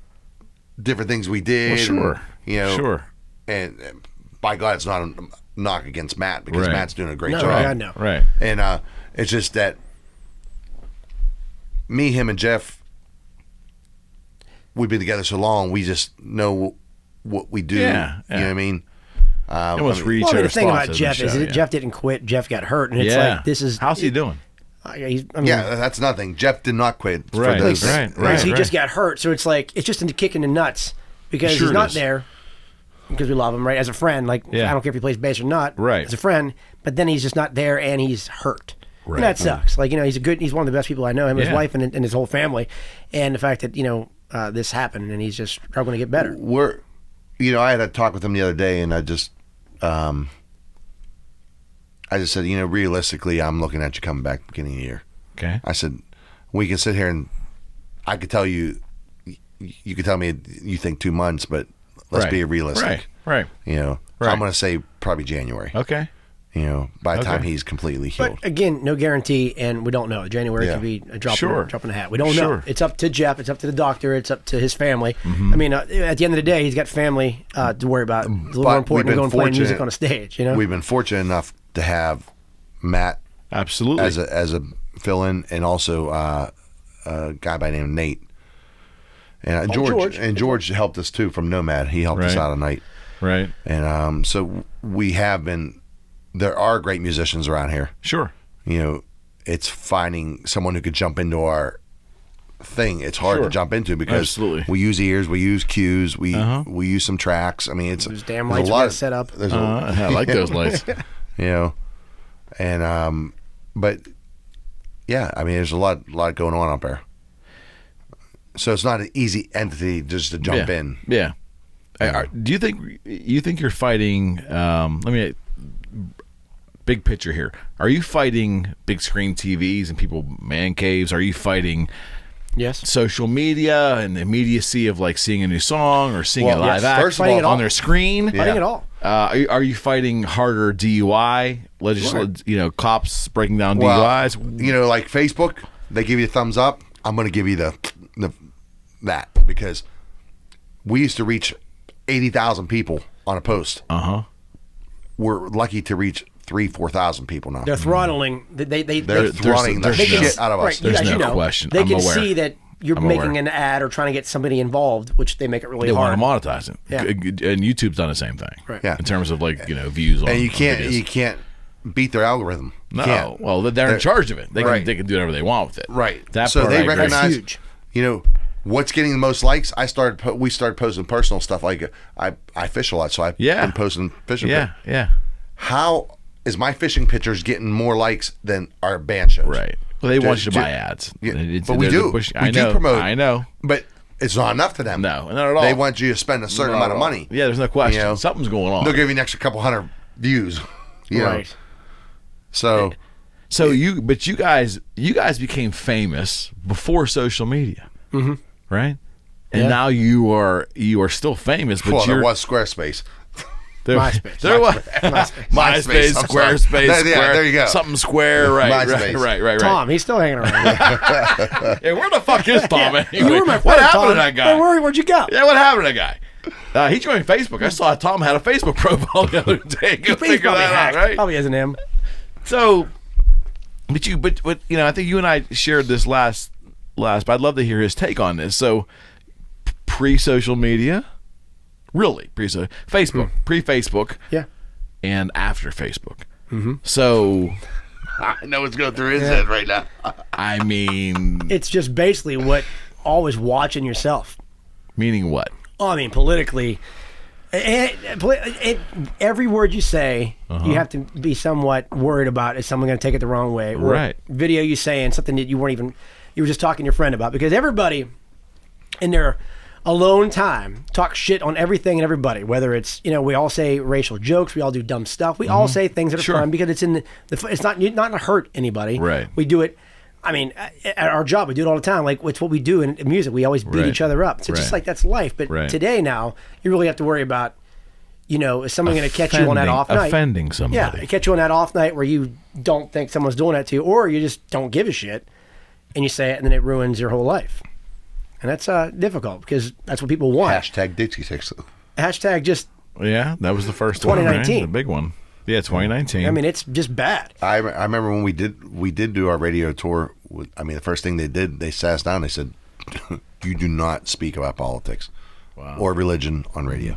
different things we did. Well, sure. And, sure. And by God, it's not a knock against Matt because Matt's doing a great job. I know. Right. And it's just that me, him, and Jeff, we've been together so long, we just know what we do. Yeah. You know what I mean? The thing about Jeff is that Jeff didn't quit. Jeff got hurt, and it's like this is. How's he doing? That's nothing. Jeff did not quit. Right. He just got hurt, so it's like it's just a kick in the nuts because he's not there because we love him, right? As a friend, I don't care if he plays bass or not, right? As a friend, but then he's just not there, and he's hurt. Right. And that sucks. He's one of the best people I know. Him, his wife, and his whole family, and the fact that this happened, and he's just struggling to get better. I had a talk with him the other day, and I just said, realistically, I'm looking at you coming back beginning of the year. Okay. I said, we can sit here and I could tell you could tell me you think 2 months, but let's be realistic. Right. I'm going to say probably January. Okay. You know, by the time he's completely healed. But again, no guarantee, and we don't know. January could be a drop in a hat. We don't know. It's up to Jeff. It's up to the doctor. It's up to his family. I mean, at the end of the day, he's got family to worry about. It's a little more important than going playing music on a stage. You know, we've been fortunate enough to have Matt absolutely as a fill-in, and also a guy by the name of Nate. And George helped us too from Nomad. He helped us out at night. Right. And so we have been. There are great musicians around here. Sure. You know, it's finding someone who could jump into our thing. It's hard to jump into because we use ears, we use cues, we use some tracks. I mean, there's damn lights we got set up. I like those lights. You know, and but yeah, I mean, there's a lot going on up there. So it's not an easy entity just to jump in. Yeah. Do you think you're fighting? Big picture here. Are you fighting big screen TVs and people man caves? Are you fighting social media and the immediacy of like seeing a new song or seeing a live act first of all, on their screen? Fighting it all. Are you fighting harder DUI? Cops breaking down DUIs? You know, like Facebook, they give you a thumbs up. I'm going to give you that because we used to reach 80,000 people on a post. We're lucky to reach 3,000-4,000 people now. They're throttling. They're throttling the shit out of us. There's no question. They can see that you're making an ad or trying to get somebody involved, which they make it really hard. They want to monetize it. Yeah. And YouTube's done the same thing. Right. Yeah. In terms of views on. And you videos. can't beat their algorithm. No. Well, they're in charge of it. They can do whatever they want with it. Right. So they recognize. That's huge. You know what's getting the most likes. We started posting personal stuff. Like I fish a lot, so I've been posting fishing. Yeah. How is my fishing pictures getting more likes than our band shows? Right. Well, they want you to buy ads. But we do. We do promote. I know. But it's not enough to them. No, not at all. They want you to spend a certain amount of money. Yeah, there's no question. You know? Something's going on. They'll give you an extra couple hundred views. You know? So you guys became famous before social media, right? And now you are still famous, but there was Squarespace. MySpace. There was MySpace, Squarespace. There you go. Something square, right? MySpace. Right. Tom, he's still hanging around. Yeah, where the fuck is Tom? Anyway? You were my friend, what happened Tom. to that guy? Where'd you go? Yeah, what happened to that guy? He joined Facebook. I saw Tom had a Facebook profile the other day. Go figure that out, right? Probably isn't him. So, but I think you and I shared this last, but I'd love to hear his take on this. So, pre-social media. Really, Facebook, pre-Facebook, and after Facebook. So, I know what's going through his head right now. I mean, it's just basically what always watching yourself. Meaning what? Oh, I mean, politically, every word you say, you have to be somewhat worried about is someone going to take it the wrong way, or right? Video you saying something that you were just talking to your friend about, because everybody in their alone time talk shit on everything and everybody, whether it's we all say racial jokes, we all do dumb stuff, we all say things that are fun because it's it's not to hurt anybody, right? We do it. I mean, at our job, we do it all the time. Like, it's what we do in music. We always beat each other up. So just like that's life. But today now, you really have to worry about, is someone going to catch you on that off night? Offending somebody. Yeah, catch you on that off night where you don't think someone's doing that to you, or you just don't give a shit, and you say it, and then it ruins your whole life. And that's difficult because that's what people want. Hashtag Dixie Six. Hashtag just. Yeah, that was the first 2019. one, right? The big one. Yeah, 2019. I mean, it's just bad. I remember when we did do our radio tour. The first thing they sat us down. They said, "You do not speak about politics or religion on radio."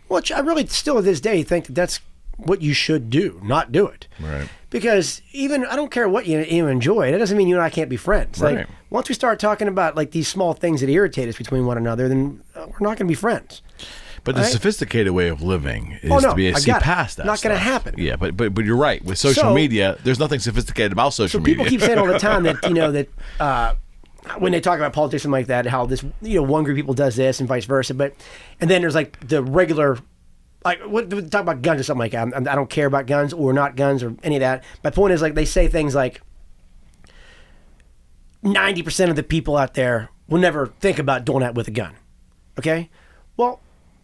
Which I really still to this day think that's what you should do, not do it. Right. Because even I don't care what you enjoy. That doesn't mean you and I can't be friends. Right. Like once we start talking about like these small things that irritate us between one another, then we're not going to be friends. But the sophisticated way of living is to be able to see past that. Not going to happen. Yeah, but you're right. With social media, there's nothing sophisticated about social media. So people keep saying all the time that that when they talk about politics and like that, how this one group of people does this and vice versa. And then there's like the regular. Like talk about guns or something like that. I don't care about guns or not guns or any of that. My point is like they say things like 90% of the people out there will never think about doing that with a gun. Okay? Well,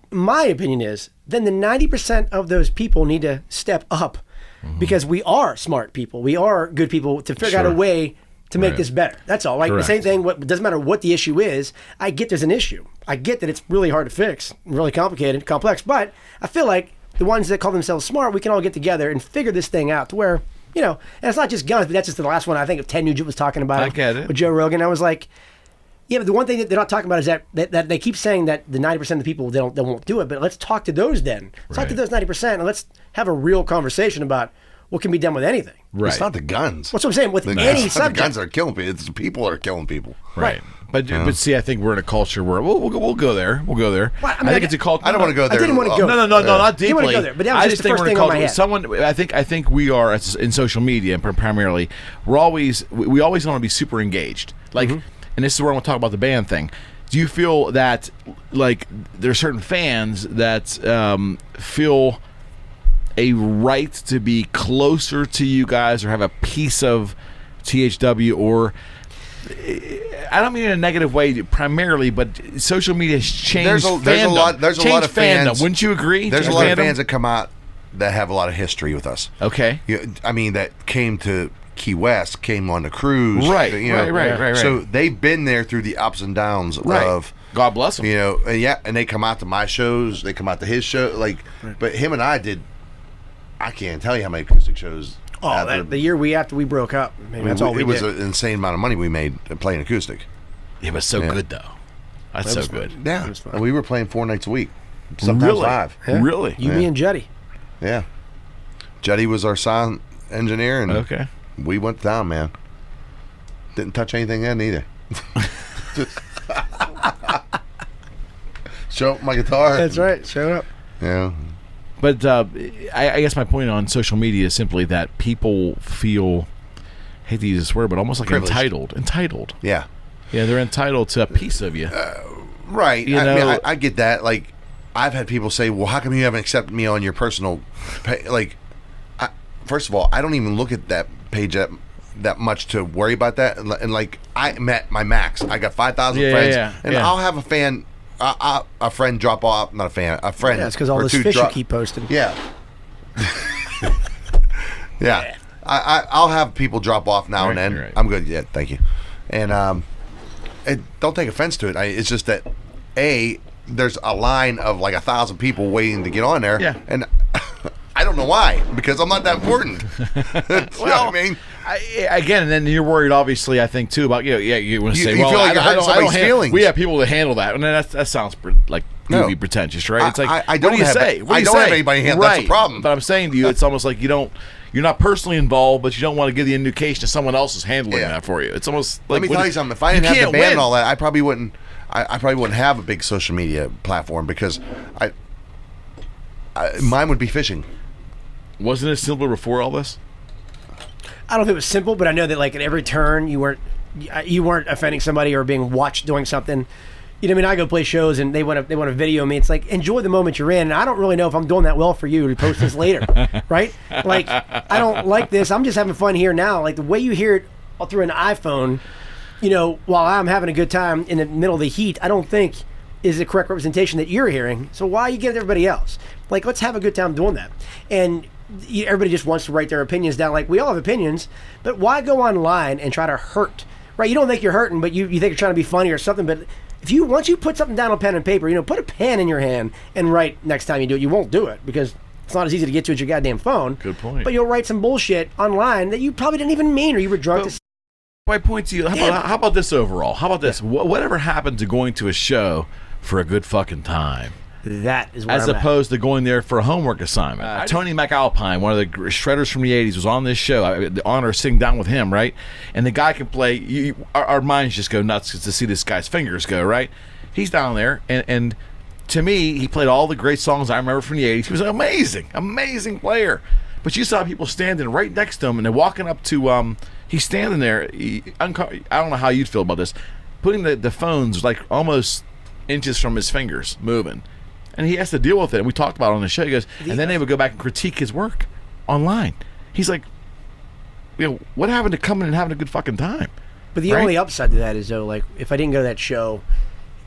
my opinion is then the 90% of those people need to step up because we are smart people. We are good people to figure out a way to make this better. That's all. Like the same thing, doesn't matter what the issue is. I get there's an issue. I get that it's really hard to fix, really complicated, complex, but I feel like the ones that call themselves smart, we can all get together and figure this thing out to where, and it's not just guns, but that's just the last one. I think Ted Nugent was talking about I get it. with Joe Rogan. I was like, yeah, but the one thing that they're not talking about is that they keep saying that the 90% of the people, they won't do it, but let's talk to those then. Let's talk to those 90% and let's have a real conversation about what can be done with anything. Right. It's not the guns. What's what I'm saying? With any subject. The guns that are killing people. It's the people that are killing people. Right. But see, I think we're in a culture where we'll go there. We'll go there. Well, I think it's a culture. I don't want to go there. I didn't want to go. No, not deeply. I didn't want to go there. But that was just the first thing on my head. I think we are in social media primarily. We always want to be super engaged. Like, and this is where I want to talk about the band thing. Do you feel that like there are certain fans that feel a right to be closer to you guys or have a piece of THW, or I don't mean in a negative way primarily, but social media has changed fandom. There's a lot of fans. Wouldn't you agree? There's a lot of fans that come out that have a lot of history with us. Okay. I mean, that came to Key West, came on the cruise. Right. So they've been there through the ups and downs of... God bless them. And they come out to my shows, they come out to his show. But him and I did... I can't tell you how many acoustic shows. The year after we broke up, that's all we did. It was an insane amount of money we made playing acoustic. It was so good though. That's so good. Yeah, and we were playing 4 nights a week, sometimes 5. Yeah. Really? Me, and Jetty. Yeah, Jetty was our sound engineer, and we went down, man. Didn't touch anything then either. Just show up my guitar. That's right. Show up. Yeah. But I guess my point on social media is simply that people feel, I hate to use this word, but almost like privileged. Entitled. Yeah. Yeah, they're entitled to a piece of you. Right. I get that. Like, I've had people say, well, how come you haven't accepted me on your personal page? Like, first of all, I don't even look at that page that much to worry about that. And like, I'm at my max. I got 5,000 friends. I'll have a fan... a friend drop off, not a fan, a friend. Yeah, it's because all this fish you keep posting. Yeah. Yeah. I'll have people drop off now and then. Right. I'm good. Yeah, thank you. And don't take offense to it. It's just that, there's a line of like 1,000 people waiting to get on there. Yeah. And I don't know why, because I'm not that important. You know what I mean? Again, and then you're worried, obviously, I think, too, about, you want to say, you feel like I don't feelings. We have people that handle that. And that sounds like movie pretentious, right? It's like, I don't what do you say? I don't have anybody handle That's the problem. But I'm saying to you, it's almost like you're not personally involved, but you don't want to give the indication that someone else is handling that for you. It's almost like... Let me tell you something. If I didn't have the band and all that, I probably wouldn't have a big social media platform, because mine would be fishing. Wasn't it simpler before all this? I don't know if it was simple, but I know that like at every turn you weren't offending somebody or being watched doing something. You know what I mean? I go play shows and they want to video me. It's like, enjoy the moment you're in. And I don't really know if I'm doing that well for you to post this later, right? Like, I don't like this. I'm just having fun here now. Like the way you hear it through an iPhone, while I'm having a good time in the middle of the heat, I don't think is the correct representation that you're hearing. So why are you giving everybody else? Like, let's have a good time doing that. And everybody just wants to write their opinions down. Like, we all have opinions, but why go online and try to hurt, right? You don't think you're hurting, but you think you're trying to be funny or something. But once you put something down on pen and paper, put a pen in your hand and write next time you do it. You won't do it because it's not as easy to get to as your goddamn phone. Good point. But you'll write some bullshit online that you probably didn't even mean, or you were drunk. My point to you, how about this overall? How about this? Whatever happened to going to a show for a good fucking time? That is where as opposed to going there for a homework assignment. Tony McAlpine, one of the shredders from the 80s, was on this show. I had the honor of sitting down with him, right? And the guy can play. Our minds just go nuts to see this guy's fingers go, right? He's down there, and to me, he played all the great songs I remember from the 80s. He was an amazing player. But you saw people standing right next to him, and they're walking up to, he's standing there. I don't know how you'd feel about this. Putting the phones like almost inches from his fingers, moving. And he has to deal with it. And we talked about it on the show. He goes, and then they would go back and critique his work online. He's like, what happened to coming and having a good fucking time? But the only upside to that is, though, like, if I didn't go to that show,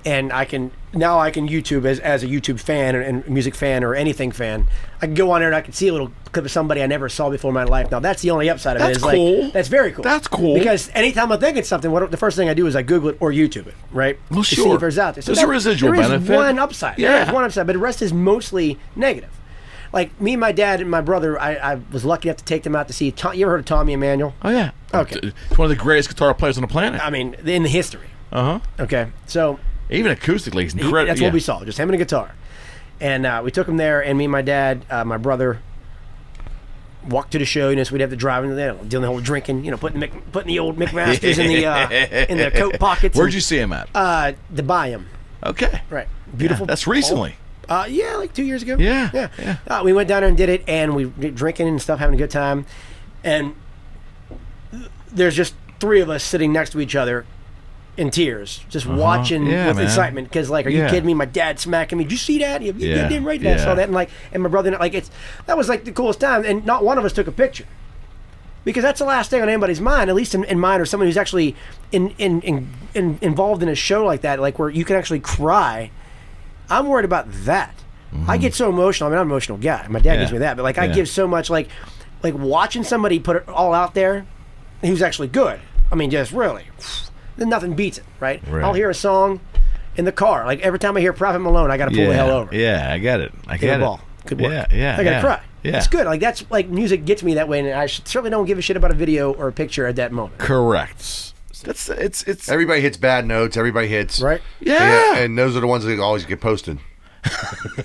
and I can YouTube as a YouTube fan and music fan or anything fan. I can go on there and I can see a little clip of somebody I never saw before in my life. Now that's the only upside of it. That's Is cool. Like, that's very cool. That's cool. Because anytime I think it's something, the first thing I do is I Google it or YouTube it, right? Well, to sure. see if it's out there. So There's a residual benefit. There is one upside. Yeah. There is one upside, but the rest is mostly negative. Like me, my dad, and my brother, I was lucky enough to take them out to see. You ever heard of Tommy Emmanuel? Oh yeah. Okay. It's one of the greatest guitar players on the planet. I mean, in the history. Okay, so Even acoustically, he's incredible. that's what we saw, just him and a guitar. And we took him there, and me and my dad, my brother, walked to the show. So we'd have to drive in there, doing the whole drinking, putting the old McMasters in the coat pockets. Where'd you see him at? The Bayam. Okay. Right. Beautiful. Yeah, that's recently. Yeah, like 2 years ago. Yeah. We went down there and did it, and we were drinking and stuff, having a good time. And there's just three of us sitting next to each other in tears, just watching with excitement. Because, like, are you kidding me? My dad smacking me. Did you see that? You didn't right there. I saw that. And my brother, that was like the coolest time. And not one of us took a picture. Because that's the last thing on anybody's mind, at least in mine, or someone who's actually involved in a show like that, like where you can actually cry. I'm worried about that. I get so emotional. I mean, I'm an emotional guy. My dad gives me that, but I give so much, like watching somebody put it all out there who's actually good. I mean, just really, then nothing beats it, right? I'll hear a song in the car. Like every time I hear Prophet Malone, I got to pull the hell over. Yeah, I get it. I get it. Ball. Good work. Yeah. I got to cry. Yeah. It's good. Like that's like music gets me that way, and I certainly don't give a shit about a video or a picture at that moment. Correct. It's Everybody hits bad notes. Everybody hits right. Yeah. And those are the ones that always get posted.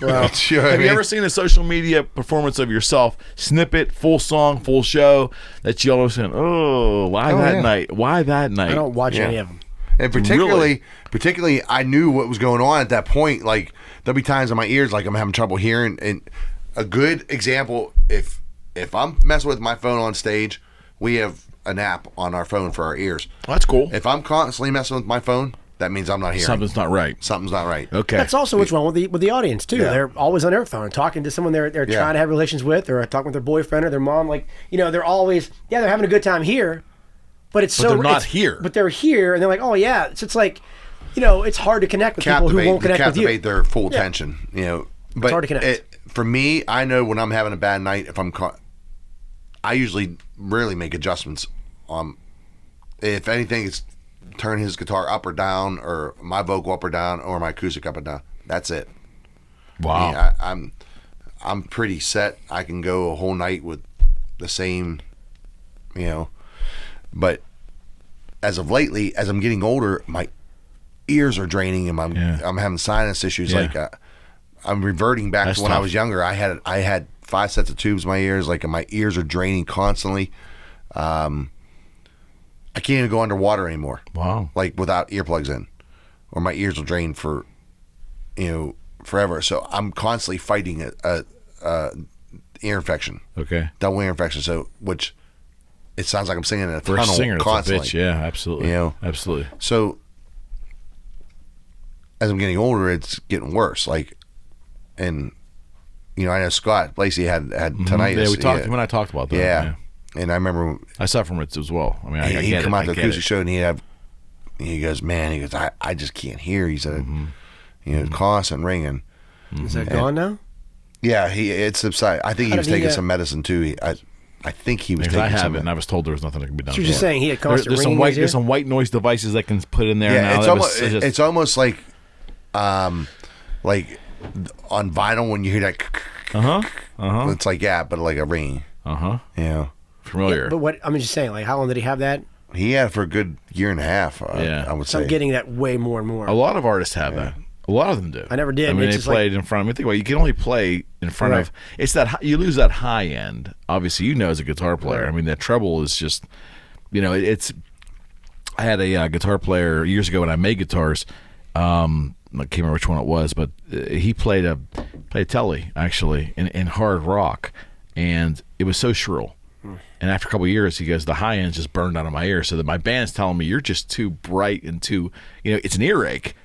Well, have you ever seen a social media performance of yourself, snippet, full song, full show, that you always saying, why that night? Why that night? I don't watch any of them. And particularly, I knew what was going on at that point. Like there'll be times in my ears, like I'm having trouble hearing. And a good example, if I'm messing with my phone on stage, we have an app on our phone for our ears. Well, that's cool. If I'm constantly messing with my phone, that means I'm not hearing. Something's not right. Something's not right. Okay. That's also what's wrong with the audience too. Yeah. They're always on their phone talking to someone they're trying to have relations with, or talking with their boyfriend or their mom. Like they're always they're having a good time here, but they're not here. But they're here, and they're like, oh yeah. So it's like, it's hard to connect with people who won't connect with you. Captivate their full attention. But it's hard to connect. For me, I know when I'm having a bad night. If I'm caught, I usually rarely make adjustments. If anything, it's turn his guitar up or down, or my vocal up or down, or my acoustic up or down. That's it. Wow. Yeah, I'm pretty set. I can go a whole night with the same, But as of lately, as I'm getting older, my ears are draining, and I'm having sinus issues. Yeah. Like I'm reverting back to when I was younger. I had 5 sets of tubes in my ears. Like, and my ears are draining constantly. I can't even go underwater anymore. Wow. Like without earplugs in, or my ears will drain for, forever. So I'm constantly fighting a ear infection. Okay. Double ear infection. So which it sounds like I'm singing in a For tunnel a singer, constantly. it's a bitch. Yeah, absolutely. Absolutely. So as I'm getting older, it's getting worse. Like, and I know Scott Lacey had tinnitus. Yeah, we talked. When I talked about that. Yeah. And I remember I suffer from it as well. I mean, I he'd get come it. out to the acoustic show, and he goes, I just can't hear. He said, constant ringing. Is that gone now? Yeah, it's subsided. I think he was taking some medicine too. I think he was taking I have some. it, and I was told there was nothing that can be done. So you're just saying he had constant ringing. There's some white noise devices that can put in there. Yeah, now. It's almost like on vinyl when you hear that. It's like but like a ring. Yeah. Familiar. Yeah, but what I'm just saying, like, how long did he have that? He had it for a good year and a half. I would So say. I'm getting that way more and more. A lot of artists have that. A lot of them do. I never did. I mean, they played in front of me. Think about it. You can only play in front of. It's that you lose that high end. Obviously, as a guitar player. Right. I mean, that treble is just. It's. I had a guitar player years ago when I made guitars. I can't remember which one it was, but he played a telly actually in hard rock, and it was so shrill. And after a couple of years, he goes, the high end just burned out of my ear. So that my band's telling me, you're just too bright and too, it's an earache.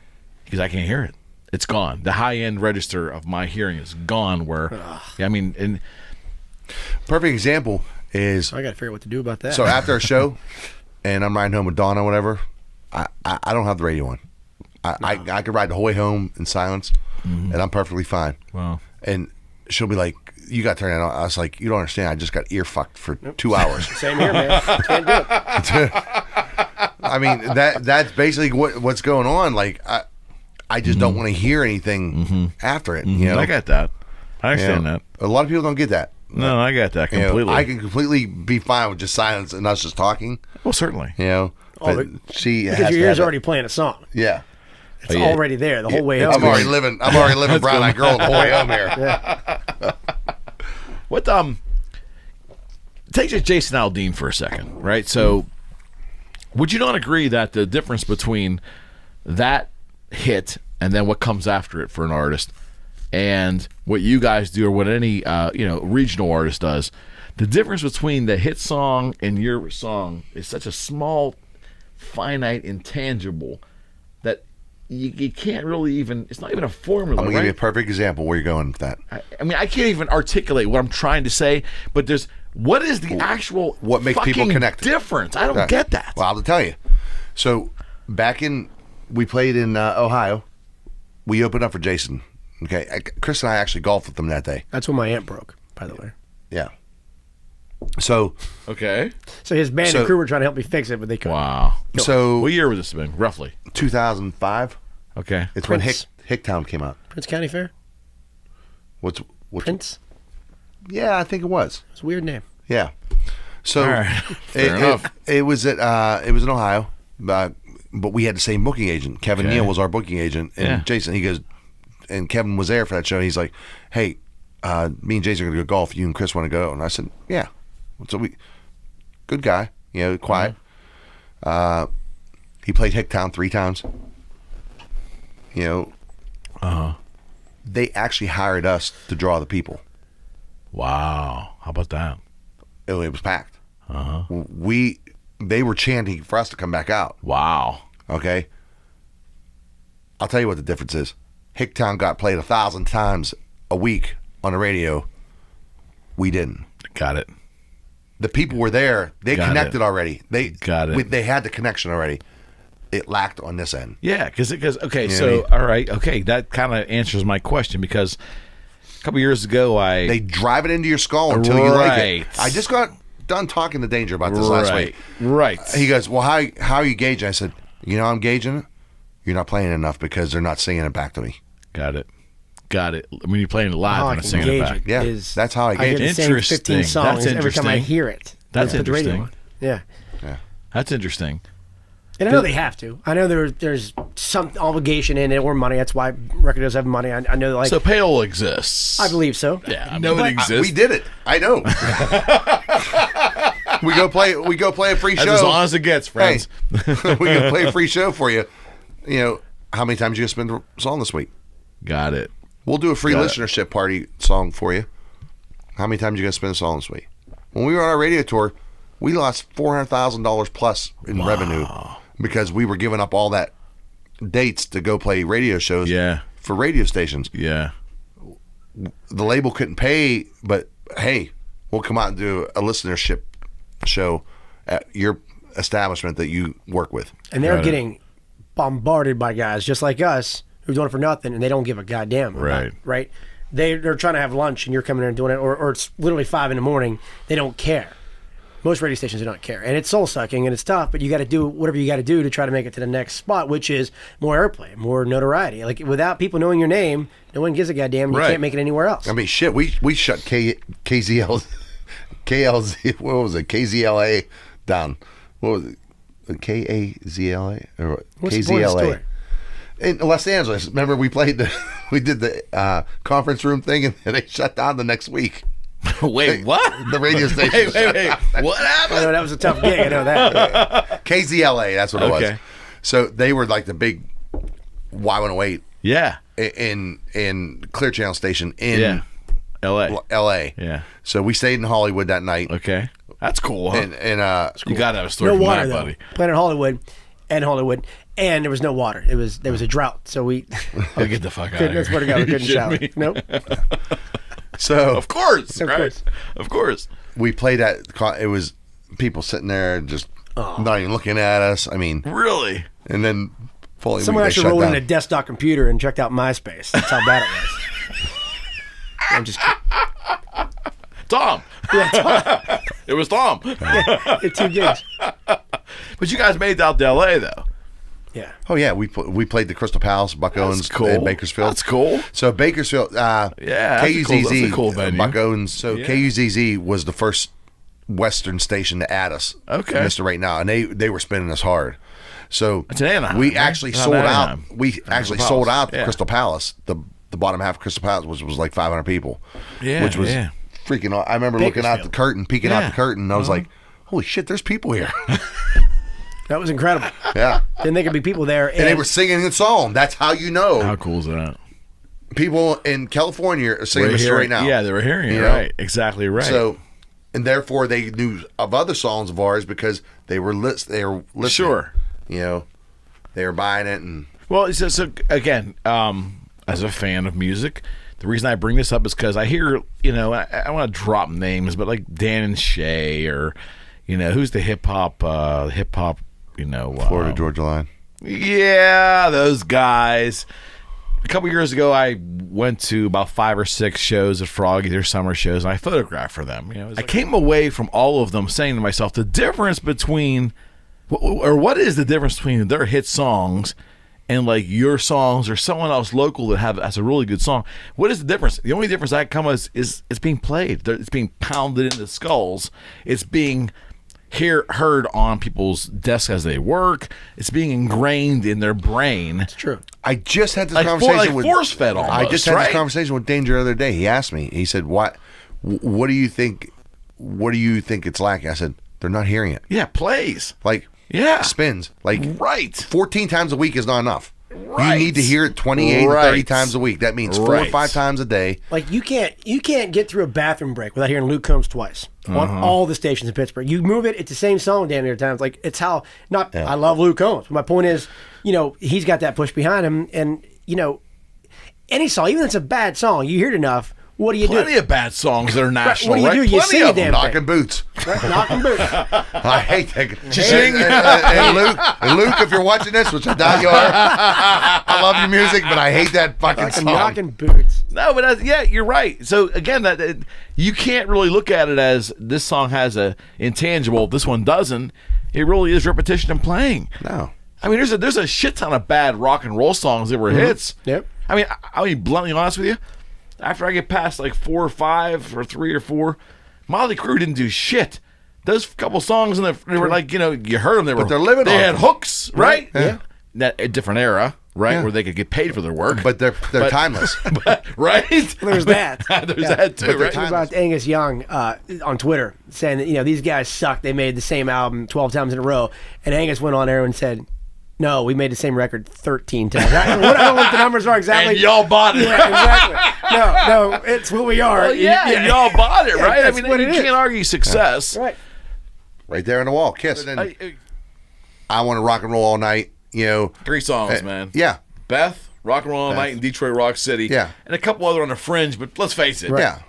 Because I can't hear it. It's gone. The high end register of my hearing is gone. And perfect example is I got to figure out what to do about that. So after a show, and I'm riding home with Donna or whatever, I don't have the radio on. I could ride the whole way home in silence, and I'm perfectly fine. Wow. And she'll be like, "You got to turn it on." I was like, "You don't understand. I just got ear fucked for 2 hours." Same here, man. Can't do it. I mean, that's basically what's going on. Like, I just don't want to hear anything after it. You know, I got that. I understand that. A lot of people don't get that. No, I got that completely. You know, I can completely be fine with just silence and us just talking. Well, certainly. You know, but she has because your to ear's have already playing a song. Yeah. It's already there the whole way home. I'm already living Brown Eyed Girl the whole way home here. Yeah. What take Jason Aldean for a second, right? So, would you not agree that the difference between that hit and then what comes after it for an artist, and what you guys do, or what any regional artist does, the difference between the hit song and your song is such a small, finite, intangible that you can't really even. It's not even a formula. I'm gonna give you a perfect example where you're going with that. I mean, I can't even articulate what I'm trying to say, but what is the actual what makes people connect difference? I don't get that. Well, I'll tell you. So we played in Ohio. We opened up for Jason. Okay, Chris and I actually golfed with them that day. That's when my amp broke, by the way. Yeah. So okay. So his band and crew were trying to help me fix it, but they couldn't. Wow. So what year was this been, roughly? 2005. Okay. It's Prince. when Hicktown came out. Prince County Fair? What's Prince? Yeah, I think it was. It's a weird name. Yeah. So all right. Fair enough. It was in Ohio, but we had the same booking agent. Kevin Neal was our booking agent, and Jason. He goes, and Kevin was there for that show. And he's like, "Hey, me and Jason are gonna go golf. You and Chris want to go?" And I said, "Yeah." So good guy, quiet. He played Hicktown 3 times. They actually hired us to draw the people. Wow. How about that? It was packed. They were chanting for us to come back out. Wow. Okay. I'll tell you what the difference is. Hicktown got played 1,000 times a week on the radio. We didn't. Got it. The people were there. They connected already. They got it. They had the connection already. It lacked on this end. Yeah, because okay, You know so what I mean? all right, okay, that kind of answers my question, because a couple years ago They drive it into your skull until you like it. Right. I just got done talking to Danger about this last week. Right. He goes, "Well, how are you gauging?" I said, "I'm gauging it. You're not playing enough because they're not singing it back to me." Got it. When you're playing it live, How I I'm not can singing it gauge back. it Yeah, is that's how I I gauge hear it. the same 15 Interesting. songs That's every time I interesting. hear it. That's Put the radio interesting. on. Yeah. That's interesting. And I know they have to. I know there's some obligation in it or money. That's why record deals have money. I know, So payroll exists. I believe so. Yeah, I know it exists. We did it. I know. we go play a free show. That's as long as it gets, friends. Hey, we can play a free show for you. How many times you gonna spend the song this week? Got it. We'll do a free Got it. listenership party song for you. How many times you gonna spend a song this week? When we were on our radio tour, we lost $400,000 plus in revenue because we were giving up all that dates to go play radio shows for radio stations. Yeah. The label couldn't pay, but hey, we'll come out and do a listenership show at your establishment that you work with. And they're getting bombarded by guys just like us who are doing it for nothing, and they don't give a goddamn. Right? They're trying to have lunch, and you're coming in and doing it, or it's literally 5 a.m. They don't care. Most radio stations do not care, and it's soul sucking and it's tough. But you got to do whatever you got to do to try to make it to the next spot, which is more airplay, more notoriety. Like without people knowing your name, no one gives a goddamn. You can't make it anywhere else. I mean, shit, we shut KZL, KLZ, what was it? KZLA down. What was it? KAZLA or What's the point of the KZLA story? in Los Angeles? Remember we did the conference room thing, and they shut down the next week. Wait, what? The radio station. Wait. What happened? I know that was a tough gig. I know that. KZLA, that's what it was. Okay. So they were like the big Y108 Yeah. in Clear Channel station in L.A. LA. Yeah. So we stayed in Hollywood that night. Okay. That's cool, huh? And You got to have a story No from water that, though. buddy. Playing in Hollywood, and there was no water. There was a drought, so we Oh, get the fuck out of couldn't. here. I swear to God, we couldn't You shower. shitting me? Nope. So Of course. Of right? course. Of course. we played at, it was people sitting there just not even looking at us. I mean, Really? and then Fully Someone they actually shut rolled down. in a desktop computer and checked out MySpace. That's how bad it was. I'm just kidding. Tom. Yeah, It was Tom. it's 2 gigs. But you guys made it out to L.A. though. Yeah. Oh yeah, we played the Crystal Palace, Buck Owens, cool. in Bakersfield. That's cool. So Bakersfield, that's a cool venue. Buck Owens. So Yeah. KUZZ was the first Western station to add us. Okay. Mr. Right Now, and they were spinning us hard. So It's in Anaheim, we right? actually Not sold out. Anaheim. We actually Palace. sold out the Yeah. Crystal Palace. The bottom half of Crystal Palace was like 500 people. Yeah, which was yeah. freaking. I remember looking out the Bakersfield. curtain, peeking out Yeah. the curtain, and I was like, "Holy shit, there's people here!" That was incredible. Yeah, Didn't think there'd be people there. and they were singing the song. That's how you know How cool is that? people in California are singing We're this hearing- right now. Yeah, they were hearing it. You know? Right. Exactly right. So, and therefore they knew of other songs of ours because they were listening. Sure. You know, they were buying it, and Well, so again, as a fan of music, the reason I bring this up is because I hear, I want to drop names, but like Dan and Shay, or, who's the hip hop, Florida Georgia Line. Yeah, those guys. A couple years ago, I went to about 5 or 6 shows at Froggy, their summer shows, and I photographed for them. I came away from all of them saying to myself, the difference between, or what is the difference between their hit songs and like your songs or someone else local that has a really good song? What is the difference? The only difference I come is it's being played. It's being pounded into skulls. It's being heard on people's desks as they work. It's being ingrained in their brain. It's true. I just had this Like conversation with force fed almost. I just had right? this conversation with Danger the other day. He asked me. He said, "What do you think? What do you think it's lacking?" I said, "They're not hearing it. Yeah, plays. Like Yeah. spins. Like Right. 14 times a week is not enough. Right. You need to hear it 28 to 30 Right. times a week. That means 4 or Right. 5 times a day. Like you can't get through a bathroom break without hearing Luke Combs twice on all the stations in Pittsburgh. You move it, it's the same song damn near times. Like it's how not. I love Luke Combs. My point is, he's got that push behind him, and any song, even if it's a bad song, you hear it enough. What do you Plenty do? of bad songs that are national. What do you right? do? You Plenty sing of a damn them. thing. Knocking boots. Right? Knocking boots. I hate that. Ching. And Luke, if you're watching this, which I doubt you are, I love your music, but I hate that fucking song. Knocking boots. No, but yeah, you're right. So again, that you can't really look at it as this song has a intangible. This one doesn't. It really is repetition and playing. No. I mean, there's a shit ton of bad rock and roll songs that were hits. Yep. I mean, I'll be bluntly honest with you. After I get past like 4 or 5 or 3 or 4, Motley Crue didn't do shit. Those couple songs they were like, you heard them. But they're living They off had them. hooks, right? Yeah. That a different era, right, Yeah. where they could get paid for their work. But they're timeless. right? There's that. There's Yeah. that too, But they're right? timeless. About Angus Young on Twitter saying that these guys suck. They made the same album 12 times in a row, and Angus went on there and said, "No, we made the same record 13 times." I don't know what the numbers are exactly. And y'all bought it. Yeah, exactly. No, it's what we are. Well, yeah, y'all bought it, right? I that's mean, what you it is. can't argue success. Right. Right there on the wall. Kiss. I- I want to rock and roll all night. 3 songs, man. Yeah. Beth, Rock and Roll All Night in Detroit Rock City. Yeah. And a couple other on the fringe, but let's face it. Yeah.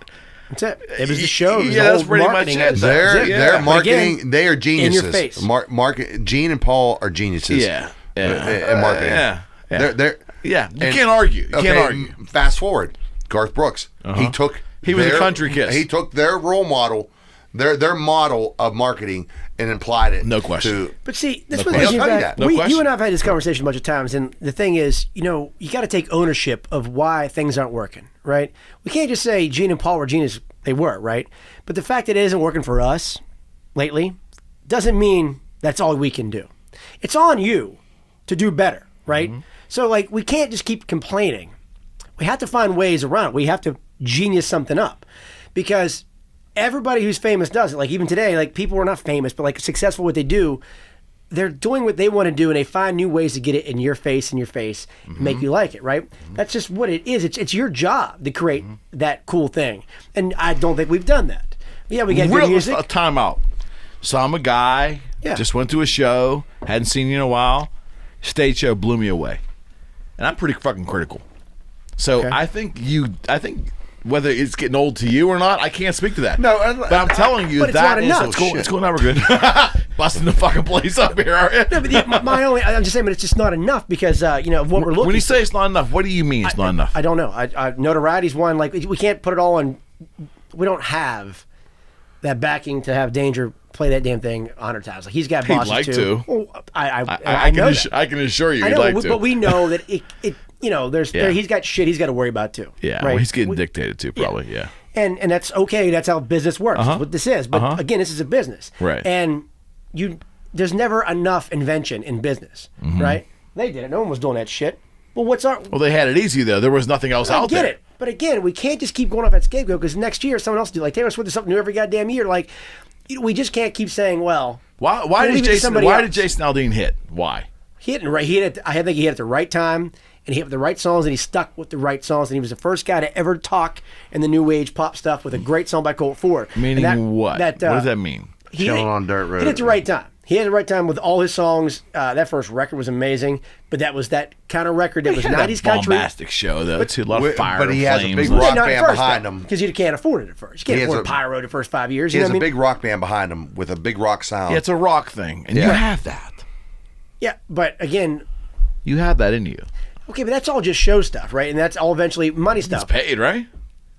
That's it. It was the show. It was Yeah, the that's whole pretty much marketing it. of They're- it. Their But marketing, again, they are geniuses. in your face. Gene and Paul are geniuses. Yeah. At marketing. Yeah. They're Yeah. You and- can't argue. You okay, can't argue. Fast forward, Garth Brooks. He was a country kiss. He took their role model, their model of marketing, and applied it. No question. But see, this No was question. I'll tell you that. No question. you and I have had this conversation a bunch of times, and the thing is, you got to take ownership of why things aren't working, right? We can't just say Gene and Paul were genius. They were, right? But the fact that it isn't working for us lately doesn't mean that's all we can do. It's on you to do better, right? So, like, we can't just keep complaining. We have to find ways around it. We have to genius something up because everybody who's famous does it. Like even today, like people who are not famous, but like successful what they do, they're doing what they want to do and they find new ways to get it in your face and make you like it, right? That's just what it is. It's your job to create that cool thing. And I don't think we've done that. Yeah, we got good music. A time out. So I'm a guy, Yeah. just went to a show, hadn't seen you in a while. Stage show blew me away. And I'm pretty fucking critical. So Okay. I think whether it's getting old to you or not, I can't speak to that. No, but I'm telling you But it's that not is enough. it's cool. Shit. It's cool. Now we're good. busting the fucking place up here, are you? No, but I'm just saying, but it's just not enough because of what we're looking. When you say it's not enough, what do you mean it's not enough? I don't know. Notoriety's one. Like we can't put it all on. We don't have that backing to have Danger play that damn thing 100 times. Like he's got bosses like too. to. Well, I know that. I can assure you, I he'd know, like to. but we know that he's got shit he's got to worry about too. Yeah, right? well, he's getting dictated to probably. Yeah. And that's okay. That's how business works. That's what this is. But again, this is a business. Right. And there's never enough invention in business. Right. They did it. No one was doing that shit. Well, Well, they had it easy though. There was nothing else out there. I get it. But again, we can't just keep going off that scapegoat because next year someone else will do. Like Taylor Swift does something new every goddamn year. Like we just can't keep saying, well, why did Jason Aldean hit? Why? He hit it right. I think he hit it at the right time, and he hit the right songs, and he stuck with the right songs, and he was the first guy to ever talk in the new age pop stuff with a great song by Colt Ford. Meaning what? What does that mean? Killing on Dirt Road. He hit it at the right time. He had the right time with all his songs. That first record was amazing, but that was that kind of record that was 90s country. Bombastic show, though, too. A lot of fire but he has flames. a big rock band behind him. Because you can't afford it at first. You can't afford Pyro the first 5 years. He has a big rock band behind him with a big rock sound. Yeah, it's a rock thing, and you have that. Yeah, but again... You have that in you. Okay, but that's all just show stuff, right? And that's all eventually money stuff. It's paid, right?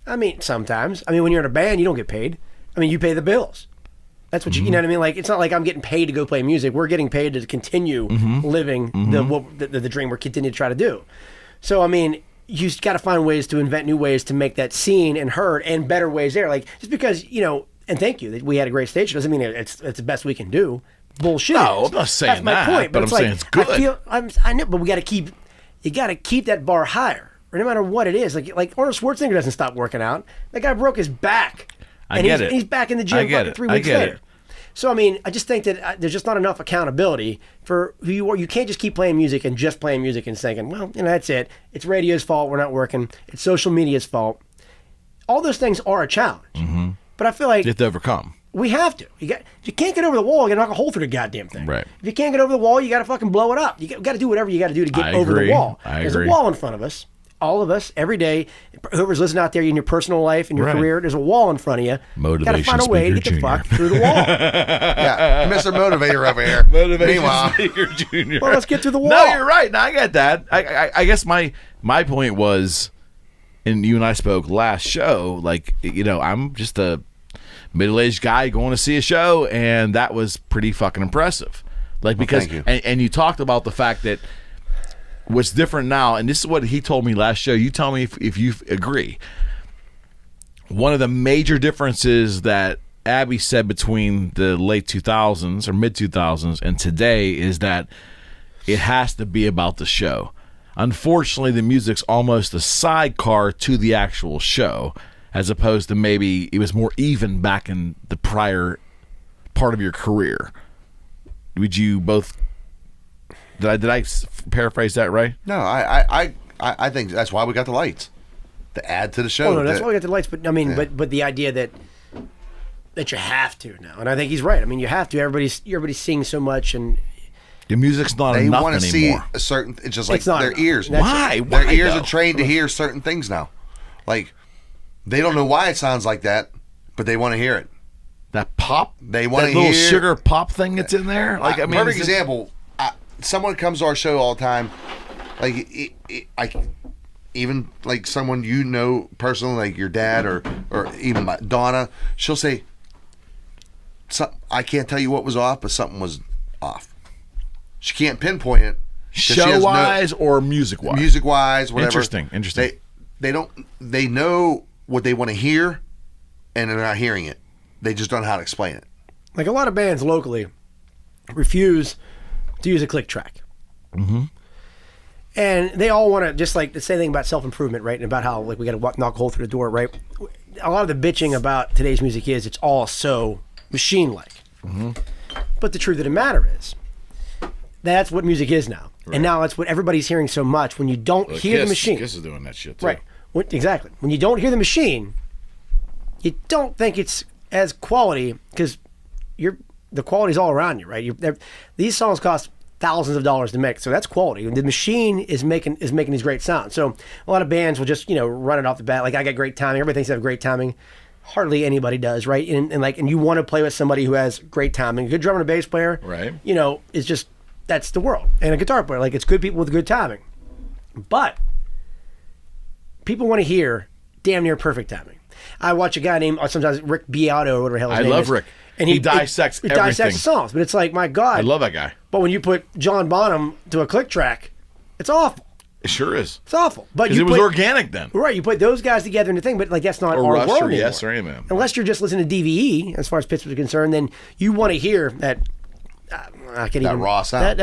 I mean, sometimes. I mean, when you're in a band, you don't get paid. I mean, you pay the bills. That's what you know what I mean? Like, it's not like I'm getting paid to go play music. We're getting paid to continue living the dream we're continuing to try to do. So, I mean, you just got to find ways to invent new ways to make that seen and heard and better ways there. Like, just because, and thank you that we had a great station doesn't mean it's the best we can do. Bullshit. No, I'm not saying that's my point. But I'm saying it's good. I know, but we got to keep that bar higher, or no matter what it is. Like Arnold Schwarzenegger doesn't stop working out. That guy broke his back. He's back in the gym fucking 3 weeks later. So, I mean, I just think that there's just not enough accountability for who you are. You can't just keep playing music and just playing music and thinking, well, that's it. It's radio's fault. We're not working. It's social media's fault. All those things are a challenge. But I feel like... You have to overcome. We have to. You can't get over the wall. You got to knock a hole through the goddamn thing. Right. If you can't get over the wall, you got to fucking blow it up. You got to do whatever you got to do to get over the wall. There's a wall in front of us. All of us, every day, whoever's listening out there in your personal life, in your career, there's a wall in front of you. Motivation. Got to find a way to get the fuck through the wall. Yeah, Mr. Motivator over here. Meanwhile, Speaker Jr. Well, let's get through the wall. No, you're right. No, I get that. I guess my point was, and you and I spoke last show, like, I'm just a middle-aged guy going to see a show, and that was pretty fucking impressive. Like, because, and you talked about the fact that what's different now, and this is what he told me last show. You tell me if you agree. One of the major differences that Abby said between the late 2000s or mid 2000s and today is that it has to be about the show. Unfortunately, the music's almost a sidecar to the actual show, as opposed to maybe it was more even back in the prior part of your career. Would you both? Did I paraphrase that right? No, I think that's why we got the lights to add to the show. Oh, no, that's why we got the lights. But I mean, but the idea that you have to now, and I think he's right. I mean, you have to. Everybody's seeing so much, and the music's not enough anymore. They want to see a certain. It's just like it's not their enough. ears. Why? Their ears are trained to hear certain things now. Like they don't know why it sounds like that, but they want to hear it. That pop. They want to hear that little hear sugar pop thing that's in there. Like I mean, perfect example. Someone comes to our show all the time, like even like someone personally, like your dad or even Donna. She'll say, "I can't tell you what was off, but something was off." She can't pinpoint it. Show wise or music wise. Music wise, whatever. Interesting. They know what they want to hear, and they're not hearing it. They just don't know how to explain it. Like a lot of bands locally refuse to use a click track. And they all want to, just like the same thing about self-improvement, right? And about how like we got to knock a hole through the door, right? A lot of the bitching about today's music is it's all so machine-like. But the truth of the matter is that's what music is now. Right. And now that's what everybody's hearing so much. When you don't hear the machine. Kiss is doing that shit too. Right. Exactly. When you don't hear the machine, you don't think it's as quality because the quality's all around you, right? These songs cost thousands of dollars to make, so that's quality. The machine is making these great sounds. So a lot of bands will just run it off the bat. Like I got great timing. Everybody thinks they have great timing. hardly anybody does, right? And you want to play with somebody who has great timing. A good drummer and a bass player, right? Is just, that's the world. And a guitar player, like, it's good people with good timing. But people want to hear damn near perfect timing. I watch a guy named sometimes Rick Beato or whatever the hell his name is. I love Rick. And he dissects everything. He dissects songs, but it's like, my God. I love that guy. But when you put John Bonham to a click track, it's awful. It sure is. It's awful. But because it was organic then. Right. You put those guys together in the thing, but like that's not or our Rush world or anymore. Yes or Amen. Unless you're just listening to DVE, as far as Pittsburgh is concerned, then you want to hear that. I can't even raw sound.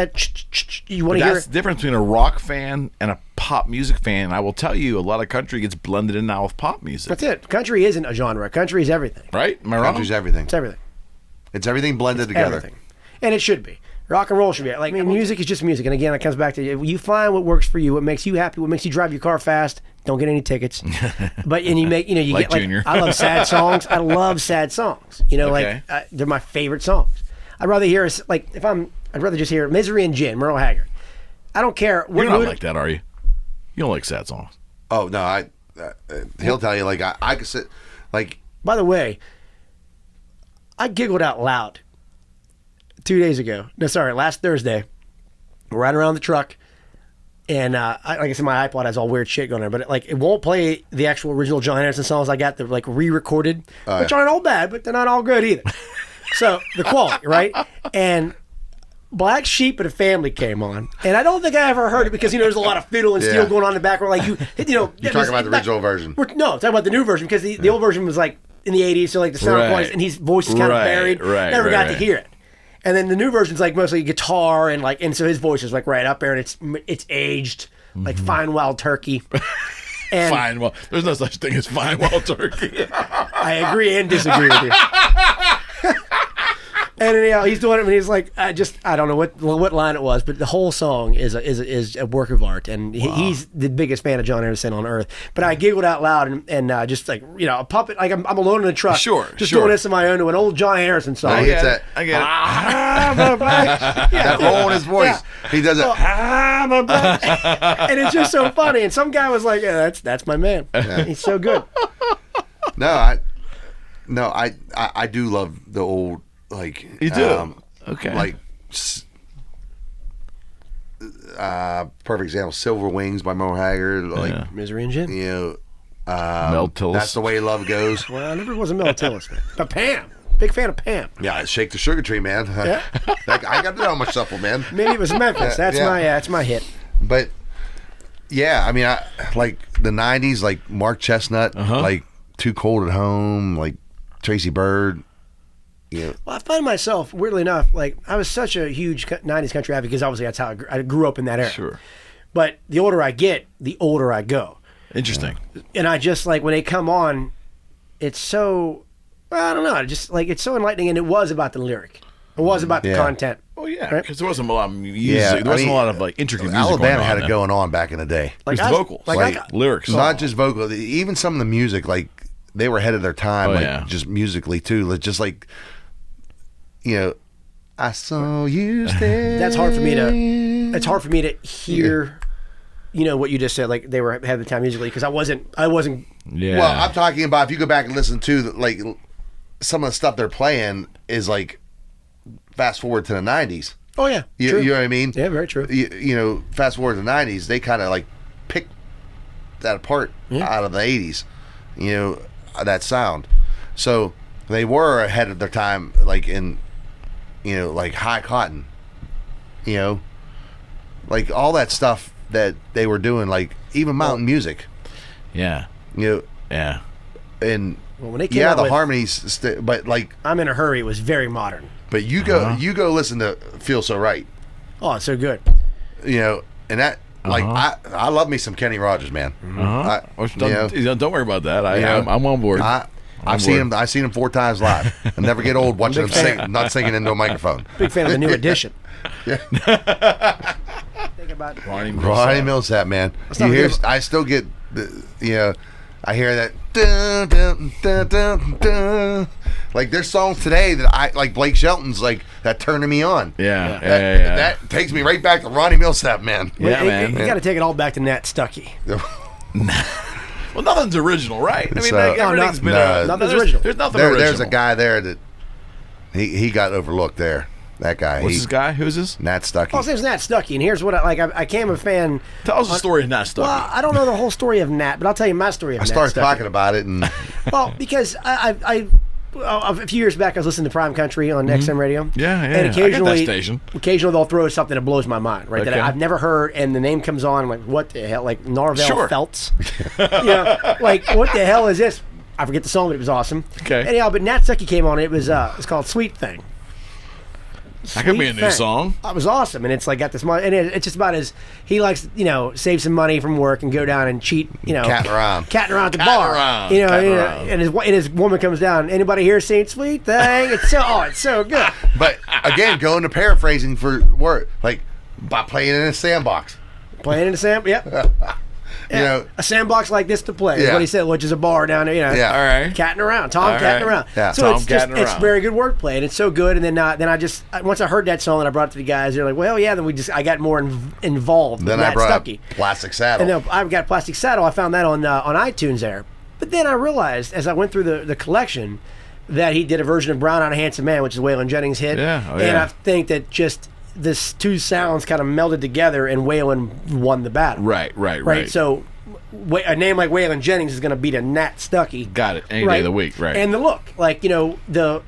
You want to hear. That's the difference between a rock fan and a pop music fan. I will tell you, a lot of country gets blended in now with pop music. That's it. Country isn't a genre. Country is everything. Right? Am I wrong? Country's everything. It's everything. It's everything blended together. Everything. And it should be. Rock and roll should be. Like, I mean, music is just music. And again, it comes back to you find what works for you, what makes you happy, what makes you drive your car fast. Don't get any tickets. But, and you make, you like get like, Junior. I love sad songs. I love sad songs. Okay. They're my favorite songs. I'd rather hear, I'd rather just hear Misery and Gin, Merle Haggard. I don't care. You're not like that, are you? You don't like sad songs. Oh, no. He'll tell you, like, I could sit, like. By the way, I giggled out loud 2 days ago. No, sorry, last Thursday. We're riding around the truck, and like I said, my iPod has all weird shit going on, but it won't play the actual original John Anderson songs I got. They're like re-recorded, which aren't all bad, but they're not all good either. So the quality, right? And Black Sheep and a Family came on, and I don't think I ever heard it because there's a lot of fiddle and steel going on in the background. Like you're talking about the original version. No, talking about the new version because the old version was like in the 80s, so like the sound quality, and his voice is kind of buried. Never got to hear it. And then the new version's like mostly guitar and so his voice is like right up there, and it's aged like fine wild turkey. And fine wild. There's no such thing as fine wild turkey. I agree and disagree with you. And anyhow, he's doing it, and he's like, I don't know what line it was, but the whole song is a work of art, and he's the biggest fan of John Anderson on earth. But I giggled out loud and just like a puppet, like I'm alone in the truck, doing this on my own to an old John Anderson song. I get that. That hole in his voice. Yeah. He does it. And it's just so funny. And some guy was like, "Yeah, that's my man. Yeah. He's so good." I do love the old. Like you do, okay. Like, perfect example, "Silver Wings" by Merle Haggard. Like Misery and Gin. Mel Tillis. "That's the Way Love Goes." Well, I never was a Mel Tillis fan, but Pam, big fan of Pam. Yeah, "Shake the Sugar Tree," man. Yeah. I got to know my shuffle, man. Maybe it was Memphis. That's my hit. But yeah, I mean, I like the '90s, like Mark Chestnut, like "Too Cold at Home," like Tracy Byrd. Yeah. Well, I find myself, weirdly enough, like I was such a huge 90s country advocate because obviously that's how I grew up in that era. Sure. But the older I get, the older I go. Interesting. And I just like when they come on, it's so, I don't know, just like it's so enlightening, and it was about the lyric. It was about the content. Oh yeah, because there wasn't a lot of music. There wasn't a lot of like intricate music. Alabama had it going on back in the day. Like vocals, like lyrics, not just vocal. Even some of the music, like they were ahead of their time, just musically too. Just like. I saw you stay. It's hard for me to hear, what you just said. Like they were ahead of the time musically because I wasn't. Yeah. Well, I'm talking about if you go back and listen to like some of the stuff they're playing is like fast forward to the '90s. Oh yeah, you know what I mean? Yeah, very true. Fast forward to the '90s, they kind of like picked that apart out of the '80s. That sound. So they were ahead of their time, like in. Like High Cotton, like all that stuff that they were doing, like even Mountain Music. Yeah. Yeah. And when they came out the with, harmonies, but like I'm in a Hurry, it was very modern. But you go listen to Feel So Right. Oh, it's so good. And that like I love me some Kenny Rogers, man. Don't worry about that. I'm on board. I've seen him 4 times live. I never get old watching him sing, not singing into a microphone. Big fan of the New Edition. Think about Ronnie Millsap, man. I still get I hear that dun, dun, dun, dun, dun. Like there's songs today that I like Blake Shelton's like that turning me on. Yeah. That takes me right back to Ronnie Millsap, man. You got to take it all back to Nat Stuckey. Well, nothing's original, right? I mean, So- like, No, everything's been nothing's original. There's nothing original. There's a guy there that he got overlooked there. That guy. What's this guy? Who's this? Nat Stuckey. Oh, his name's Nat Stuckey, and here's what I became a fan. Tell us the story of Nat Stuckey. Well, I don't know the whole story of Nat, but I'll tell you my story of I Nat started Stuckey. talking about it, and Well, because a few years back, I was listening to Prime Country on XM Radio. Yeah, And I got that occasionally, station. they'll throw something that blows my mind, right? That Okay. I've never heard, and the name comes on. I'm like, what the hell? Like Narvel Sure. Feltz. Like what the hell is this? I forget the song, but it was awesome. Okay. Anyhow, but Nat Stuckey came on. It was it's called Sweet Thing. That could be a Sweet new Thing. song. It was awesome, and it's like got this money, and it's just about his. He likes save some money from work and go down and cheat. catting around. Catting around at the Catting bar. around, Catting around. and his woman comes down. Anybody here seen Sweet Thing? It's so good. But again, going to paraphrasing for word, like by playing in a sandbox. Playing in the sand, yep. You know, A sandbox like this to play is Yeah. what he said, which is a bar down there. Yeah. All right. Catting around, Tom All catting right. around. Yeah. So Tom it's just catting it's around. very good wordplay, and it's so good. And then I just once I heard that song and I brought it to the guys, they're like, well, yeah. Then I got more involved. then with I Nat brought Stuckey. up Plastic Saddle. And then I've got Plastic Saddle. I found that on iTunes there. But then I realized as I went through the collection that he did a version of Brown Eyed Handsome Man, which is Waylon Jennings' hit. Yeah, oh, and yeah. I think that just this two sounds kind of melded together, and Waylon won the battle. Right. So a name like Waylon Jennings is going to beat a Nat Stuckey. Got it. Any day of the week, right. And the look, like Nat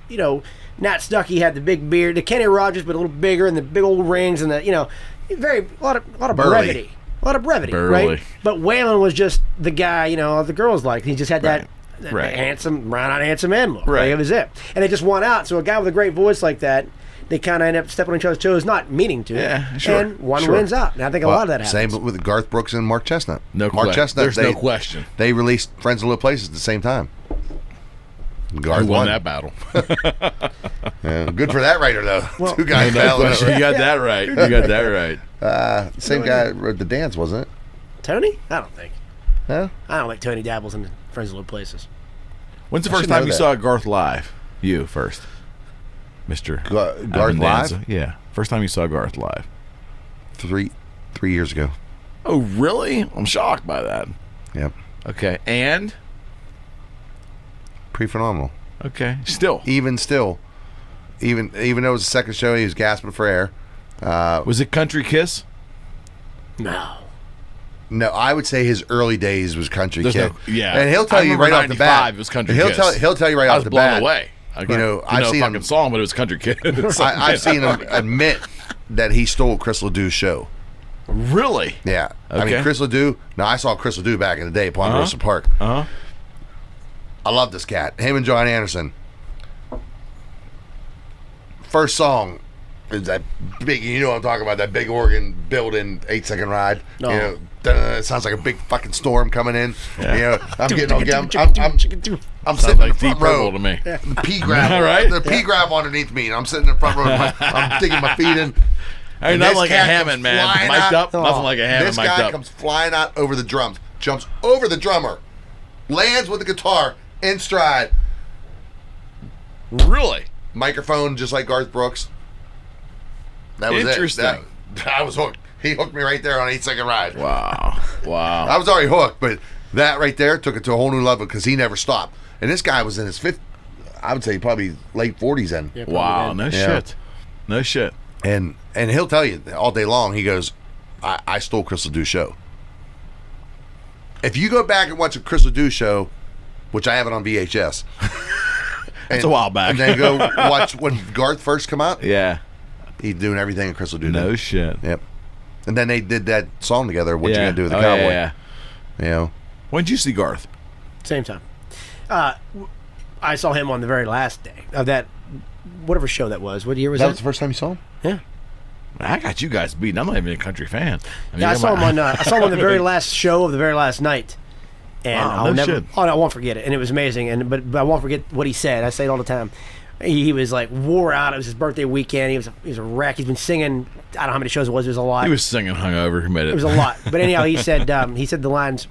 Stuckey had the big beard, the Kenny Rogers, but a little bigger, and the big old rings, and a lot of Burly. brevity. A lot of brevity, Burly. right? But Waylon was just the guy, the girls like. He just had that Right. handsome, brown-eyed handsome man look. Right. Like, it was it. And they just won out. So a guy with a great voice like that, they kind of end up stepping on each other's toes, not meaning to. Yeah, sure. And one Sure. wins out. And I think a lot of that happens. Same with Garth Brooks and Mark Chestnut. No Mark question. Chestnut. There's no question. They released Friends in Low Places at the same time. Garth Who won won that battle? Yeah, good for that writer though. Well, Two guys No battling question. over You got that right. You got that right. same guy wrote the dance, wasn't it? Tony? I don't think. No. I don't think Tony dabbles in Friends of Low Places. When's the I first should time know you that. saw Garth live? You first, Mr. Garth Abbondanza. live? Yeah. First time you saw Garth live. 3 years ago. Oh, really? I'm shocked by that. Yep. Okay. And? Pretty phenomenal. Okay. Still. Even though it was the second show, he was gasping for air. Was it Country Kiss? No. No, I would say his early days was Country There's Kid. no- yeah. And he'll I tell you remember right off the bat. 95 was Country he'll Kiss. he'll tell you right I off was the blown bat. away. I've I've seen a fucking him. song, but it was Country Kid. I've seen him admit that he stole Chris Ledoux's show. Really? Yeah. I Okay. mean, Chris Ledoux. Now, I saw Chris Ledoux back in the day at Ponderosa Park. Uh-huh. I love this cat. Him and John Anderson. First song is that big, you know what I'm talking about, that big organ building 8-second ride. No. You know, it sounds like a big fucking storm coming in. Yeah. You know, I'm getting on, I'm Sounds sitting like in the front Deep Purple row. to me. The P grab, Right? the P grab underneath me, and I'm sitting in the front row. I'm digging my feet in. I mean, And not this like a cat Hammond, comes man. flying Mic'd out. up. Nothing like a Hammond This mic'd guy up. comes flying out over the drums, jumps over the drummer, lands with the guitar in stride, Really? microphone just like Garth Brooks. That was Interesting. it. I was hooked. He hooked me right there on 8-second ride. Wow. Wow. I was already hooked, but that right there took it to a whole new level because he never stopped. And this guy was in his I would say probably late 40s then. Yeah, probably Wow. did. No Yeah. shit. No shit. And he'll tell you all day long, he goes, I stole Chris Ledoux's show. If you go back and watch a Chris Ledoux show, which I have it on VHS. It's a while back. And then go watch when Garth first come out, Yeah. he's doing everything that Chris Ledoux did. No shit. Yep. And then they did that song together, What You Yeah. Gonna Do with the Oh, Cowboy. Yeah. You know? When did you see Garth? Same time. I saw him on the very last day of that, whatever show that was. What year was That that? was the first time you saw him? Yeah. I got you guys beaten. I'm not even a country fan. I mean, Yeah, I you saw got him my- on. I saw him on the very last show of the very last night, and Wow, I'll no never. shit. Oh, no, I won't forget it, and it was amazing. And but I won't forget what he said. I say it all the time. He was like wore out. It was his birthday weekend. He was a wreck. He's been singing. I don't know how many shows it was. It was a lot. He was singing hungover. Admit It was a lot. But anyhow, he said the lines.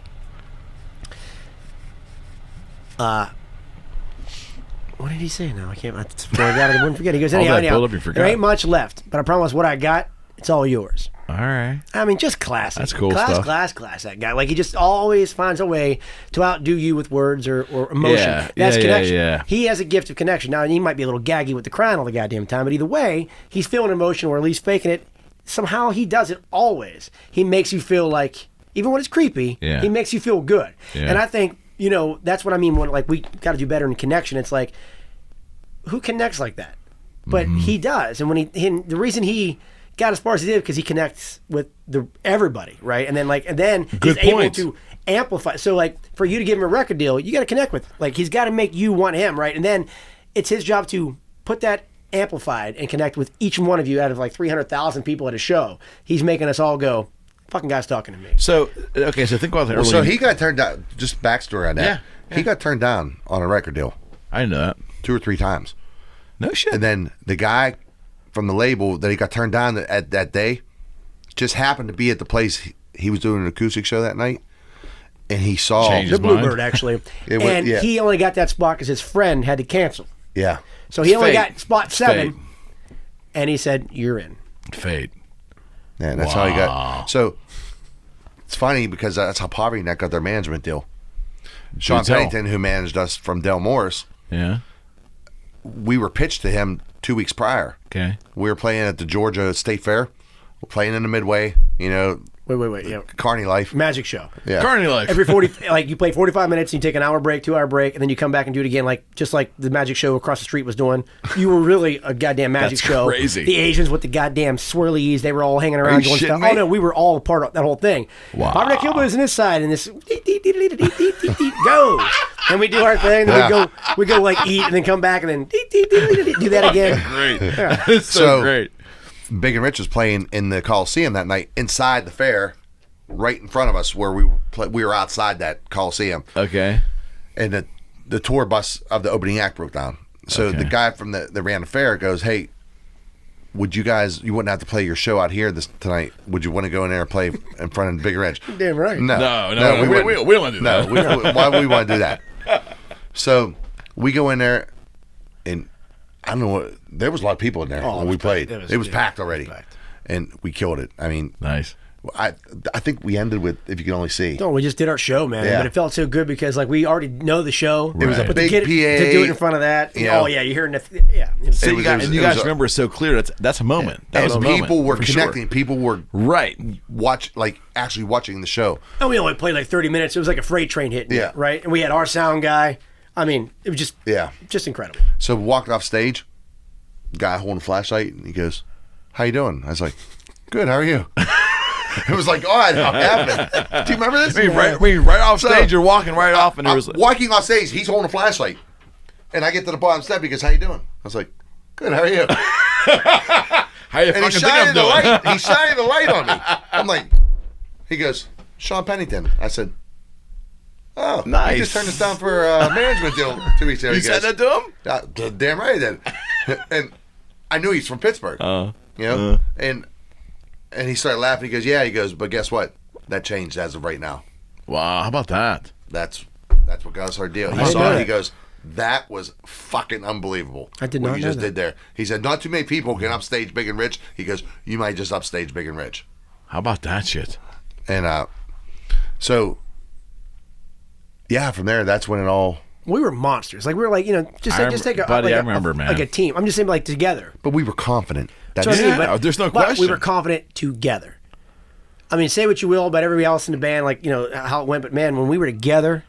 What did he say now? I can't. I wouldn't forget. He goes, All anyhow, that build-up, you forgot. there ain't much left, but I promise what I got, it's all yours. All right. I mean, just classic. That's cool class, stuff. Class, that guy. Like, he just always finds a way to outdo you with words or emotion. That's connection. Yeah. He has a gift of connection. Now, he might be a little gaggy with the crying all the goddamn time, but either way, he's feeling emotion or at least faking it. Somehow he does it always. He makes you feel like, even when it's creepy, he makes you feel good. Yeah. And I think, that's what I mean when, like, we got to do better in connection. It's like, who connects like that? But he does. And when the reason he got as far as he did because he connects with everybody, right? And then he's able to amplify. So like for you to give him a record deal, you got to connect with. Like he's got to make you want him, right? And then it's his job to put that amplified and connect with each one of you out of like 300,000 people at a show. He's making us all go, fucking guy's talking to me. So okay, so think about the early. So he got turned down. Just backstory on that. Yeah. He got turned down on a record deal I didn't know that. 2 or 3 times. No shit. And then the guy from the label that he got turned down at that day just happened to be at the place he was doing an acoustic show that night, and he saw Changed the his mind. Bluebird actually, was- he only got that spot because his friend had to cancel. Yeah. So he only Fate. got spot 7, Fate. and he said, "You're in." Fate. Yeah, that's how he got. So it's funny because that's how Povertyneck got their management deal. Sean tell. Pennington, who managed us from Del Morris, Yeah. we were pitched to him 2 weeks prior. Okay. We were playing at the Georgia State Fair. We're playing in the Midway, Wait. Yeah. Carney Life. Magic show. Yeah. Carney life. Every 40, like you play 45 minutes, and you take an hour break, 2 hour break, and then you come back and do it again, like just like the Magic show across the street was doing. You were really a goddamn Magic That's show. crazy. The Asians with the goddamn swirlies, they were all hanging around you doing shitting stuff. me? Oh no, we were all a part of that whole thing. Wow. Povertyneck Hillbillies on this side, and this go, and we do our thing, and then we go like eat, and then come back, and then do that again. Great. It's so great. Big and Rich was playing in the Coliseum that night inside the fair, right in front of us where we were outside that Coliseum. Okay. And the tour bus of the opening act broke down. So Okay. the guy from that ran the fair goes, "Hey, would you wouldn't have to play your show out here tonight. Would you want to go in there and play in front of Big and Rich?" Damn right. No, we wouldn't. don't want to do that. No, why would we want to do that? So we go in there, and I don't know what. There was a lot of people in there when we played. It was packed already, and we killed it. I mean, Nice. I think we ended with "If You Can Only See." No, we just did our show, man. Yeah. But it felt so good because like we already know the show. It was a Right. But big to get PA. to do it in front of that. You know. Oh yeah, you're hearing the So It you was- guys, it and you was guys a- remember so clear. That's a moment. That was a And moment. people were for sure. connecting. People were Right. actually watching the show. And we only played like 30 minutes. It was like a freight train hitting. Yeah. Right. And we had our sound guy. I mean, it was just incredible. So we walked off stage, guy holding a flashlight, and he goes, "How you doing?" I was like, "Good. How are you?" It was like, "Oh, I'm happening." Do you remember this? Right off stage, you're walking right off, and there was walking off stage. He's holding a flashlight, and I get to the bottom step. He goes, "How you doing?" I was like, "Good. How are you?" how you And fucking he's think I'm shining the doing? light. He's shining the light on me. I'm like, he goes, "Sean Pennington." I said, "Oh, Nice. He just turned us down for a management deal 2 weeks ago." You He said goes, that to him? Damn right I did. And I knew he's from Pittsburgh. And he started laughing. He goes, "Yeah." He goes, "But guess what? That changed as of right now. Wow, how about that? That's what got us our deal." He didn't saw know it. that. He goes, "That was fucking unbelievable." I did what not you know just that. did there. He said, "Not too many people can upstage Big and Rich." He goes, "You might just upstage Big and Rich." How about that shit? And so yeah, from there, that's when it all. We were monsters. Like we were like, just take a buddy, like I a- remember, man. like a team. I'm just saying like together. But we were confident. That's So I mean, Yeah, there's no but question. we were confident together. I mean, say what you will about everybody else in the band, like how it went, but man, when we were together,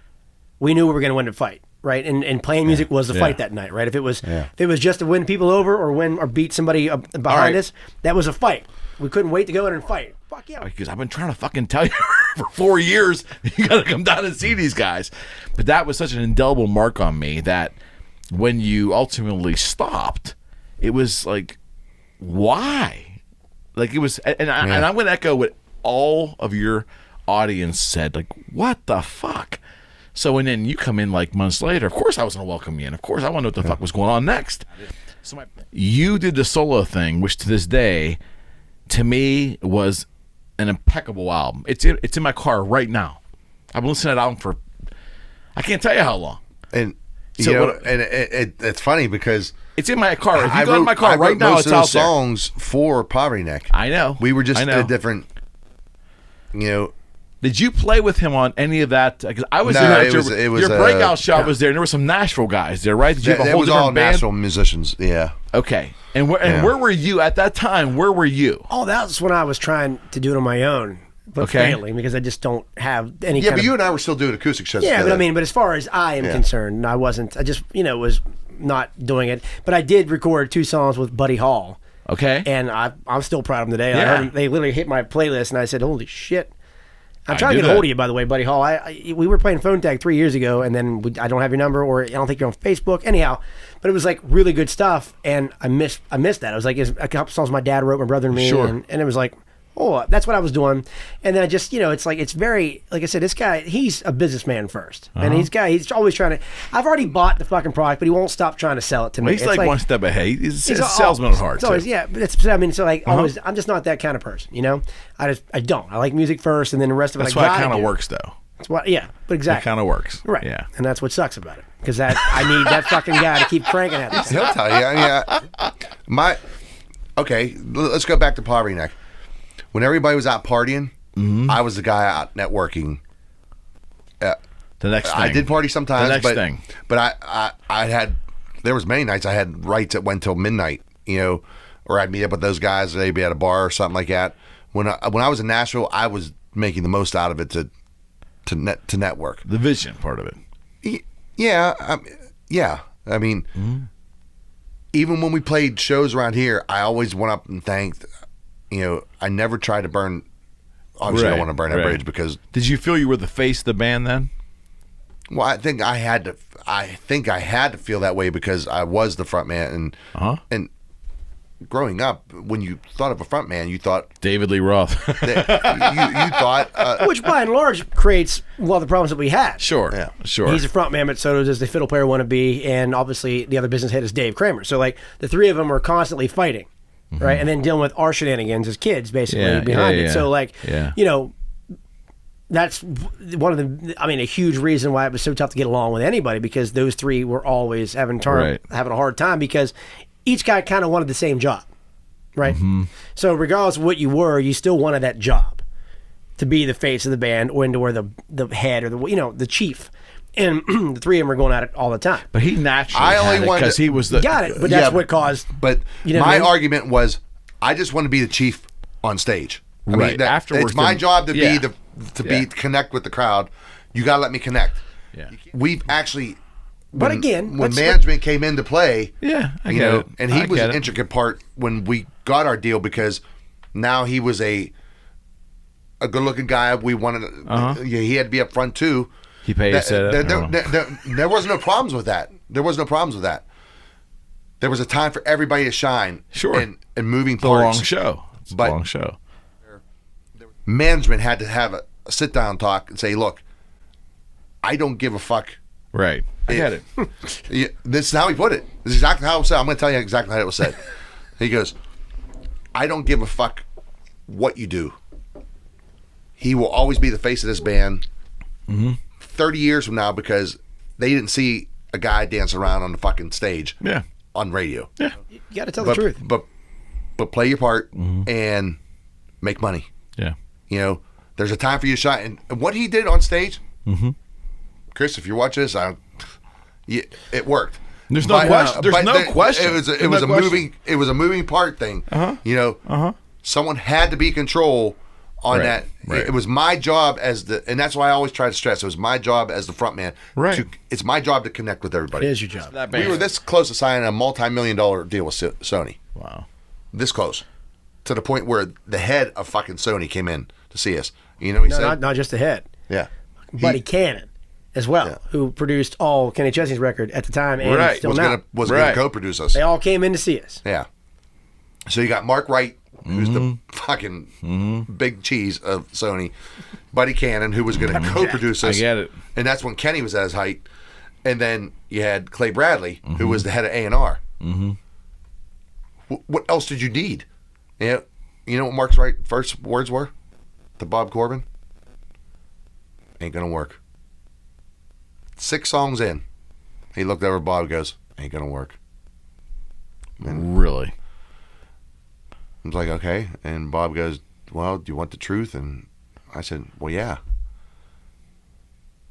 we knew we were going to win the fight, right? And playing music was the fight that night, right? If it was just to win people over or beat somebody behind right. us, that was a fight. We couldn't wait to go in and fight. Fuck yeah. Because I've been trying to fucking tell you for 4 years, you got to come down and see these guys. But that was such an indelible mark on me that when you ultimately stopped, it was like, why? Like it was, and I'm going to echo what all of your audience said. Like, what the fuck? So and then you come in like months later. Of course, I was going to welcome you in. Of course, I want to know what the fuck was going on next. So you did the solo thing, which to this day, to me, was an impeccable album. It's in my car right now. I've been listening to that album for I can't tell you how long. And So you know, what- and it's funny because It's in my car. If you I go in wrote- my car I right wrote now, most it's of out those there. songs for Povertyneck. I know. We were just I know. a different, you know. Did you play with him on any of that? Because I was No, there. it was your breakout shot was there, and there were some Nashville guys there, right? Did you have a It whole was all different band? national musicians. Yeah. Okay. And where were you at that time? Where were you? Oh, that was when I was trying to do it on my own, but Okay. failing because I just don't have any. Yeah, kind but of, you and I were still doing acoustic shows. yeah, together. but I mean, but as far as I am concerned, I wasn't. I just was not doing it. But I did record 2 songs with Buddy Hall, Okay. and I'm still proud of them today. I Yeah. heard them, they literally hit my playlist, and I said, "Holy shit." I'm I trying to knew get a hold that. of you, by the way, Buddy Hall. We were playing phone tag 3 years ago, and then I don't have your number, or I don't think you're on Facebook. Anyhow, but it was like really good stuff, and I missed that. I was like, it's a couple songs my dad wrote, my brother and me, Sure. and it was like, oh, that's what I was doing. And then I just, it's like, it's very, like I said, this guy, he's a businessman first, and he's always trying to. I've already bought the fucking product, but he won't stop trying to sell it to me. Well, he's It's like one step ahead. He's a all- salesman at heart. it's always, too. yeah, but it's, I mean, so like always, I'm just not that kind of person, I don't. I like music first, and then the rest of it. That's I why it gotta kind of do. works, though. That's why, yeah, but It exactly. kind of works. Right. Yeah. And that's what sucks about it. Because I need that fucking guy to keep cranking at me. He'll tell you. Yeah. Okay, let's go back to Povertyneck. When everybody was out partying, I was the guy out networking. The next thing. I did party sometimes, The next but thing. but I had, there was many nights I had rights that went till midnight, or I'd meet up with those guys maybe at a bar or something like that. When I was in Nashville, I was making the most out of it to network. The vision part of it. Yeah, I mean, even when we played shows around here, I always went up and thanked. I never tried to burn. Obviously, I don't want to burn that bridge because. Did you feel you were the face of the band then? Well, I think I had to feel that way because I was the front man, and growing up, when you thought of a front man, you thought David Lee Roth. you thought Which by and large creates a lot of the problems that we had. Sure. Yeah. Sure. He's a front man, but so does the fiddle player want to be, and obviously the other business head is Dave Kramer. So like the three of them are constantly fighting, right? And then dealing with our shenanigans as kids, basically, Yeah, behind yeah, it. yeah. So like, Yeah. that's one of the, a huge reason why it was so tough to get along with anybody, because those three were always having a hard time because each guy kind of wanted the same job, right? So regardless of what you were, you still wanted that job to be the face of the band or into where the head or the chief. And the three of them were going at it all the time. But he naturally I only had it wanted because to- he was the. Got it, but that's what caused. But You know what my I mean? argument was, I just want to be the chief on stage. I Right. mean, that, Afterwards, it's my then- job to yeah. be connect with the crowd. You got to let me connect. Yeah. We've actually. But when- again, when let's- management came into play, Yeah, I get it. and he I was get an it. intricate part when we got our deal because now he was a good-looking guy. We wanted, he had to be up front too. He paid his set. There was no problems with that. There was no problems with that. There was a time for everybody to shine. Sure. And moving It's a long parts. show. It's a But- long show. Management had to have a sit-down talk and say, look, I don't give a fuck. Right. I get it. This is how he put it. This is exactly how it was said. I'm going to tell you exactly how it was said. He goes, I don't give a fuck what you do. He will always be the face of this band 30 years from now because they didn't see a guy dance around on the fucking stage Yeah. on radio. Yeah. You got to tell the truth. But play your part and make money. Yeah. There's a time for you to shine. And what he did on stage, Chris, if you're watching this, it worked. There's no question. There's but no question. It was There's a no question. moving part thing. Someone had to be in control on Right, that. right. It was my job and that's why I always try to stress. It was my job as the front man. Right. It's my job to connect with everybody. It is your job. That We band. were this close to signing a multi-million-dollar deal with Sony. Wow. This close, to the point where the head of fucking Sony came in to see us. You know what he No, said? not just the head. Yeah. Buddy Cannon as well, Yeah. who produced all Kenny Chesney's record at the time and Right. still was now. gonna Right. co-produce us. They all came in to see us. Yeah. So you got Mark Wright, who's the fucking big cheese of Sony, Buddy Cannon, who was going to co-produce us. I get it. And that's when Kenny was at his height. And then you had Clay Bradley, who was the head of A&R. What else did you need? You know what Mark's first words were to Bob Corbin? Ain't gonna work. 6 songs in, he looked over at Bob and goes, ain't gonna work. And Really? I was like, okay. And Bob goes, well, do you want the truth? And I said, well, yeah.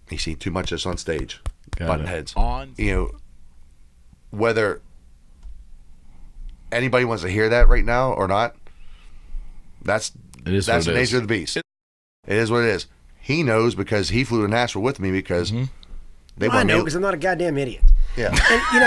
He seen too much of us on stage. Button heads. Whether anybody wants to hear that right now or not, that's the nature of the beast. It is what it is. He knows because he flew to Nashville with me because they want I know because I'm not a goddamn idiot. Yeah. And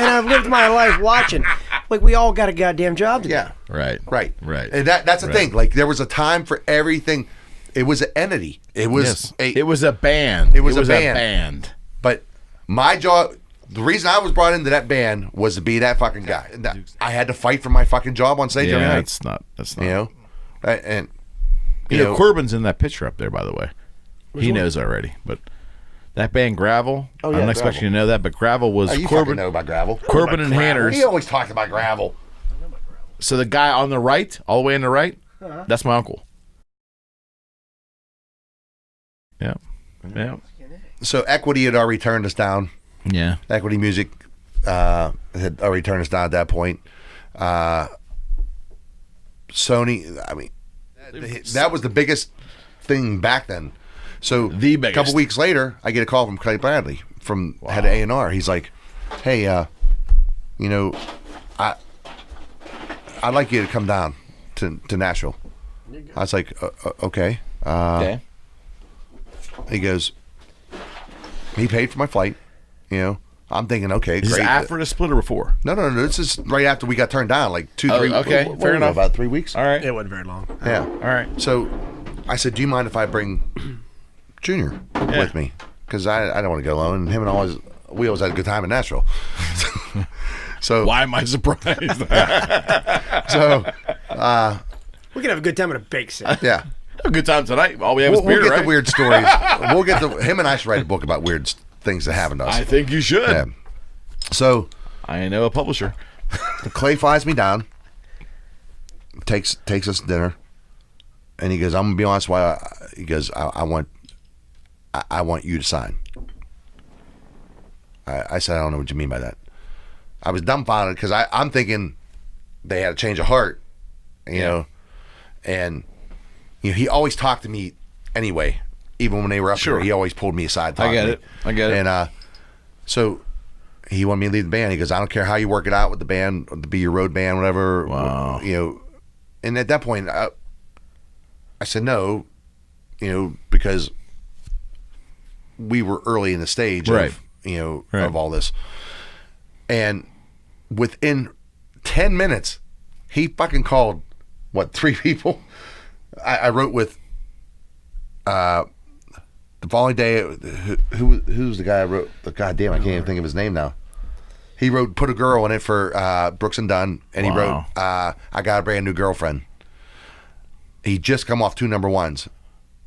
I've lived my life watching. Like, we all got a goddamn job to do. Yeah. Right. And that's the thing. Like, there was a time for everything. It was an entity. It was it was a band. It was a band. But my job, the reason I was brought into that band was to be that fucking guy. I had to fight for my fucking job on stage every night. That's not. And Corbin's in that picture up there, by the way. He knows already, but that band Gravel. Oh, yeah, I'm not expecting you to know that, but Gravel was you Corbin. Know about Gravel. Corbin and Hanners. He always talked about Gravel. So the guy on the right, all the way on the right, that's my uncle. Yeah. So Equity had already turned us down. Yeah. Equity Music had already turned us down at that point. Sony, I mean, that was the biggest thing back then. So the biggest. A couple weeks later, I get a call from Clay Bradley from head of A&R. He's like, "Hey, I'd like you to come down to Nashville." I was like, "Okay." Okay. He goes, he paid for my flight. I'm thinking, okay, This great. is after the split or before? No. This is right after we got turned down, like 2-3. Okay, fair enough. About 3 weeks. All right. It wasn't very long. Yeah. All right. So I said, do you mind if I bring Junior with me? Because I don't want to go alone. And him and we always had a good time in Nashville. So why am I surprised? So we can have a good time at a bake sale. yeah. A good time tonight. All we have is beer, we'll get right? the weird stories. We'll get him and I should write a book about weird things that happened to us. I think you should. Yeah. So I know a publisher. Clay flies me down, takes us to dinner, and he goes, "I'm gonna be honest. He goes, I want you to sign." I said, "I don't know what you mean by that." I was dumbfounded because I'm thinking they had a change of heart, and he always talked to me anyway, even when they were up here. He always pulled me aside. I get it. And so he wanted me to leave the band. He goes, "I don't care how you work it out with the band, to be your road band, whatever." Wow. And at that point, I said no, because we were early in the stage of of all this. And within 10 minutes, he fucking called 3 people. I wrote with the following day. Who's the guy I wrote? God damn, I can't even think of his name now. He wrote "Put a Girl" in it for Brooks and Dunn, and he wrote "I Got a Brand New Girlfriend." He just come off 2 number ones.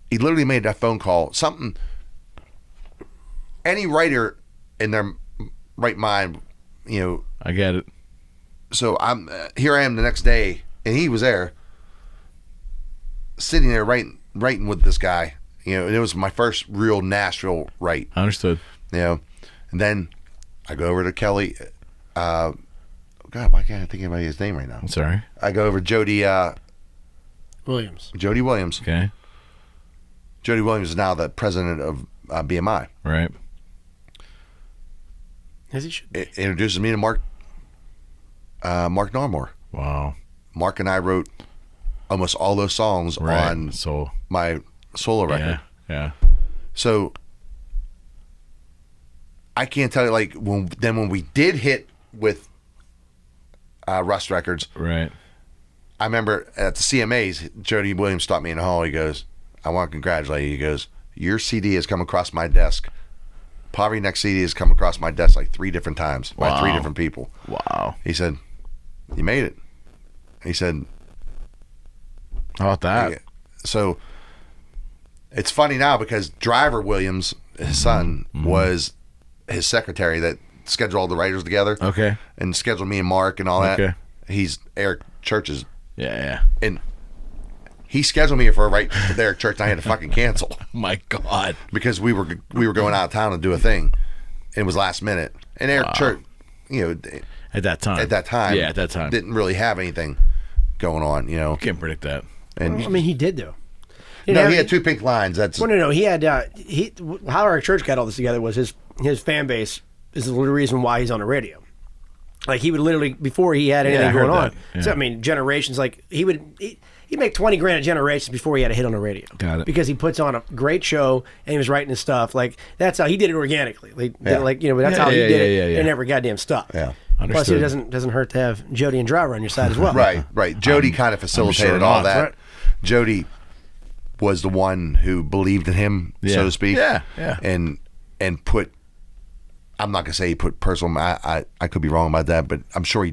He literally made that phone call. Something any writer in their right mind, I get it. So I'm here. I am the next day, and he was there, sitting there writing with this guy. And it was my first real Nashville write. Understood. And then I go over to Kelly. God, why can't I think of his name right now? I'm sorry. I go over to Jody Williams. Okay. Jody Williams is now the president of BMI. Right. As he should be. It introduces me to Mark Narmore. Wow. Mark and I wrote almost all those songs on my solo record. Yeah. So I can't tell you, like, when we did hit with Rust Records, right? I remember at the CMAs, Jody Williams stopped me in the hall. He goes, "I want to congratulate you." He goes, "Your CD has come across my desk. Povertyneck CD has come across my desk like 3 different times by 3 different people." Wow. He said, "You made it." He said, "How about that?" So it's funny now because Driver Williams, his son, was his secretary that scheduled all the writers together. Okay. And scheduled me and Mark and all that. Okay. He's Eric Church's. Yeah. And he scheduled me for a write with Eric Church, and I had to fucking cancel. My God. Because we were going out of town to do a thing. And it was last minute. And Eric Church, At that time. Yeah, at that time. Didn't really have anything going on, you know. Can't predict that. And Well, I mean, he did though. he had 2 pink lines. That's No. He had how our church got all this together was his fan base is the reason why he's on the radio. Like he would literally before he had anything I heard going on. that. Yeah. So I mean, generations like he'd make 20 grand a generation before he had a hit on the radio. Got it. Because he puts on a great show and he was writing his stuff. Like that's how he did it organically. Like, but that's how he did it. Yeah. And never goddamn stopped. Yeah. Plus, it Understood. doesn't hurt to have Jody and Driver on your side as well. right. Jody kind of facilitated sure all not. that. Right. Jody was the one who believed in him, so to speak. Yeah. And put. I'm not gonna say he put personal. I could be wrong about that, but I'm sure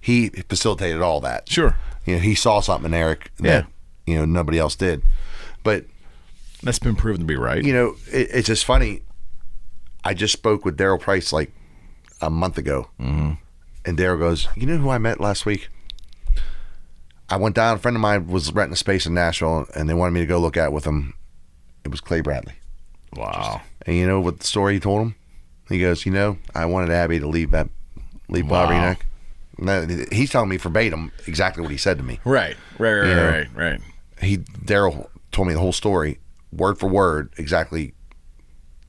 he facilitated all that. Sure. You know, he saw something in Eric that nobody else did. But That's been proven to be right. you know, it's just funny. I just spoke with Daryl Price like a month ago, and Daryl goes, "You know who I met last week? I went down. A friend of mine was renting a space in Nashville, and they wanted me to go look at it with him. It was Clay Bradley. Wow. And you know what the story he told him? He goes, I wanted Abby to leave Povertyneck. No, he's telling me verbatim exactly what he said to me. Right. Daryl told me the whole story, word for word, exactly.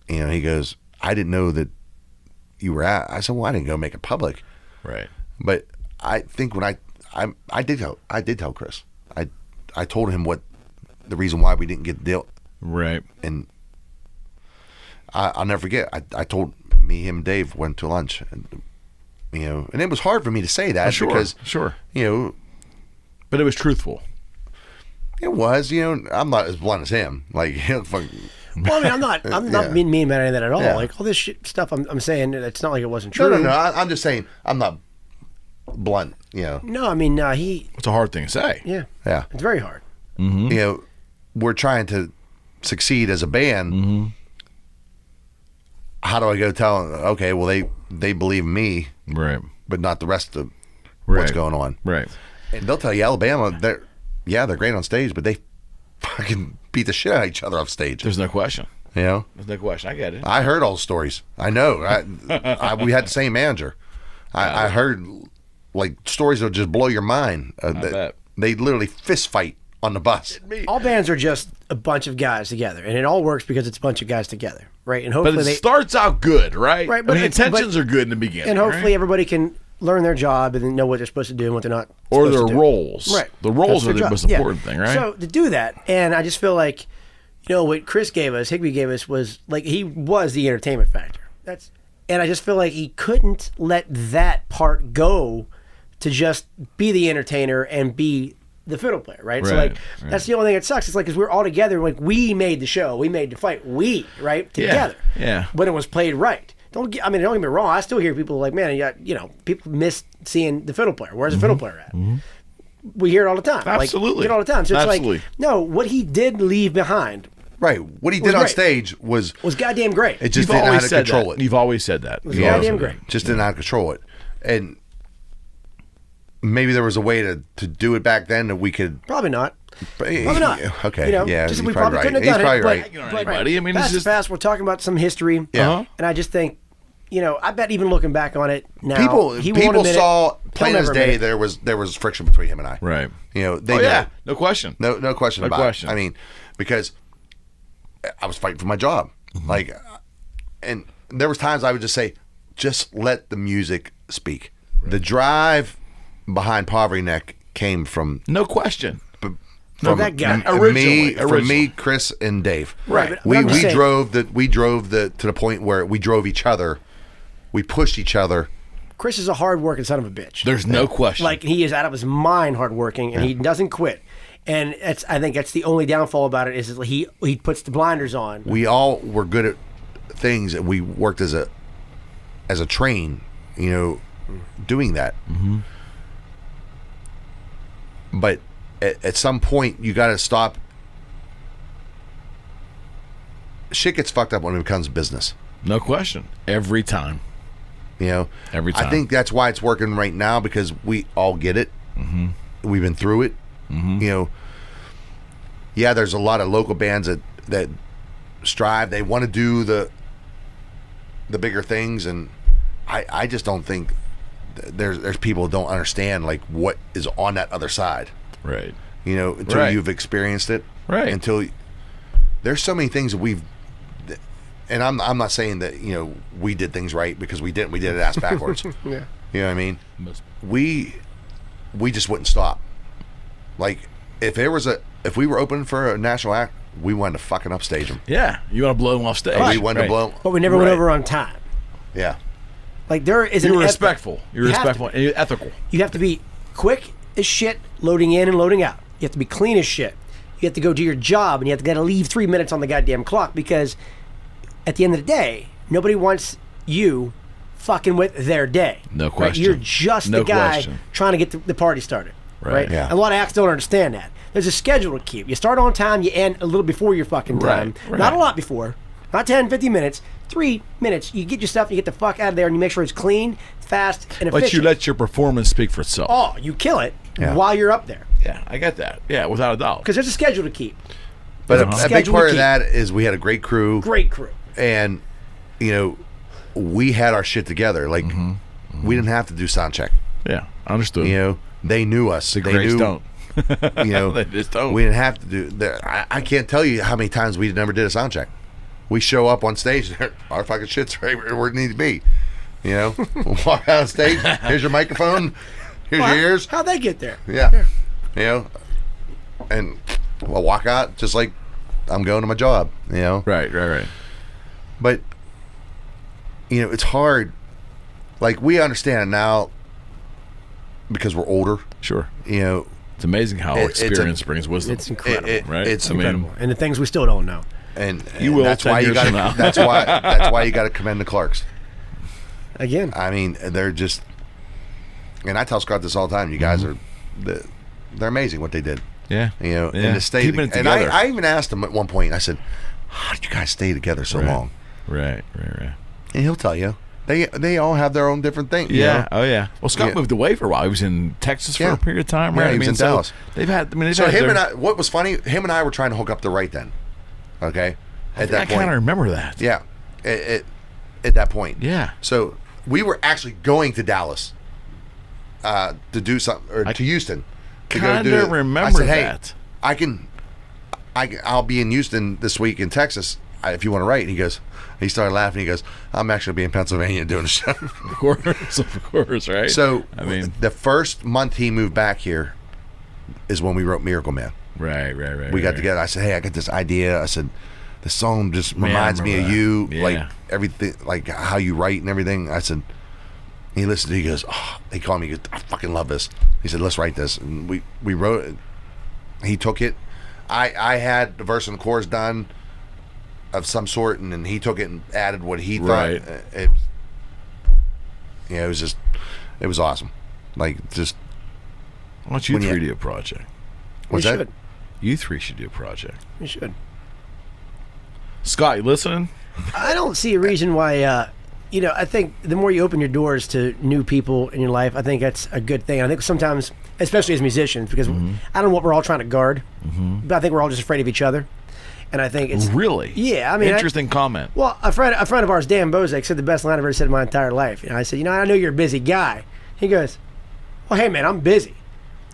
He goes, I didn't know that you were at. I said, well, I didn't go make it public. Right. But I think when I did tell Chris. I told him what the reason why we didn't get the deal. Right. And I'll never forget. I told me, him, and Dave went to lunch, and and it was hard for me to say that because but it was truthful. It was. I'm not as blunt as him. Like, fuck. Well, I mean, I'm not mean about any of that at all. Yeah. Like all this stuff I'm saying, it's not like it wasn't true. No. I'm just saying I'm not blunt. No, I mean, It's a hard thing to say. yeah, Yeah. it's very hard. We're trying to succeed as a band. How do I go tell them? Okay, well they believe in me, Right. but not the rest of what's going on. Right. And they'll tell you Alabama, they're great on stage, but they fucking beat the shit out of each other off stage. There's no question. There's no question. I get it. I heard all the stories. I know. We had the same manager. I heard like stories that would just blow your mind. bet. They literally fist fight on the bus. All bands are just a bunch of guys together, and it all works because it's a bunch of guys together, right? And But hopefully it starts out good, right? Right, But but the intentions but- are good in the beginning. and hopefully right? everybody can learn their job and then know what they're supposed to do and what they're not. Or supposed their to do. roles. Right. The roles That's are their the job. most important thing, right? So to do that, and I just feel like, what Chris gave us, Higby gave us, was like he was the entertainment factor. And I just feel like he couldn't let that part go to just be the entertainer and be the fiddle player, right? So Right, that's the only thing that sucks. It's like because we're all together, like we made the show, we made the fight, together. Yeah. When it was played right. Don't get me wrong. I still hear people like, man, people miss seeing the fiddle player. Where's the fiddle player at? We hear it all the time. Absolutely. All the time. So it's Absolutely. like, no, what he did leave behind Right. What he did on great. stage was goddamn great. it just You've didn't know how always to said control that. it. You've always said that. was goddamn great. Just didn't know how to control it. And maybe there was a way to do it back then that we could. Probably not. Probably not. Okay. Yeah. just he's we probably probably right. couldn't have He's done probably it. right. Picking on anybody. I mean, it's fast, just fast. We're talking about some history. Yeah. Uh-huh. And I just think, I bet even looking back on it now, People he won't admit saw it. plain He'll as never day admit it. there was friction between him and I. right. They Oh know. yeah, no question. No question No about question. it. I mean, because I was fighting for my job. Like, and there was times I would just say, just let the music speak. Right. The drive behind Povertyneck came from No question. that guy. from me, Chris, and Dave. Right. But We I'm just saying- drove to the point where we drove each other. We pushed each other. Chris is a hard-working son of a bitch. There's no question. Like he is out of his mind hardworking, and he doesn't quit. And I think that's the only downfall about it is that he puts the blinders on. We all were good at things, and we worked as a train, doing that. But at some point, you got to stop. Shit gets fucked up when it becomes business. no question. Every time. I Every time. think that's why it's working right now because we all get it. We've been through it. Yeah, there's a lot of local bands that strive. They want to do the bigger things, and I just don't think there's people who don't understand like what is on that other side. Right. You know, until you've experienced it. Right. Until there's so many things that we've, and I'm not saying that, you know, we did things right, because we didn't. We did it ass backwards. Yeah. You know what I mean? We just wouldn't stop. Like if we were open for a national act, we wanted to fucking upstage them. Yeah. You want to blow them off stage. We wanted to blow them. But we never went over on time. Yeah. Like there is You were respectful. You're You respectful and you're ethical. You have to be quick as shit loading in and loading out. You have to be clean as shit. You have to go do your job, and you have to gotta leave 3 minutes on the goddamn clock, because at the end of the day, nobody wants you fucking with their day. No right? question. You're just No the guy question. trying to get the party started. Right? Yeah. And a lot of acts don't understand that. There's a schedule to keep. You start on time, you end a little before your fucking time. Right. Not a lot before. Not 10, 50 minutes. 3 minutes. You get your stuff, you get the fuck out of there, and you make sure it's clean, fast, and efficient. But you let your performance speak for itself. Oh, you kill it while you're up there. Yeah, I get that. Yeah, without a doubt. Because there's a schedule to keep. But a big Schedule part to of keep. that is we had a great crew. Great crew. And, you know, we had our shit together. Like, we didn't have to do sound check. Yeah, understood. You know, they knew us. The they greats knew, don't. You know, They just don't. we didn't have to do. I can't tell you how many times we never did a sound check. We show up on stage, our fucking shit's right where it needs to be. You know, walk out on stage. Here's your microphone. Here's your ears. How'd they get there? Yeah. You know, and we'll walk out just like I'm going to my job. You know, Right. but you know, it's hard. Like, we understand it now because we're older. Sure. You know, It's amazing how experience brings wisdom. It's incredible. right? It's Incredible. And the things we still don't know. and You will That's 10 why you years got. from now. That's why you got to commend the Clarks. Again. I mean, they're just. And I tell Scott this all the time. You guys are, they're amazing what they did. Yeah. You know, Yeah. and to stay. Keeping it And together. I even asked him at one point. I said, "How did you guys stay together so long?" Right. And he'll tell you. They all have their own different thing. you Yeah. know? Oh, yeah. Well, Scott Yeah. moved away for a while. He was in Texas for Yeah. a period of time, Yeah, right? he was in Dallas. They've had. I mean, they've So had him their, and I. What was funny? Him and I were trying to hook up the right then. Okay. I kind of remember that. Yeah. At that point. Yeah. So we were actually going to Dallas to do something, or to Houston. to go Kind do of it. remember I said, hey, that. I'll be in Houston this week in Texas if you want to write. And he started laughing. He goes, I'm actually be in Pennsylvania doing a show. Of course, right? So I mean, the first month he moved back here is when we wrote Miracle Man. right. We got together. I said, hey, I got this idea. I said, the song just Man, I reminds me of remember you, that. Yeah. like everything, like how you write and everything. I said, he listened. He goes, he called me. He goes, I fucking love this. He said, let's write this. And we wrote it. He took it. I had the verse and the chorus done of some sort, and then he took it and added what he thought. Right. It was awesome. Like, just. Why don't you when you- three do a project? What's we that? should. You three should do a project. We should. Scott, you listening? I don't see a reason why. I think the more you open your doors to new people in your life, I think that's a good thing. I think sometimes, especially as musicians, because I don't know what we're all trying to guard, but I think we're all just afraid of each other. And I think it's Really? Yeah, I mean, interesting comment. Well, a friend of ours, Dan Bozek, said the best line I've ever said in my entire life. I said, I know you're a busy guy. He goes, well, hey man, I'm busy.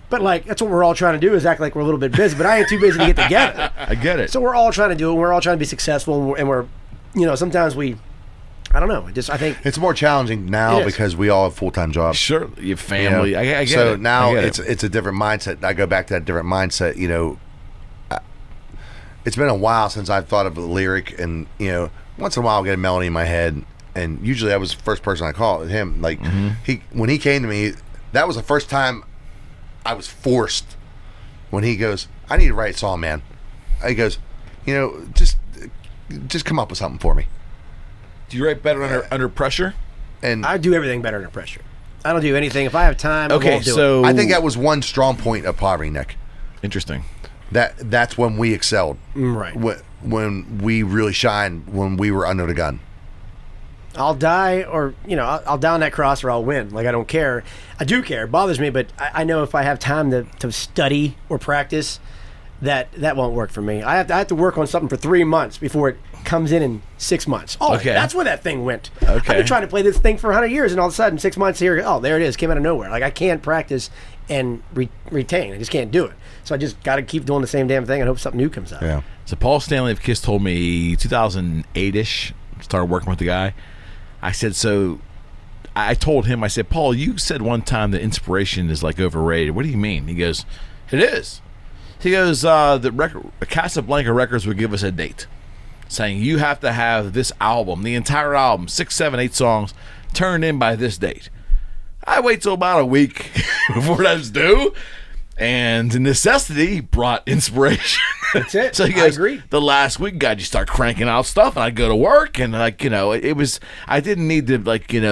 But like, that's what we're all trying to do, is act like we're a little bit busy, but I ain't too busy to get together. I get it. So we're all trying to do it. We're all trying to be successful, and we're sometimes we, I don't know. I think It's more challenging now It is. because we all have full-time jobs. Sure, your you know? family. I get it. So now I get it's it. a different mindset. I go back to that different mindset. It's been a while since I've thought of a lyric, and once in a while I'll get a melody in my head, and usually I was the first person I call him. Like when he came to me, that was the first time I was forced. When he goes, I need to write a song, man. He goes, just come up with something for me. Do you write better under pressure? And I do everything better under pressure. I don't do anything. If I have time, I Okay, won't do so I think that was one strong point of Povertyneck. interesting. That's when we excelled. it. Right. When we really shined, when we were under the gun. I'll die, or I'll die on that cross, or I'll win. Like, I don't care. I do care. It bothers me, but I know if I have time to study or practice, that won't work for me. I have to work on something for 3 months before it comes in 6 months. Oh, Okay. that's where that thing went. Okay. I've been trying to play this thing for 100 years, and all of a sudden, 6 months here, oh, there it is, came out of nowhere. Like, I can't practice and retain. I just can't do it. So I just got to keep doing the same damn thing and hope something new comes out. Yeah. So Paul Stanley of Kiss told me 2008-ish, started working with the guy. I said, so I told him, I said, Paul, you said one time that inspiration is like overrated. What do you mean? He goes, it is. He goes, the Casablanca Records would give us a date saying you have to have this album, the entire album, 6, 7, 8 songs, turned in by this date. I wait till about a week before that's due, and the necessity brought inspiration. That's it. So he goes, I agree. the last week, God, you start cranking out stuff, and I'd go to work, and it was. I didn't need to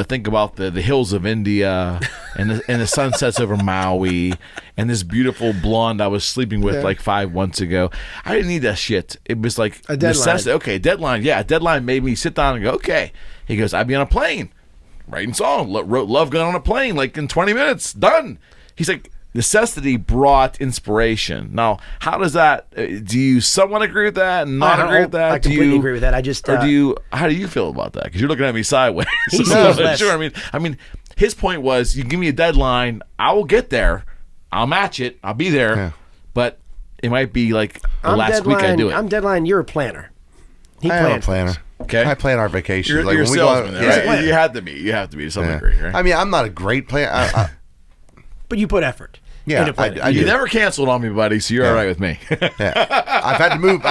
think about the hills of India and the sunsets over Maui and this beautiful blonde I was sleeping with like 5 months ago. I didn't need that shit. It was like A deadline. necessity. Okay, deadline. Yeah, a deadline made me sit down and go, okay. He goes, I'd be on a plane writing song. Wrote Love Gun on a plane like in 20 minutes. Done. He's like, necessity brought inspiration. Now, how does that? Do you somewhat agree with that? Not agree with that? I completely agree with that. I just Or do you? How do you feel about that? Because you're looking at me sideways. He So, seems less. sure. I mean, his point was, you give me a deadline, I will get there. I'll match it. I'll be there. Yeah. But it might be like the last week I do it. I'm deadline. You're a planner. He I am a plans planner. things. Okay. I plan our vacations. You're like a when we go out- salesman, there, right? Yeah. You have to be. You have to be to some Yeah. degree, right? I mean, I'm not a great planner. But you put effort. Yeah, into planning. I you do. never canceled on me, buddy, so you're all right with me. I've had to move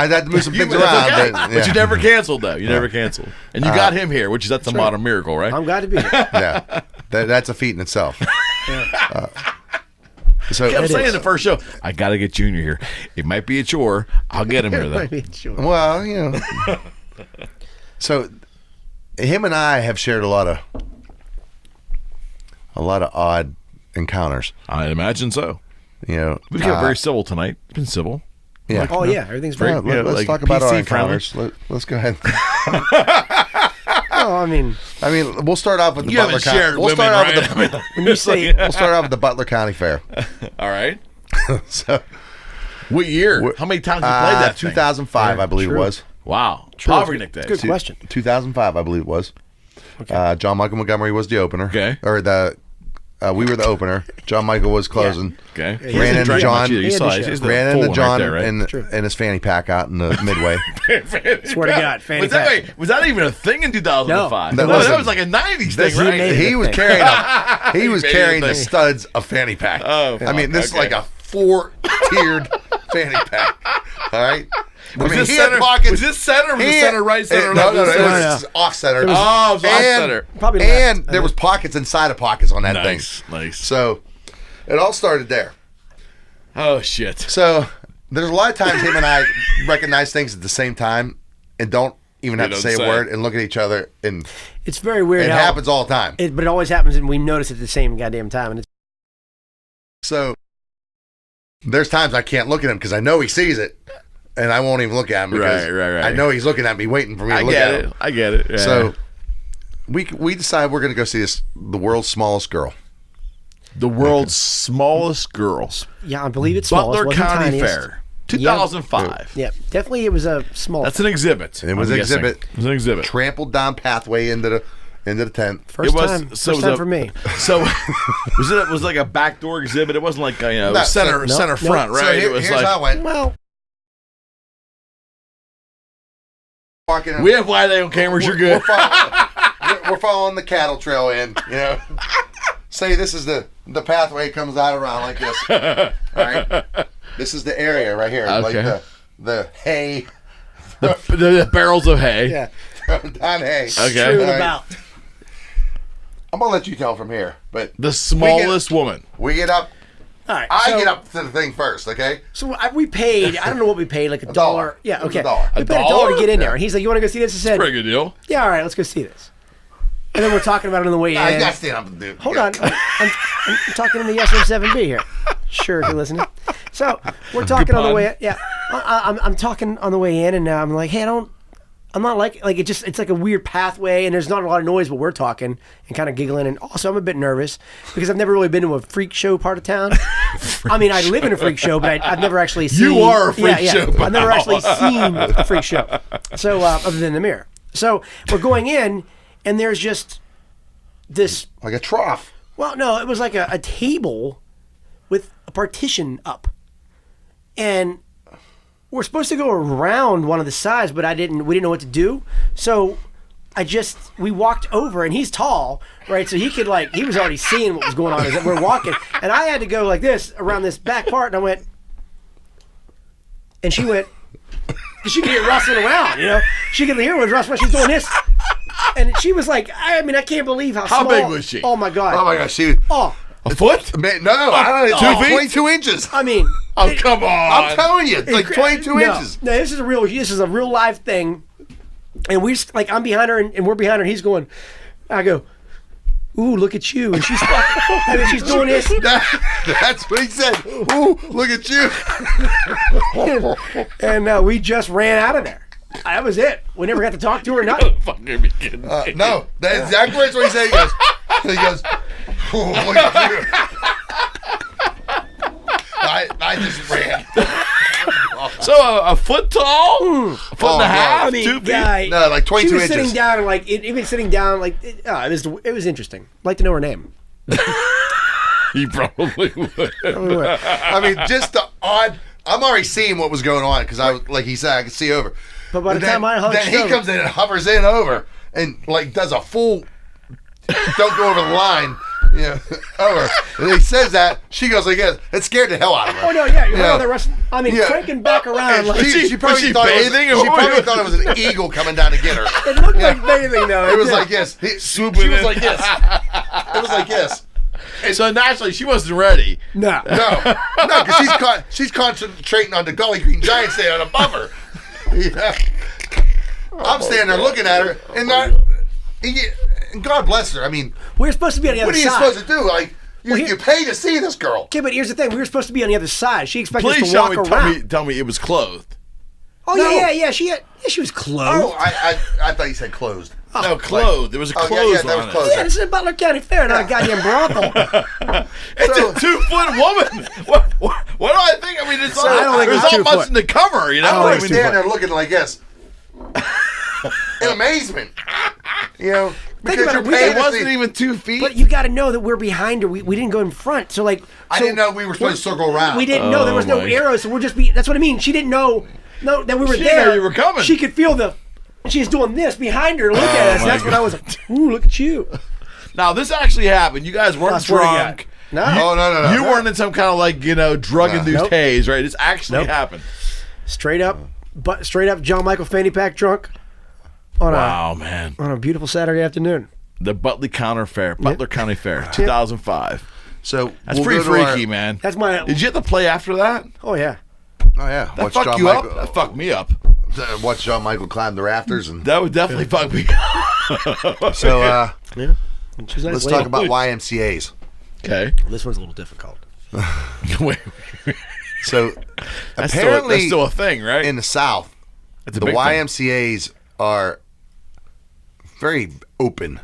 some things That's around, okay. but, But you never canceled, though. You never canceled. And you got him here, that's a right. modern miracle, right? I'm glad to be here. yeah, that's a feat in itself. So I'm It saying is. the first show, I got to get Junior here. It might be a chore. I'll get him here, though. Sure. well, so him and I have shared a lot of odd encounters. I imagine so. We've We've got very civil tonight. It's been civil. yeah. Oh yeah, everything's Very- great. yeah, Let's like talk about our PC friendly. encounters. Let's go ahead. Oh, I mean, We'll start off with the You Butler haven't County. shared We'll women, start off right? with the, when you say we'll start off with the Butler County Fair. All right. So What year? How many times you played that thing? 2005, I believe true. it was. Wow. True. Povertyneck Days. Good question. 2005, I believe it was. John Michael Montgomery was the opener. Okay. Or we were the opener. John Michael was closing. Okay. He Ran hasn't into drank John. much either. You He had saw to it. show. He's the Ran full into one John right there, right? and his fanny pack out in the midway. Swear to God, fanny was that, pack. wait, was that even a thing in 2005? No. No, Listen, that was like a 90s thing, he right? made it. He was carrying the thing. studs of fanny pack. Oh, I mean, this is okay. like a 4-tiered fanny pack. All right. Was I mean, this he had center? pockets. Was this center? Was He it had- center, right center? No, left it center? was off center. Oh, it was off center. Probably And left, I there was think. pockets inside of pockets on that thing. Nice. So it all started there. Oh, shit. So there's a lot of times him and I recognize things at the same time and don't even have to don't say say a word it. and look at each other, and It's very weird. it how happens all the time. but it always happens, and we notice it at the same goddamn time. And it's So there's times I can't look at him because I know he sees it, and I won't even look at him because Right. I know he's looking at me, waiting for me to I look get at it. him. I get it. Yeah. So we decide we're going to go see the world's smallest girl. the world's smallest girl. yeah, I believe it's small. It Butler wasn't County tiniest. Fair. 2005. Yeah, definitely. It was a small. That's an exhibit. It was I'm an guessing. exhibit. It was an exhibit. Trampled down pathway into the tent. first it was time. so it First was time a- for me. So was like a backdoor exhibit? It wasn't like No, center no. front, So right? here- it was here's like how it went. Well, Walking we have wide angle cameras. You're good. We're following the cattle trail in. Say this is the pathway comes out around like this. All right. This is the area right here, Okay. like the hay, the barrels of hay. yeah. down hay. Okay. True All right. about. I'm gonna let you tell from here, but The smallest woman. we get up. All right. I so, get up to the thing first, okay? So we paid. I don't know what we paid. Like a dollar. Yeah. It was Okay. a dollar. We A paid $1 dollar? to get in there, Yeah. and he's like, "You want to go see this?" I said, Pretty good deal. "Yeah, all right, let's go see this." And then we're talking about it on the way in. I gotta stand up and do. Hold on. I'm talking in the SM7B here. Sure, if you're listening. So we're talking on the pun. way. Yeah, I'm talking on the way in, and I'm like, hey, I don't I'm not like it's like a weird pathway, and there's not a lot of noise, but we're talking and kind of giggling. And also, I'm a bit nervous because I've never really been to a freak show part of town. I mean, I live in a freak show, but I've never actually seen. You are a freak show. I've never actually seen a freak show. So other than the mirror, so we're going in, and there's just this like a trough. Well, no, it was like a table with a partition up, and we're supposed to go around one of the sides, but we didn't know what to do. So we walked over, and he's tall, right? So he was already seeing what was going on as we're walking. And I had to go like this around this back part, and I went, and she went, she could hear rustling around, you know? She could hear it was rustling, she's doing this. And she was like, I can't believe how small. How big was she? Oh my God. Oh my gosh, she. Oh. A foot? Man, no, I don't know. 22 inches. I mean. Oh, come on. I'm telling you, it's like 22 inches. No, this is a real live thing. And I'm behind her and we're behind her and he's going, I go, ooh, look at you. And she's and then she's doing this. That's what he said. Ooh, look at you. and we just ran out of there. That was it. We never got to talk to her. Nothing. No, that's exactly what he said. He goes, ooh, look at you. I just ran. So a foot tall, a foot and a half, 2 feet. Guy, no, like 22 she was inches. Sitting down and even sitting down it was interesting. I'd like to know her name. You probably would. I mean, just the odd. I'm already seeing what was going on because like he said, I could see over. But by the time I hunched then he comes in and hovers in over and does a full. Don't go over the line. Yeah, over. And he says that. She goes like this. It scared the hell out of her. Oh no, yeah, you're right. The rest, cranking back around. Like, she probably thought it was an eagle coming down to get her. It looked like bathing though. It was like this. She was like this. It was like this. So naturally, she wasn't ready. No, because she's concentrating on the Gully Green Giant standing above her. Yeah. I'm standing there looking at her, and God bless her. I mean, we're supposed to be on the other side. What are you supposed to do? Like, you pay to see this girl. Okay, but here's the thing: we were supposed to be on the other side. She expected us Please to walk around. tell me it was clothed. Oh no. yeah. She was clothed. Oh, I thought you said closed. No, clothed. There was a clothes there was on clothes. Yeah, this is Butler County Fair, not a goddamn brothel. It's a 2-foot woman. What do I think? I mean, there's not much in the cover, you know. I was standing there looking like this, in amazement. You know, because it wasn't even 2 feet. But you got to know that we're behind her. We didn't go in front, so I didn't know we were supposed to circle around. We didn't know there was no arrows, so we're just that's what I mean. She didn't know that we were there. She didn't know you were coming. She could feel she's doing this behind her. Look at us. That's when I was like, ooh, look at you. Now this actually happened. You guys weren't drunk. No. No. You weren't in some kind of drug-induced haze, right? This actually happened. Straight up John Michael fanny pack drunk. On a beautiful Saturday afternoon. The Butler County Fair, 2005. So that's pretty freaky, man. That's my. Did you have to play after that? Oh yeah. Oh yeah. That fucked you up. That fucked me up. Watch John Michael climb the rafters, and that would definitely fuck me up. So let's talk about YMCA's. Okay. Well, this one's a little difficult. Wait. So that's apparently, still a thing, right? In the South, the YMCA's are very open.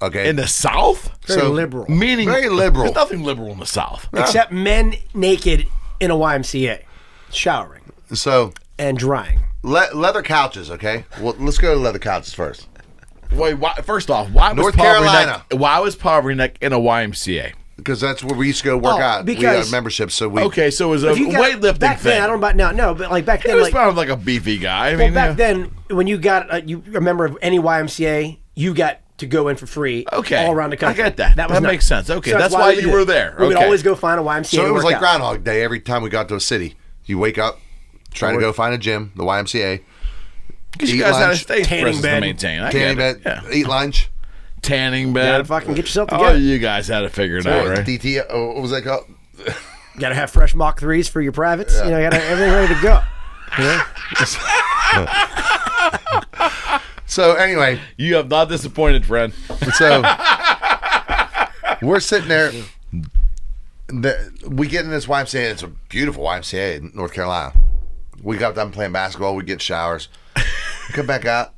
Okay. In the South? Very liberal. Meaning very liberal. There's nothing liberal in the South. Except men naked in a YMCA. Showering. And drying. Leather couches, okay? Well, let's go to leather couches first. Wait, first off, why was Povertyneck in a YMCA? Because that's where we used to go work out. We got memberships, so we. Okay, so it was a weightlifting back thing. Then, I don't know about now, but like back then, he was kind of like a beefy guy. Back then, when you got you a member of any YMCA, you got to go in for free. Okay, all around the country. I get that. That makes sense. Okay, so that's why you were there. We would always go find a YMCA. So it was like Groundhog Day. Every time we got to a city, you wake up, try to go find a gym, the YMCA. Because you guys had a state presence to maintain. Tanning bed. Eat lunch. Tanning bed. You gotta fucking get yourself together. Oh, you guys had to figure it out, right? DT. What was that called? You gotta have fresh Mach 3s for your privates. Yeah. You know, you gotta have everything ready to go. You know? So anyway, you have not disappointed, friend. So we're sitting there. We get in this YMCA. It's a beautiful YMCA in North Carolina. We got done playing basketball. We get showers. Come back out.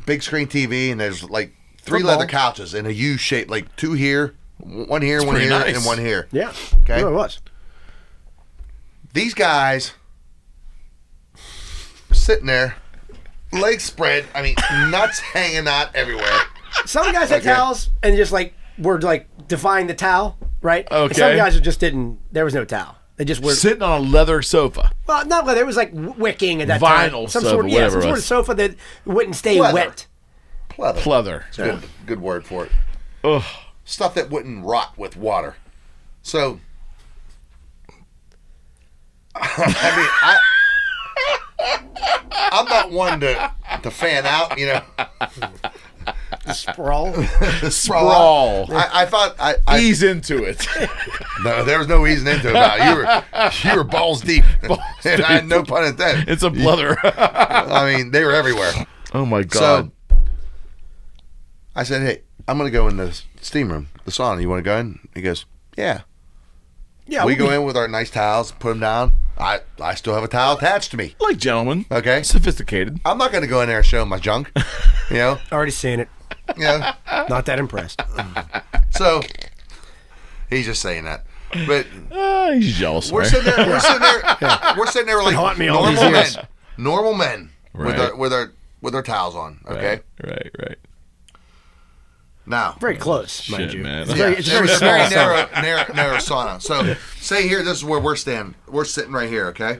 Big screen TV, and there's like 3 Football. leather couches in a U shape, like 2 here, 1 here, 1 here, nice. and 1 here. Yeah. Okay. It was. These guys are sitting there, legs spread. I mean, nuts hanging out everywhere. Some guys had towels and just like were like defying the towel, right? Okay. And some guys just didn't. There was no towel. They just were Sitting on a leather sofa. well, not leather. It was like wicking at that time. Vinyl Some sofa, sort of whatever some it sort was. of sofa that wouldn't stay Pleather. wet. Pleather. Pleather. It's a good word for it. Ugh. Stuff that wouldn't rot with water. So, I mean, I'm not one to fan out, you know. Sprawl. Sprawl. I thought Ease into it. no, there was no easing into it about it. You were balls deep. And I had no pun intended. It's a pleather. I mean, they were everywhere. Oh my God. So I said, hey, I'm going to go in the steam room, the sauna. You want to go in? He goes, yeah. Yeah. We go in with our nice towels, put them down. I still have a towel attached to me. Like gentlemen. Okay. Sophisticated. I'm not going to go in there and show my junk. You know? Already seen it. You know? Not that impressed. So he's just saying that. But He's jealous. we're right? sitting there. We're sitting there like haunting me all normal these men. years. Normal men Right. with our towels on. Okay. Right. Now, Very close, mind Shit, you. man. It's very, it's it very was a small. very sauna. narrow sauna. So, say here, this is where we're standing. We're sitting right here, okay?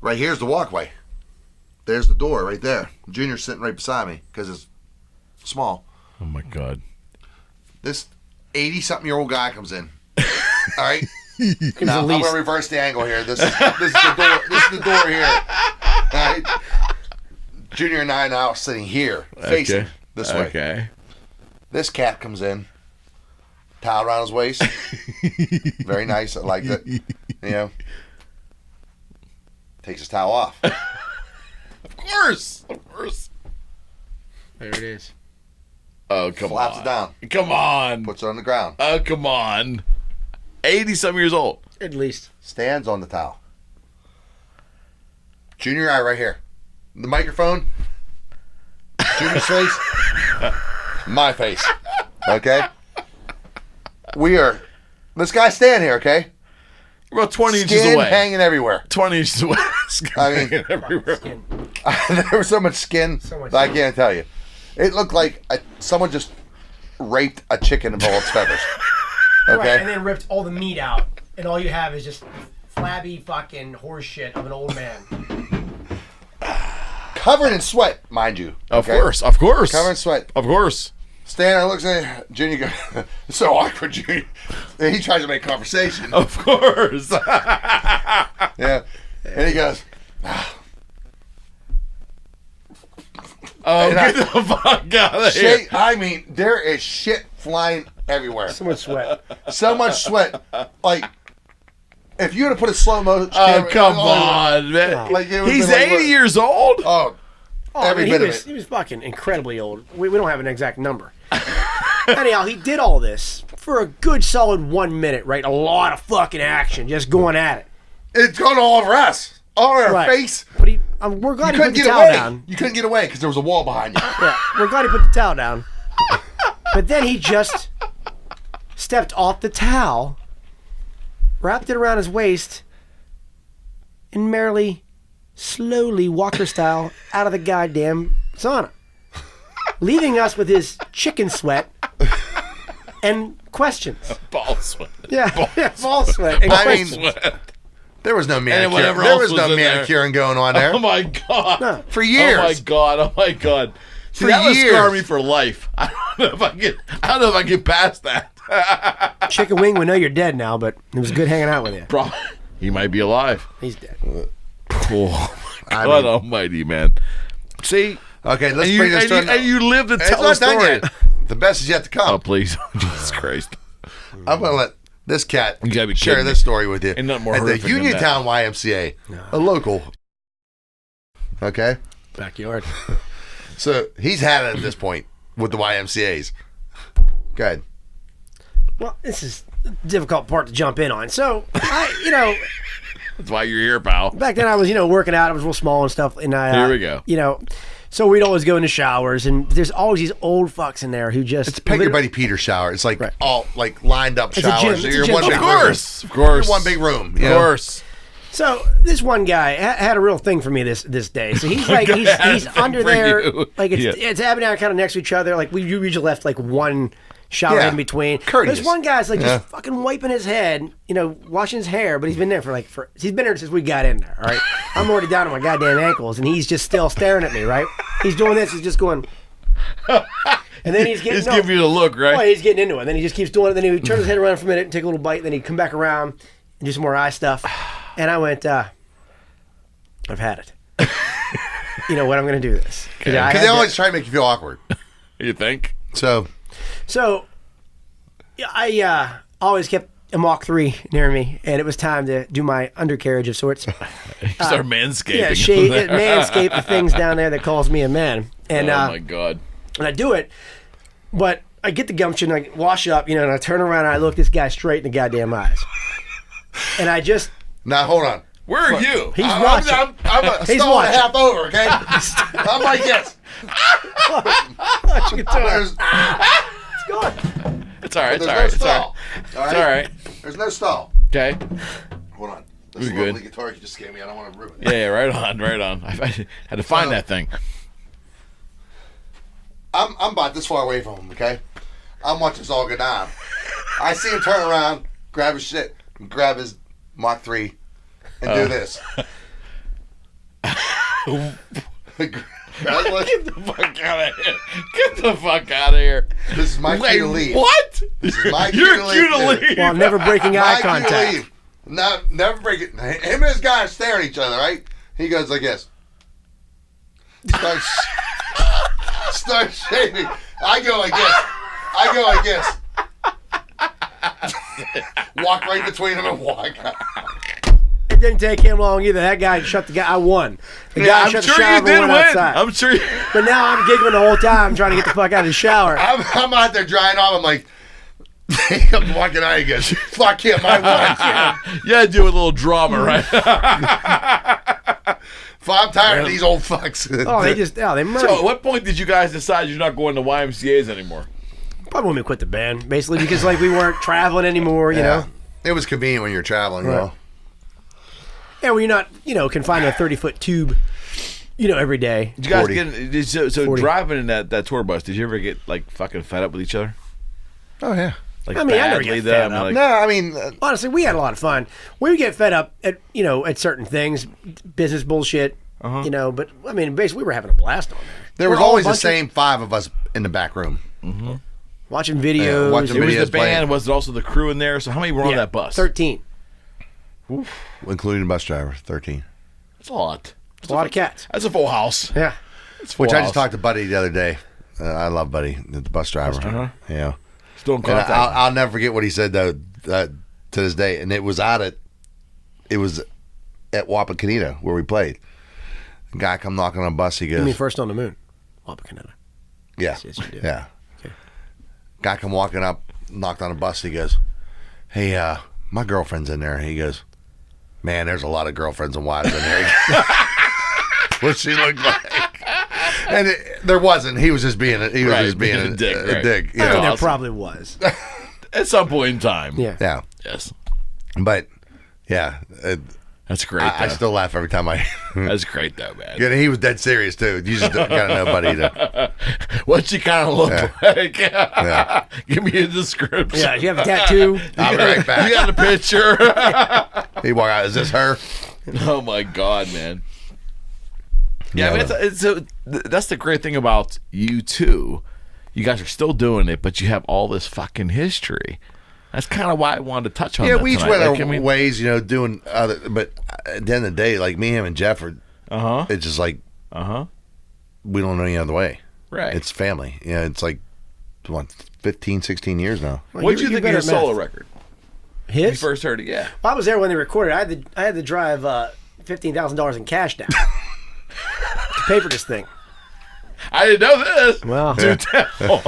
Right here's the walkway. There's the door right there. Junior's sitting right beside me because it's small. Oh my God. This 80-something-year-old guy comes in. All right? Now, I'm least. going to reverse the angle here. This is the door. This is the door here. All right? Junior and I now are sitting here, facing this way. Okay. This cat comes in, towel around his waist. Very nice. I like it. You know, takes his towel off. Of course. There it is. Oh, come Flaps on. it down. Come on. Puts it on the ground. Oh, come on. 80-some years old. At least. Stands on the towel. Junior and I right here. The microphone. Junior's face. My face. Okay? This guy's standing here, okay? About 20 inches Skin away. hanging everywhere. 20 inches away. I mean, everywhere. there was so much skin much that I can't tell you. It looked like someone just raped a chicken of all its feathers. Okay? Right, and then ripped all the meat out, and all you have is just flabby fucking horse shit of an old man. Covered in sweat, mind you. Of okay? course. Covered in sweat. Of course. Standing there, looks at Junior, goes, it's so awkward, Junior. And he tries to make conversation. Of course. Yeah. And he goes, Oh, And get the fuck out of here. shit. I mean, there is shit flying everywhere. So much sweat. So much sweat. Like, if you were to put a slow motion Oh, camera come on, on, man. Like, it would've He's been like, 80 look. years old? Oh, every he bit of was, it. He was fucking incredibly old. We don't have an exact number. Anyhow, he did all this for a good solid 1 minute, right? A lot of fucking action, just going at it. It's going all over us. All over our Right. face. But we're glad You he put couldn't the get towel away. down. You couldn't get away because there was a wall behind you. Yeah, we're glad he put the towel down. But then he just stepped off the towel, wrapped it around his waist, and merrily, slowly, walker style, out of the goddamn sauna. Leaving us with his chicken sweat and questions. Ball sweat. Yeah, ball sweat and I mean, questions. There was no manicure. whatever There else was was no in there. manicuring going on there. Oh my God. No. For years. Oh my God. Oh my God. See, For that would years. scar me for life. I don't know if I get past that. Chicken wing, we know you're dead now, but it was good hanging out with you. Bro, he might be alive. He's dead. Oh my I God mean- almighty, man. See? Okay, let's And you, bring this and, to you, an- and you live to It's tell the not done story. yet. The best is yet to Oh, come. please. Jesus Christ. I'm going to let this cat You gotta be share kidding this me. story with you. Ain't nothing more At the horrific than that. Uniontown YMCA, a local. Okay? Backyard. So he's had it at this point with the YMCAs. Go ahead. Well, this is a difficult part to jump in on. So, That's why you're here, pal. Back then I was, working out. I was real small and stuff. And I, Here we go. So we'd always go into showers, and there's always these old fucks in there who just... It's Peg Your Buddy Peter shower. It's like all like lined up showers. It's a gym. One big Of course. You're one big room. Of course. So this one guy had a real thing for me this day. So he's like he's under there, like it's Abbondanza kind of next to each other. Like we usually left like one shower in between. Courteous. This one guy's like just fucking wiping his head, washing his hair, but he's been there he's been there since we got in there. All right, I'm already down to my goddamn ankles, and he's just still staring at me. Right, he's doing this. He's just going. And then he's giving you the look, right? Oh, he's getting into it. And then he just keeps doing it. Then he would turn his head around for a minute and take a little bite. And then he'd come back around and do some more eye stuff. And I went, I've had it. You know what? I'm going to do this. Because they always try to make you feel awkward. You think? So I always kept a Mach 3 near me, and it was time to do my undercarriage of sorts. Start manscaping. Yeah, manscape the things down there that calls me a man. And, oh, my God. And I do it, but I get the gumption, I wash up, and I turn around and I look this guy straight in the goddamn eyes. And I just... Now, hold on. Where are you? He's watching. I'm a stall and a half over, okay? I'm like this. It's gone. It's all right. It's There's all no right. It's stall. all right. There's no stall. Okay. Hold on. We're This good. lovely guitar you just gave me. I don't want to ruin it. Yeah, right on. I had to find that thing. I'm about this far away from him, okay? I'm watching this all go down. I see him turn around, grab his shit, grab his Mach 3, and do this. Get the fuck out of here. Get the fuck out of here. This is my cue to leave. What? This is my cue You're to cue to leave. leave. Well, I'm never breaking eye My cue to contact. leave. No, never break it. Him and his guy are staring at each other, right? He goes like this. Start shaving. I go like this. Walk right between them and walk out. It didn't take him long either. That guy shut the guy. I won. The guy I'm shut sure the shower you and did went win. outside. I'm sure you... But now I'm giggling the whole time trying to get the fuck out of the shower. I'm out there drying off. I'm like, I'm walking out. He goes, fuck him. I won. Yeah, do a little drama, right? I'm tired of these old fucks. They murdered. So at what point did you guys decide you're not going to YMCA's anymore? Probably when we quit the band, basically, because we weren't traveling anymore, you know. It was convenient when you're traveling, you know. Yeah, well, you're not, confined to a 30-foot tube, every day. Did you guys 40. so driving in that tour bus, did you ever get fucking fed up with each other? Oh, yeah. I never get fed up. No, I mean... honestly, we had a lot of fun. We would get fed up at, at certain things, business bullshit, but, basically, we were having a blast on there. There was always the same 5 of us in the back room. Mm-hmm. Watching videos. Watching It was videos the band. Was it also the crew in there? So how many were on that bus? 13. Oof. Including the bus driver, 13. That's a lot. That's a lot of cats. That's a full house. Yeah. Which I just talked to Buddy the other day. I love Buddy, the bus driver. Yeah. Still in contact. I'll never forget what he said though to this day, and it was at Wapakoneta where we played. The guy come knocking on a bus. He goes, You mean First on the Moon? Wapakoneta. Yeah. Yes, you do. Yeah. Okay. Guy come walking up, knocked on a bus. He goes, "Hey, my girlfriend's in there." He goes, "Man, there's a lot of girlfriends and wives in there." What she looked like. And there wasn't. He was just being a dick. Right. Dick. You I know? think there probably was. At some point in time. Yeah. Yeah. Yes. But yeah, That's great. I still laugh every time I. That's great though, man. Yeah, he was dead serious too. You just gotta know, Buddy. What's she kind of look like? Yeah. Give me a description. Yeah, you have a tattoo. I'll be right back. You got a picture? He walked out. Is this her? Oh my God, man. Yeah, Yeah, that's the great thing about you too. You guys are still doing it, but you have all this fucking history. That's kind of why I wanted to touch on that. Yeah, we each tonight. went our ways, doing other. But at the end of the day, like me, him, and Jeff are. It's just like. We don't know any other way. Right. It's family. Yeah, it's like, 15, 16 years now. Well, What did you think of better his at math. solo record? When you His? first heard it, yeah. Well, I was there when they recorded. I had to drive $15,000 in cash down to pay for this thing. I didn't know this. Well, Do tell.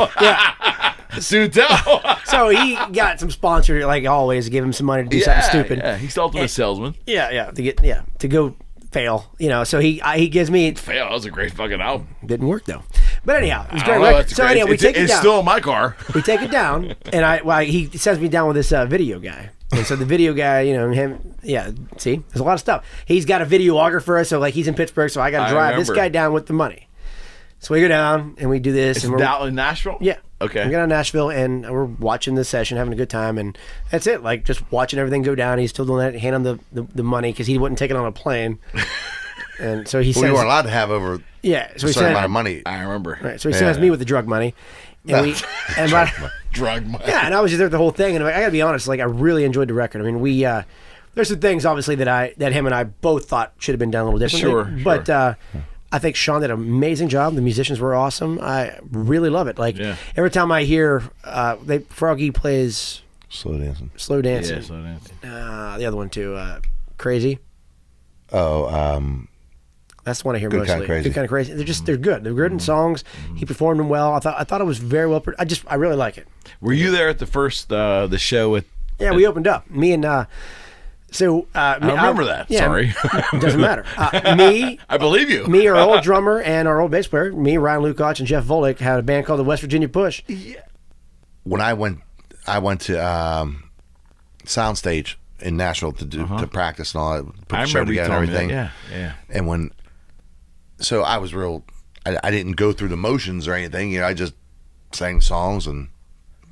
Do tell. So he got some sponsor, like always, give him some money to do something stupid. Yeah, he's the ultimate salesman. To go fail. So he gives me. Fail. That was a great fucking album. Didn't work though. But anyhow, it was a great I don't know, record. that's So great. anyhow, we take it down. It's still in my car. We take it down, and he sends me down with this video guy. And so the video guy, see, there's a lot of stuff. He's got a videographer, so like he's in Pittsburgh, so I got to drive this guy down with the money. So we go down and we do this. It's and we're down in Nashville? Yeah. Okay. We get down to Nashville and we're watching the session, having a good time, and that's it. Like just watching everything go down. He's still doing that, hand on the money because he wouldn't take it on a plane. And so he says, we weren't allowed to have over so he a certain said, amount of money. I remember. Right, so he sends me with the drug money. And Drug money. Yeah, and I was just there the whole thing, and I got to be honest, like I really enjoyed the record. I mean, we there's some things obviously that him and I both thought should have been done a little differently. Sure. But I think Sean did an amazing job. The musicians were awesome. I really love it. Like every time I hear Froggy plays Slow Dancing. Yeah, Slow Dancing. The other one too, Crazy. That's the one I hear mostly. Good Kind of Crazy. They're good. They're good in songs. He performed them well. I thought it was very well. I really like it. Were you there at the first the show with? Yeah, we opened up. Me and I remember that. Yeah, Sorry, it doesn't matter. Me, I believe you. Me, our old drummer, and our old bass player. Me, Ryan Lukoch, and Jeff Volek had a band called the West Virginia Push. Yeah. When I went to Soundstage in Nashville to practice and all that, put the show together and everything. Yeah. And so I was I didn't go through the motions or anything. I just sang songs and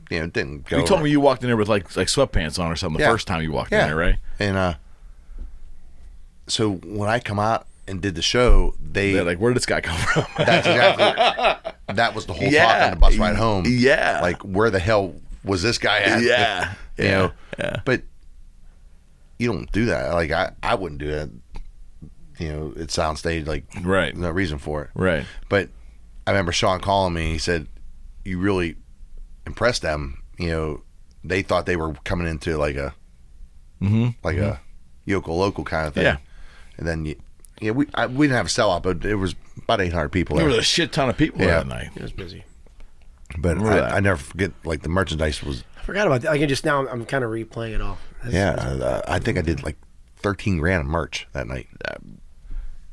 didn't go. You told me you walked in there with like sweatpants on or something the first time you walked in there, right? And so when I come out and did the show, they're like, where did this guy come from? That's exactly. That was the whole talk on the bus ride home. Yeah. Like, where the hell was this guy at? Yeah. Yeah. But you don't do that. Like I wouldn't do that. It soundstage, like, right. No reason for it. Right. But I remember Sean calling me. He said, "You really impressed them. They thought they were coming into like a a Yoko Local kind of thing." Yeah. And then we didn't have a sellout, but it was about 800 people there. There was a shit ton of people that night. It was busy. But I never forget, like, the merchandise was. I forgot about that. I'm kind of replaying it all. I think I did like 13 grand of merch that night.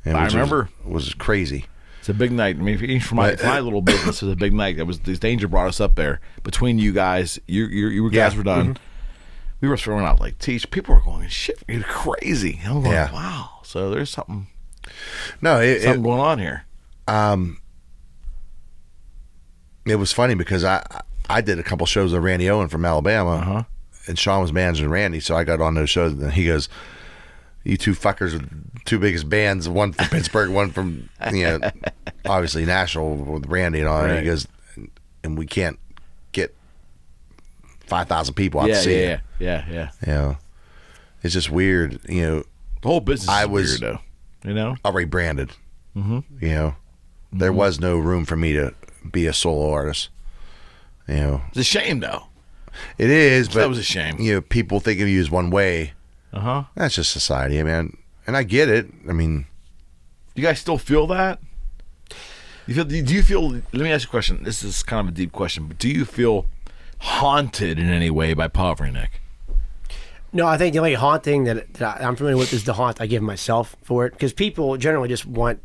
I remember. It was crazy. It's a big night. I mean, even for my little business, it was a big night. This Danger brought us up there. Between you guys, you guys were done. Mm-hmm. We were throwing out like people were going, shit, you're crazy. And I'm going, wow. So there's something. No, something going on here. It was funny because I did a couple shows with Randy Owen from Alabama, and Sean was managing Randy, so I got on those shows, and he goes, "You two fuckers are the two biggest bands, one from Pittsburgh, one from obviously Nashville with Randy and all." Right. And he goes, "And we can't get 5,000 people out to see it." Yeah. It's just weird, The whole business is weird, though. Already branded. There was no room for me to be a solo artist. It's a shame, though. It is, but that was a shame. People think of you as one way. That's just society, man. And I get it. I mean, you guys still feel that? Do you feel? Let me ask you a question. This is kind of a deep question, but do you feel haunted in any way by Povertyneck? No, I think the only haunting that I'm familiar with is the haunt I give myself for it, because people generally just want.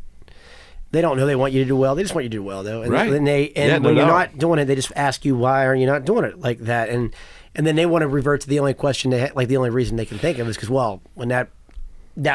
They don't know they want you to do well. They just want you to do well, though. And right. when you're not doing it, they just ask you, why are you not doing it like that? And then they want to revert to the only question the only reason they can think of is because, well, when that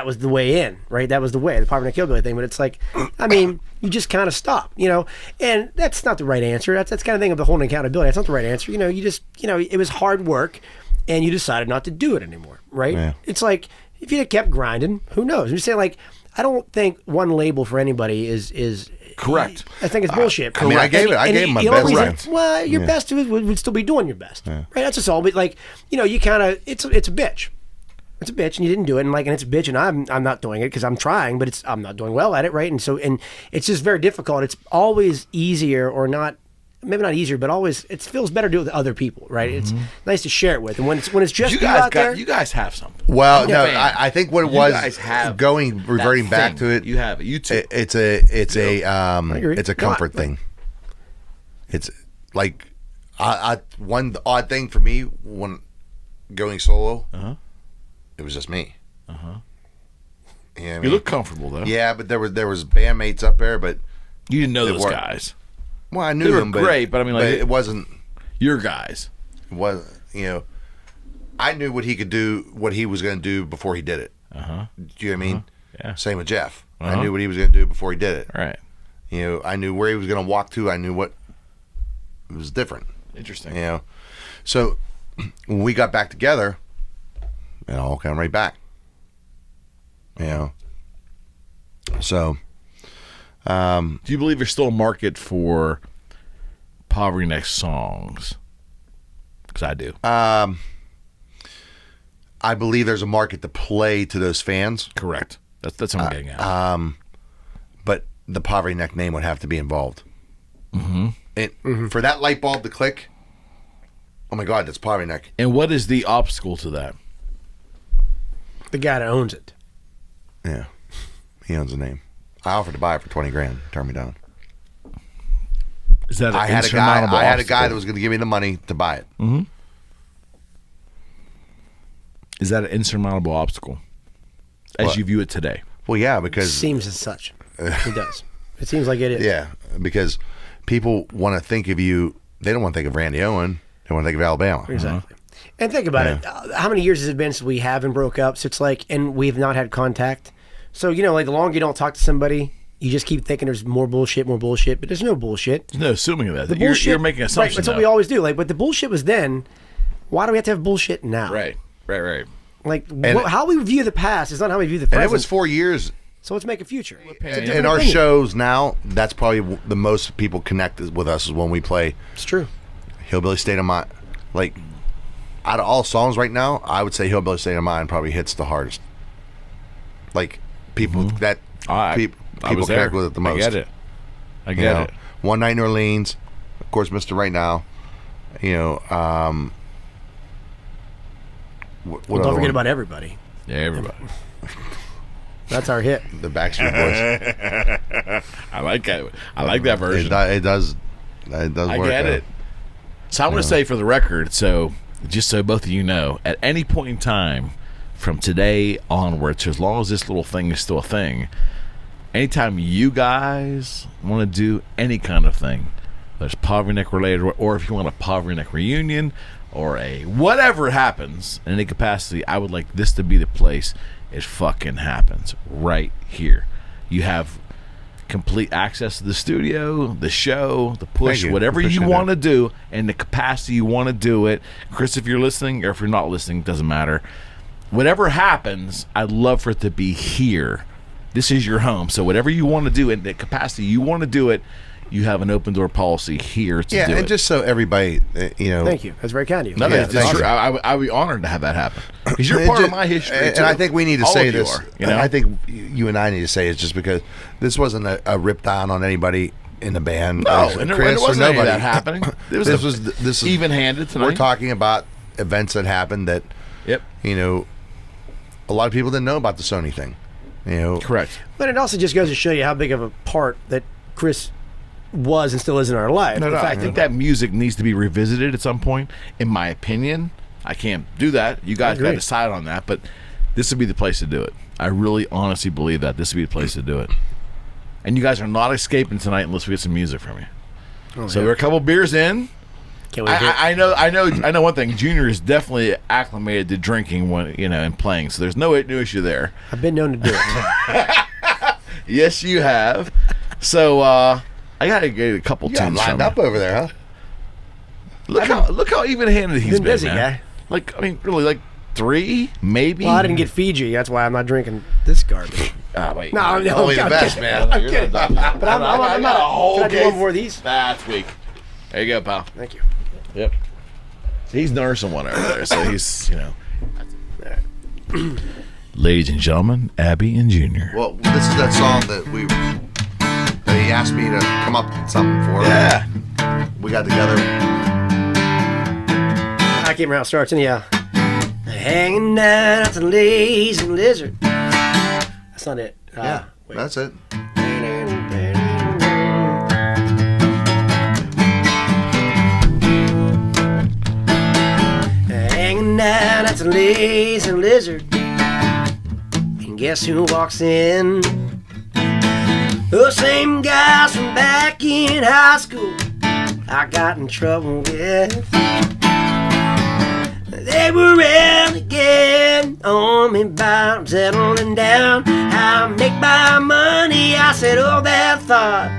was the way in, right? That was the way, the Povertyneck Hillbilly thing. But it's like, I mean, you just kind of stop, and that's not the right answer. That's kind of thing of the holding accountability. That's not the right answer. You just, it was hard work, and you decided not to do it anymore, right? Yeah. It's like, if you'd have kept grinding, who knows? I'm just saying, like, I don't think one label for anybody is correct. I think it's bullshit. I mean, I gave him my best. Right. Well, your best would still be doing your best, right? That's just all. But like, you kind of, it's a bitch. It's a bitch, and you didn't do it, and it's a bitch, and I'm not doing it because I'm trying, but I'm not doing well at it, right? And it's just very difficult. It's always easier, or not. Maybe not easier, but always it feels better to do it with other people, right? It's nice to share it with, and when it's just you out there, you guys have something. Well, no, I think what it was reverting back to it. You have it. You too. It's a comfort thing. It's like One odd thing for me when going solo, it was just me. You know what I mean? You look comfortable though. Yeah, but there was bandmates up there, but you didn't know those guys. Well, I knew they were them, great, but I mean, like it wasn't your guys. It was I knew what he could do, what he was going to do before he did it. Do you know what I mean? Yeah. Same with Jeff. I knew what he was going to do before he did it. Right. I knew where he was going to walk to. I knew what it was different. Interesting. So when we got back together, it all came right back. So. Do you believe there's still a market for Povertyneck songs? Because I do. I believe there's a market to play to those fans. Correct. That's what I'm getting at. But the Povertyneck name would have to be involved. For that light bulb to click, oh my God, that's Povertyneck. And what is the obstacle to that? The guy that owns it. Yeah, he owns the name. I offered to buy it for $20,000. Turned me down. Is that I had a guy that was going to give me the money to buy it. Is that an insurmountable obstacle as you view it today? Well, yeah, because seems as such. It does. It seems like it is. Yeah, because people want to think of you. They don't want to think of Randy Owen. They want to think of Alabama. Exactly. And think about it. How many years has it been since we haven't broke up? So it's like, and we've not had contact. So, like the longer you don't talk to somebody, you just keep thinking there's more bullshit, but there's no bullshit. There's no assuming of that. The bullshit, you're making assumptions. Right, that's what we always do. Like, but the bullshit was then. Why do we have to have bullshit now? Right. Like, how we view the past is not how we view the present. And it was 4 years. So let's make a future. In our shows now, that's probably the most people connect with us is when we play. It's true. Hillbilly State of Mind. Like, out of all songs right now, I would say Hillbilly State of Mind probably hits the hardest. Like, people that people connect with it the most. I get it. One Night in New Orleans, of course, Mr. Right Now. Well, don't forget about Everybody. Yeah, Everybody. That's our hit. The Backstreet Boys. I like that. I like that version. It does work. I get it. So I want to say for the record, so just so both of you know, at any point in time from today onwards, as long as this little thing is still a thing, anytime you guys want to do any kind of thing, whether it's Povertyneck related, or if you want a Povertyneck reunion, or a whatever happens in any capacity, I would like this to be the place it fucking happens right here. You have complete access to the studio, the show, the push, whatever you want to do, and the capacity you want to do it. Chris, if you're listening, or if you're not listening, doesn't matter. Whatever happens, I'd love for it to be here. This is your home, so whatever you want to do in the capacity you want to do it, you have an open door policy here to do it. Yeah, and just so everybody, Thank you. That's very kind of you. No, that's true. I would be honored to have that happen because you're part of my history. And too. I think we need to say this. I think you and I need to say it's just because this wasn't a rip down on anybody in the band. No, and there wasn't any of that happening. This is even-handed tonight. We're talking about events that happened that, a lot of people didn't know about the Sony thing. Correct. But it also just goes to show you how big of a part that Chris was and still is in our life. I think that music needs to be revisited at some point. In my opinion, I can't do that. You guys got to decide on that, but this would be the place to do it. I really honestly believe that this would be the place to do it. And you guys are not escaping tonight unless we get some music from you. So we're a couple beers in. Can't wait. I know one thing. Junior is definitely acclimated to drinking when and playing. So there's no issue there. I've been known to do it. Yes, you have. So I gotta get a couple tunes lined up over there, huh? Look how even-handed he's been, busy, man. Guy. Really, 3 maybe. Well, I didn't get Fiji. That's why I'm not drinking this garbage. Wait. No, I'm only the best, kidding. man. I'm kidding. But I'm not. a whole Can I do one more of these? That's weak. There you go, pal. Thank you. Yep. He's nursing one over there, so he's Ladies and gentlemen, Abby and Junior. Well, this is that song that he asked me to come up with something for. Yeah. We got together. I can't remember how it starts anyhow. Hanging out a lazy lizard. That's not it. That's it. It's a lazy lizard. And guess who walks in? The same guys from back in high school I got in trouble with. They were renegade on me about settling down. How I make my money. I said, oh, that thought.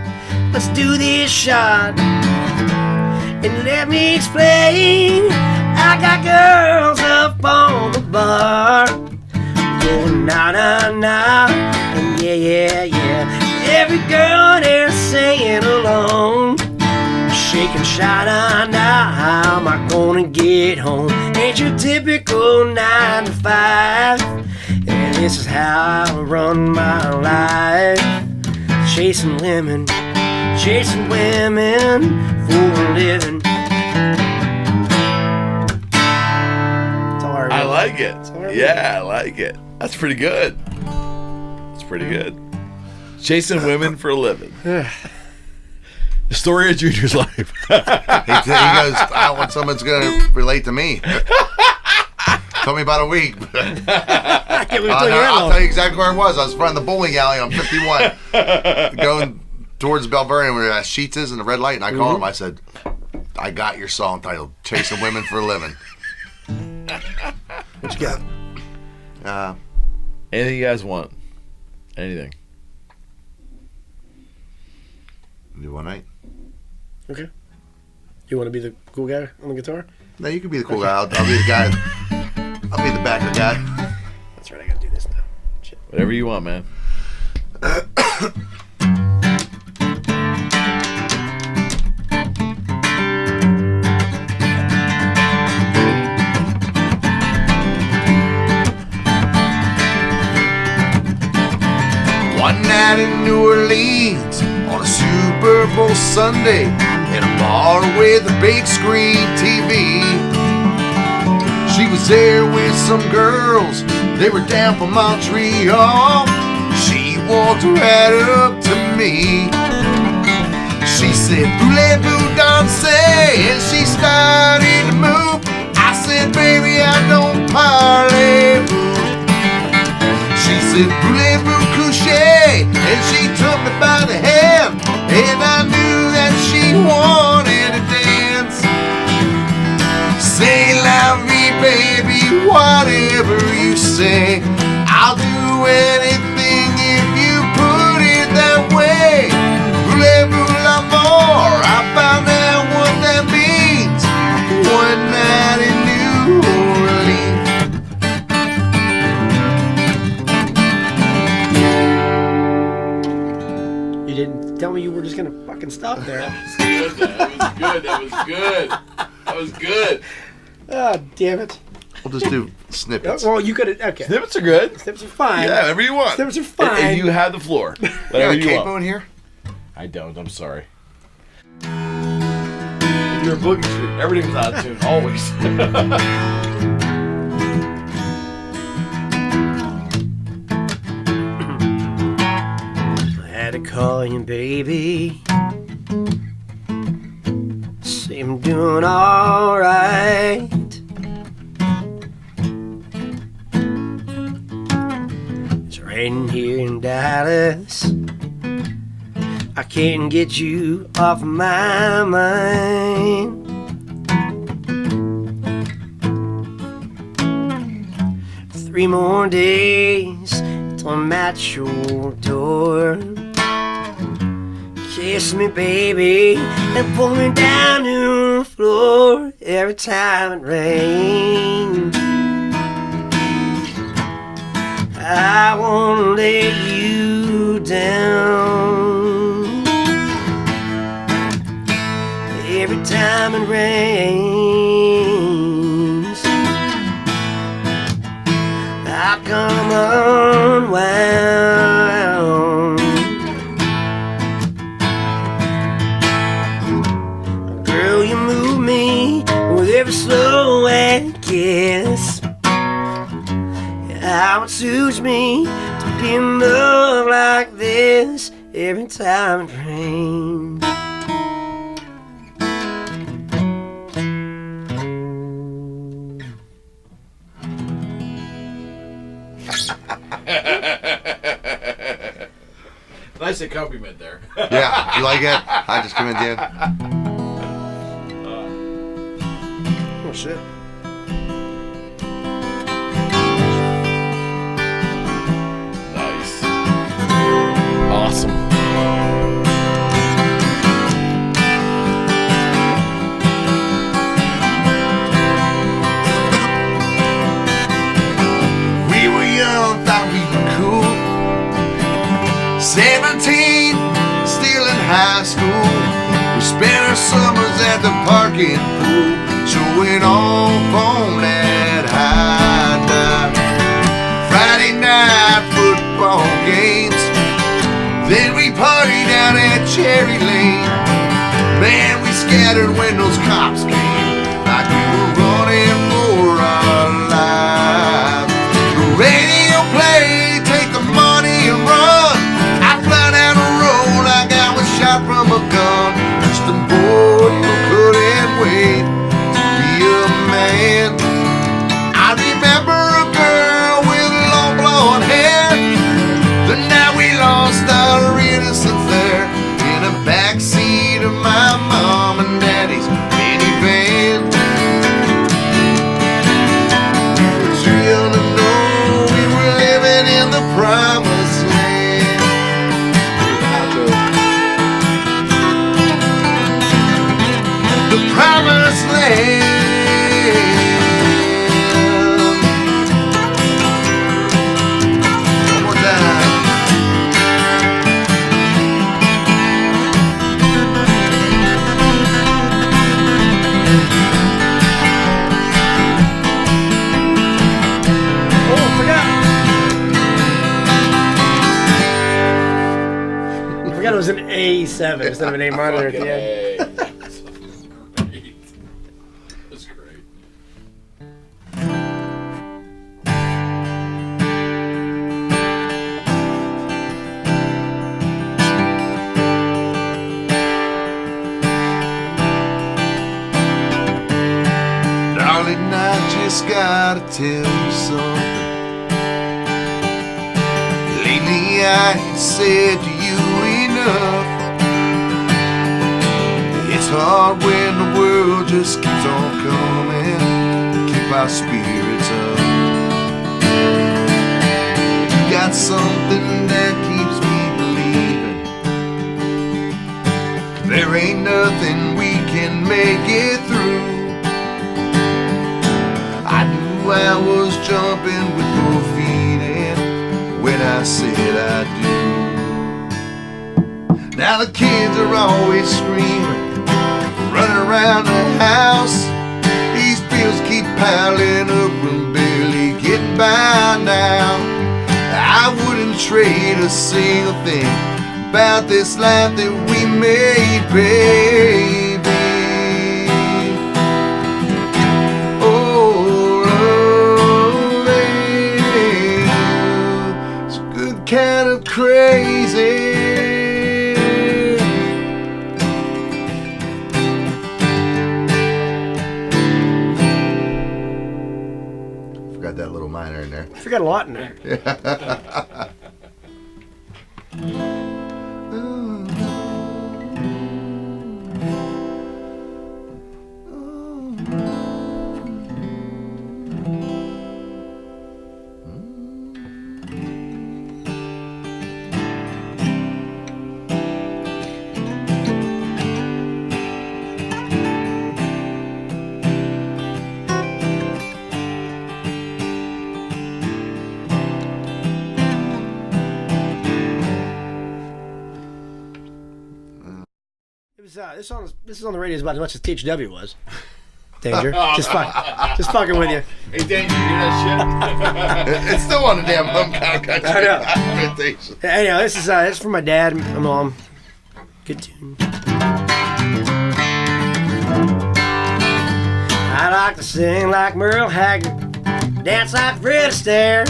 Let's do this shot. And let me explain. I got girls up on the bar going na na na, and yeah yeah yeah. Every girl there singing along, shaking sha-na-na. How am I gonna get home? Ain't your typical 9 to 5, and this is how I run my life. Chasing women for a living. I like it. Yeah, I like it. That's pretty good. That's pretty good. Chasing women for a living. The story of Junior's life. He goes, I want someone's going to relate to me. Told me about a week. I'll tell you exactly where I was. I was in front of the bowling alley on 51, going towards Belverian where Sheets is and the red light, and I called him. I said, I got your song titled Chasing Women for a Living. What you got? Anything you guys want? Anything. Do one night. Okay. You want to be the cool guy on the guitar? No, you can be the cool guy. I'll be the guy. I'll be the backer guy. That's right. I gotta do this now. Shit. Whatever you want, man. One night in New Orleans on a Super Bowl Sunday in a bar with a big screen TV. She was there with some girls, they were down from Montreal. She walked right up to me. She said, voulez-vous danser? And she started to move. I said, baby, I don't parlez-vous. She said, voulez-vous coucher? And she took me by the hand, and I knew that she wanted to dance. Say la vie, baby, whatever you say. I'll do anything if you put it that way. Voulez-vous l'amour? I found out what that means. One night in New Orleans. You didn't tell me you were just gonna fucking stop there. That was good. Oh, damn it. We'll just do snippets. Well, you could have. Okay. Snippets are good. Snippets are fine. Yeah, whatever you want. Snippets are fine. And you have the floor. Whatever you capo want. in here? I don't. I'm sorry. You're a boogie street. Everything's out of tune. Always. I had to call you, baby. Say I'm doing alright. It's raining here in Dallas. I can't get you off my mind. Three more days till I'm at your door. Kiss me, baby, and pull me down to the floor every time it rains. I won't let you down. Every time it rains, I come unwound. Girl, you move me with every slow and kiss. How it suits me to be in love like this every time it rains. Nice accompaniment there. Yeah, you like it? I just come in, Dan. Oh shit. Nice. Awesome. We were young, thought we were cool. 17, still in high school. We spent our summers at the parking pool, showing off on that high dive. Friday night football games, then we partied down at Cherry Lane. Man, we scattered when those cops came, like we were running for our lives. The radio played, take the money and run. I fly down the road like I was shot from a gun. Just a boy who couldn't wait to be a man. I remember a girl with long blonde hair. The night we lost our innocence there, in the backseat of my mom and daddy's minivan. We were too young to know we were living in the promised land. The promised land. One more time. Oh, I forgot it was an A7 instead of an A minor at the end. Hey. That's great. Darling, I just gotta tell you something. Lately I ain't said to you enough. It's hard when the world just keeps on coming to keep our spirits up. You got something that keeps me believing there ain't nothing we can make it through. I knew I was jumping with both feet in when I said I do. Now the kids are always screaming, running around the house. These bills keep piling up and barely getting by now. I wouldn't trade a single thing about this life that we made, baby. Kind of crazy. Forgot that little minor in there. I forgot a lot in there. This is on the radio about as much as THW was. Danger. Just fucking with you. Hey, Dan, you hear that shit? It's still on the damn home country. I know. Anyhow, this is from my dad and my mom. Good tune. I like to sing like Merle Haggard, dance like Fred Astaire,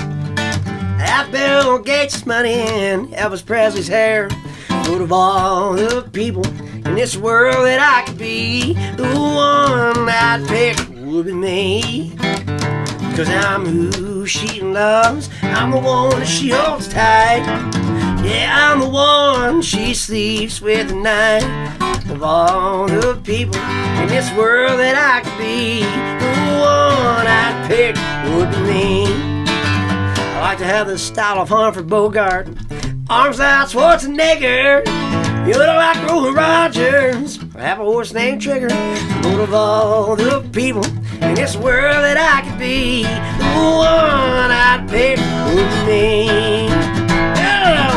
have Bill Gates' money and Elvis Presley's hair. But of all the people in this world that I could be, the one I'd pick would be me. Cause I'm who she loves, I'm the one that she holds tight. Yeah, I'm the one she sleeps with at night. Of all the people in this world that I could be, the one I'd pick would be me. I like to have the style of Humphrey Bogart, arms out Schwarzenegger. You look like Roy Rogers. I have a horse named Trigger. But of all the people in this world that I could be, the one I'd pick would be me. Yeah.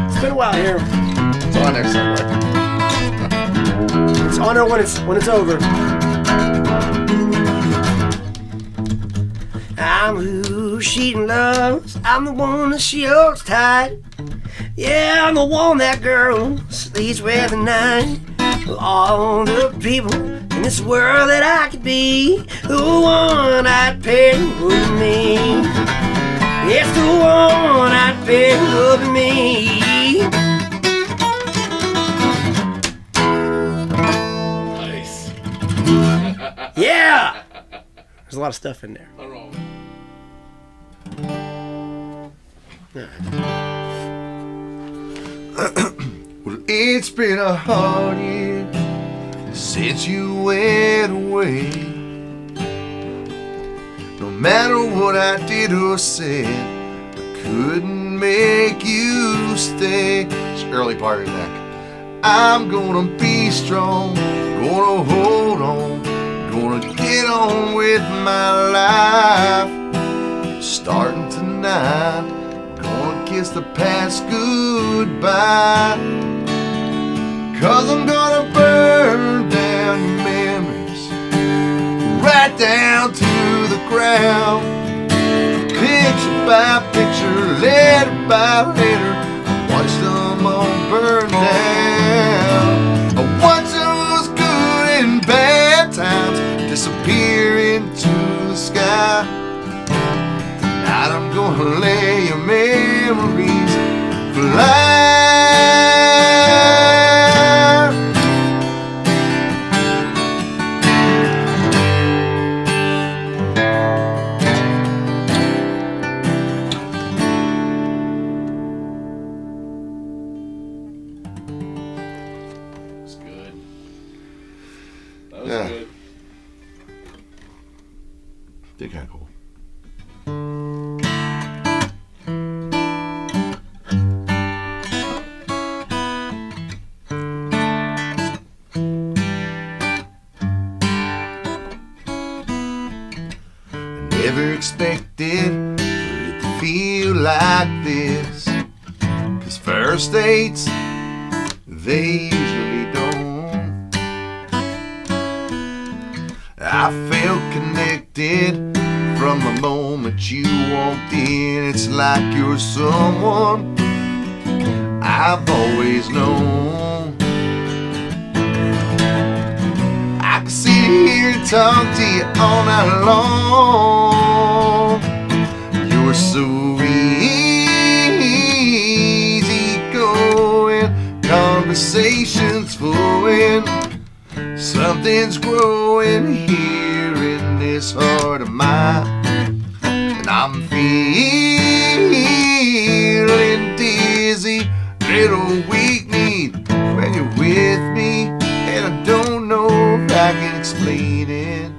It's been a while here. It's on there somewhere. It's on there when it's over. I'm who she loves. I'm the one that she holds tight. Yeah, I'm the one that girl sleeps with at night. Of all the people in this world that I could be, the one I'd pick would be me. It's the one I'd pick would be me. Nice. Yeah! There's a lot of stuff in there. Well, it's been a hard year since you went away. No matter what I did or said, I couldn't make you stay. It's the early part of the neck. I'm gonna be strong, gonna hold on, gonna get on with my life. Starting tonight, gonna kiss the past goodbye. 'Cause I'm gonna burn down your memories right down to the ground. Picture by picture, letter by letter, watch them all burn down. I watch those good and bad times disappear into the sky. Tonight I'm gonna lay your memories fly. That's good. That was Yeah. good. They're kind of cool. Never expected for it to feel like this. 'Cause first dates, they usually don't. I felt connected from the moment you walked in. It's like you're someone I've always known. I can sit here and talk to you all night long. You're so easy going, conversations flowing. Something's growing here in this heart of mine. And I'm feeling dizzy, little weak-kneed when you're with me. And I don't know if I can explain it.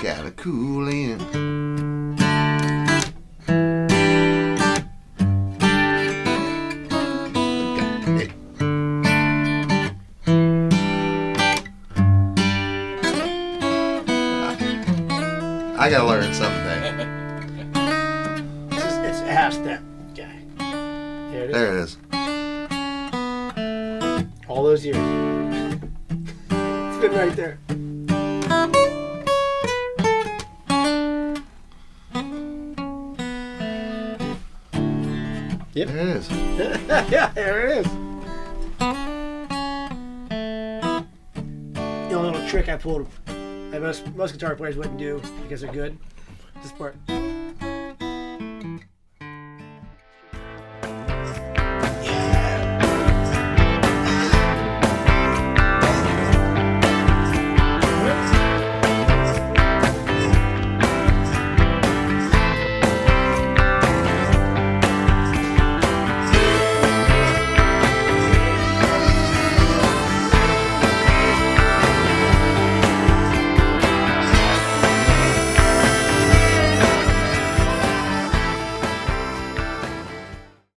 Gotta cool in. I gotta learn something. It's a half step. Okay. There it is. There it is. All those years. It's been right there. Yep. There it is. Yeah, there it is. The only little trick I pulled that most guitar players wouldn't do because they're good. This part.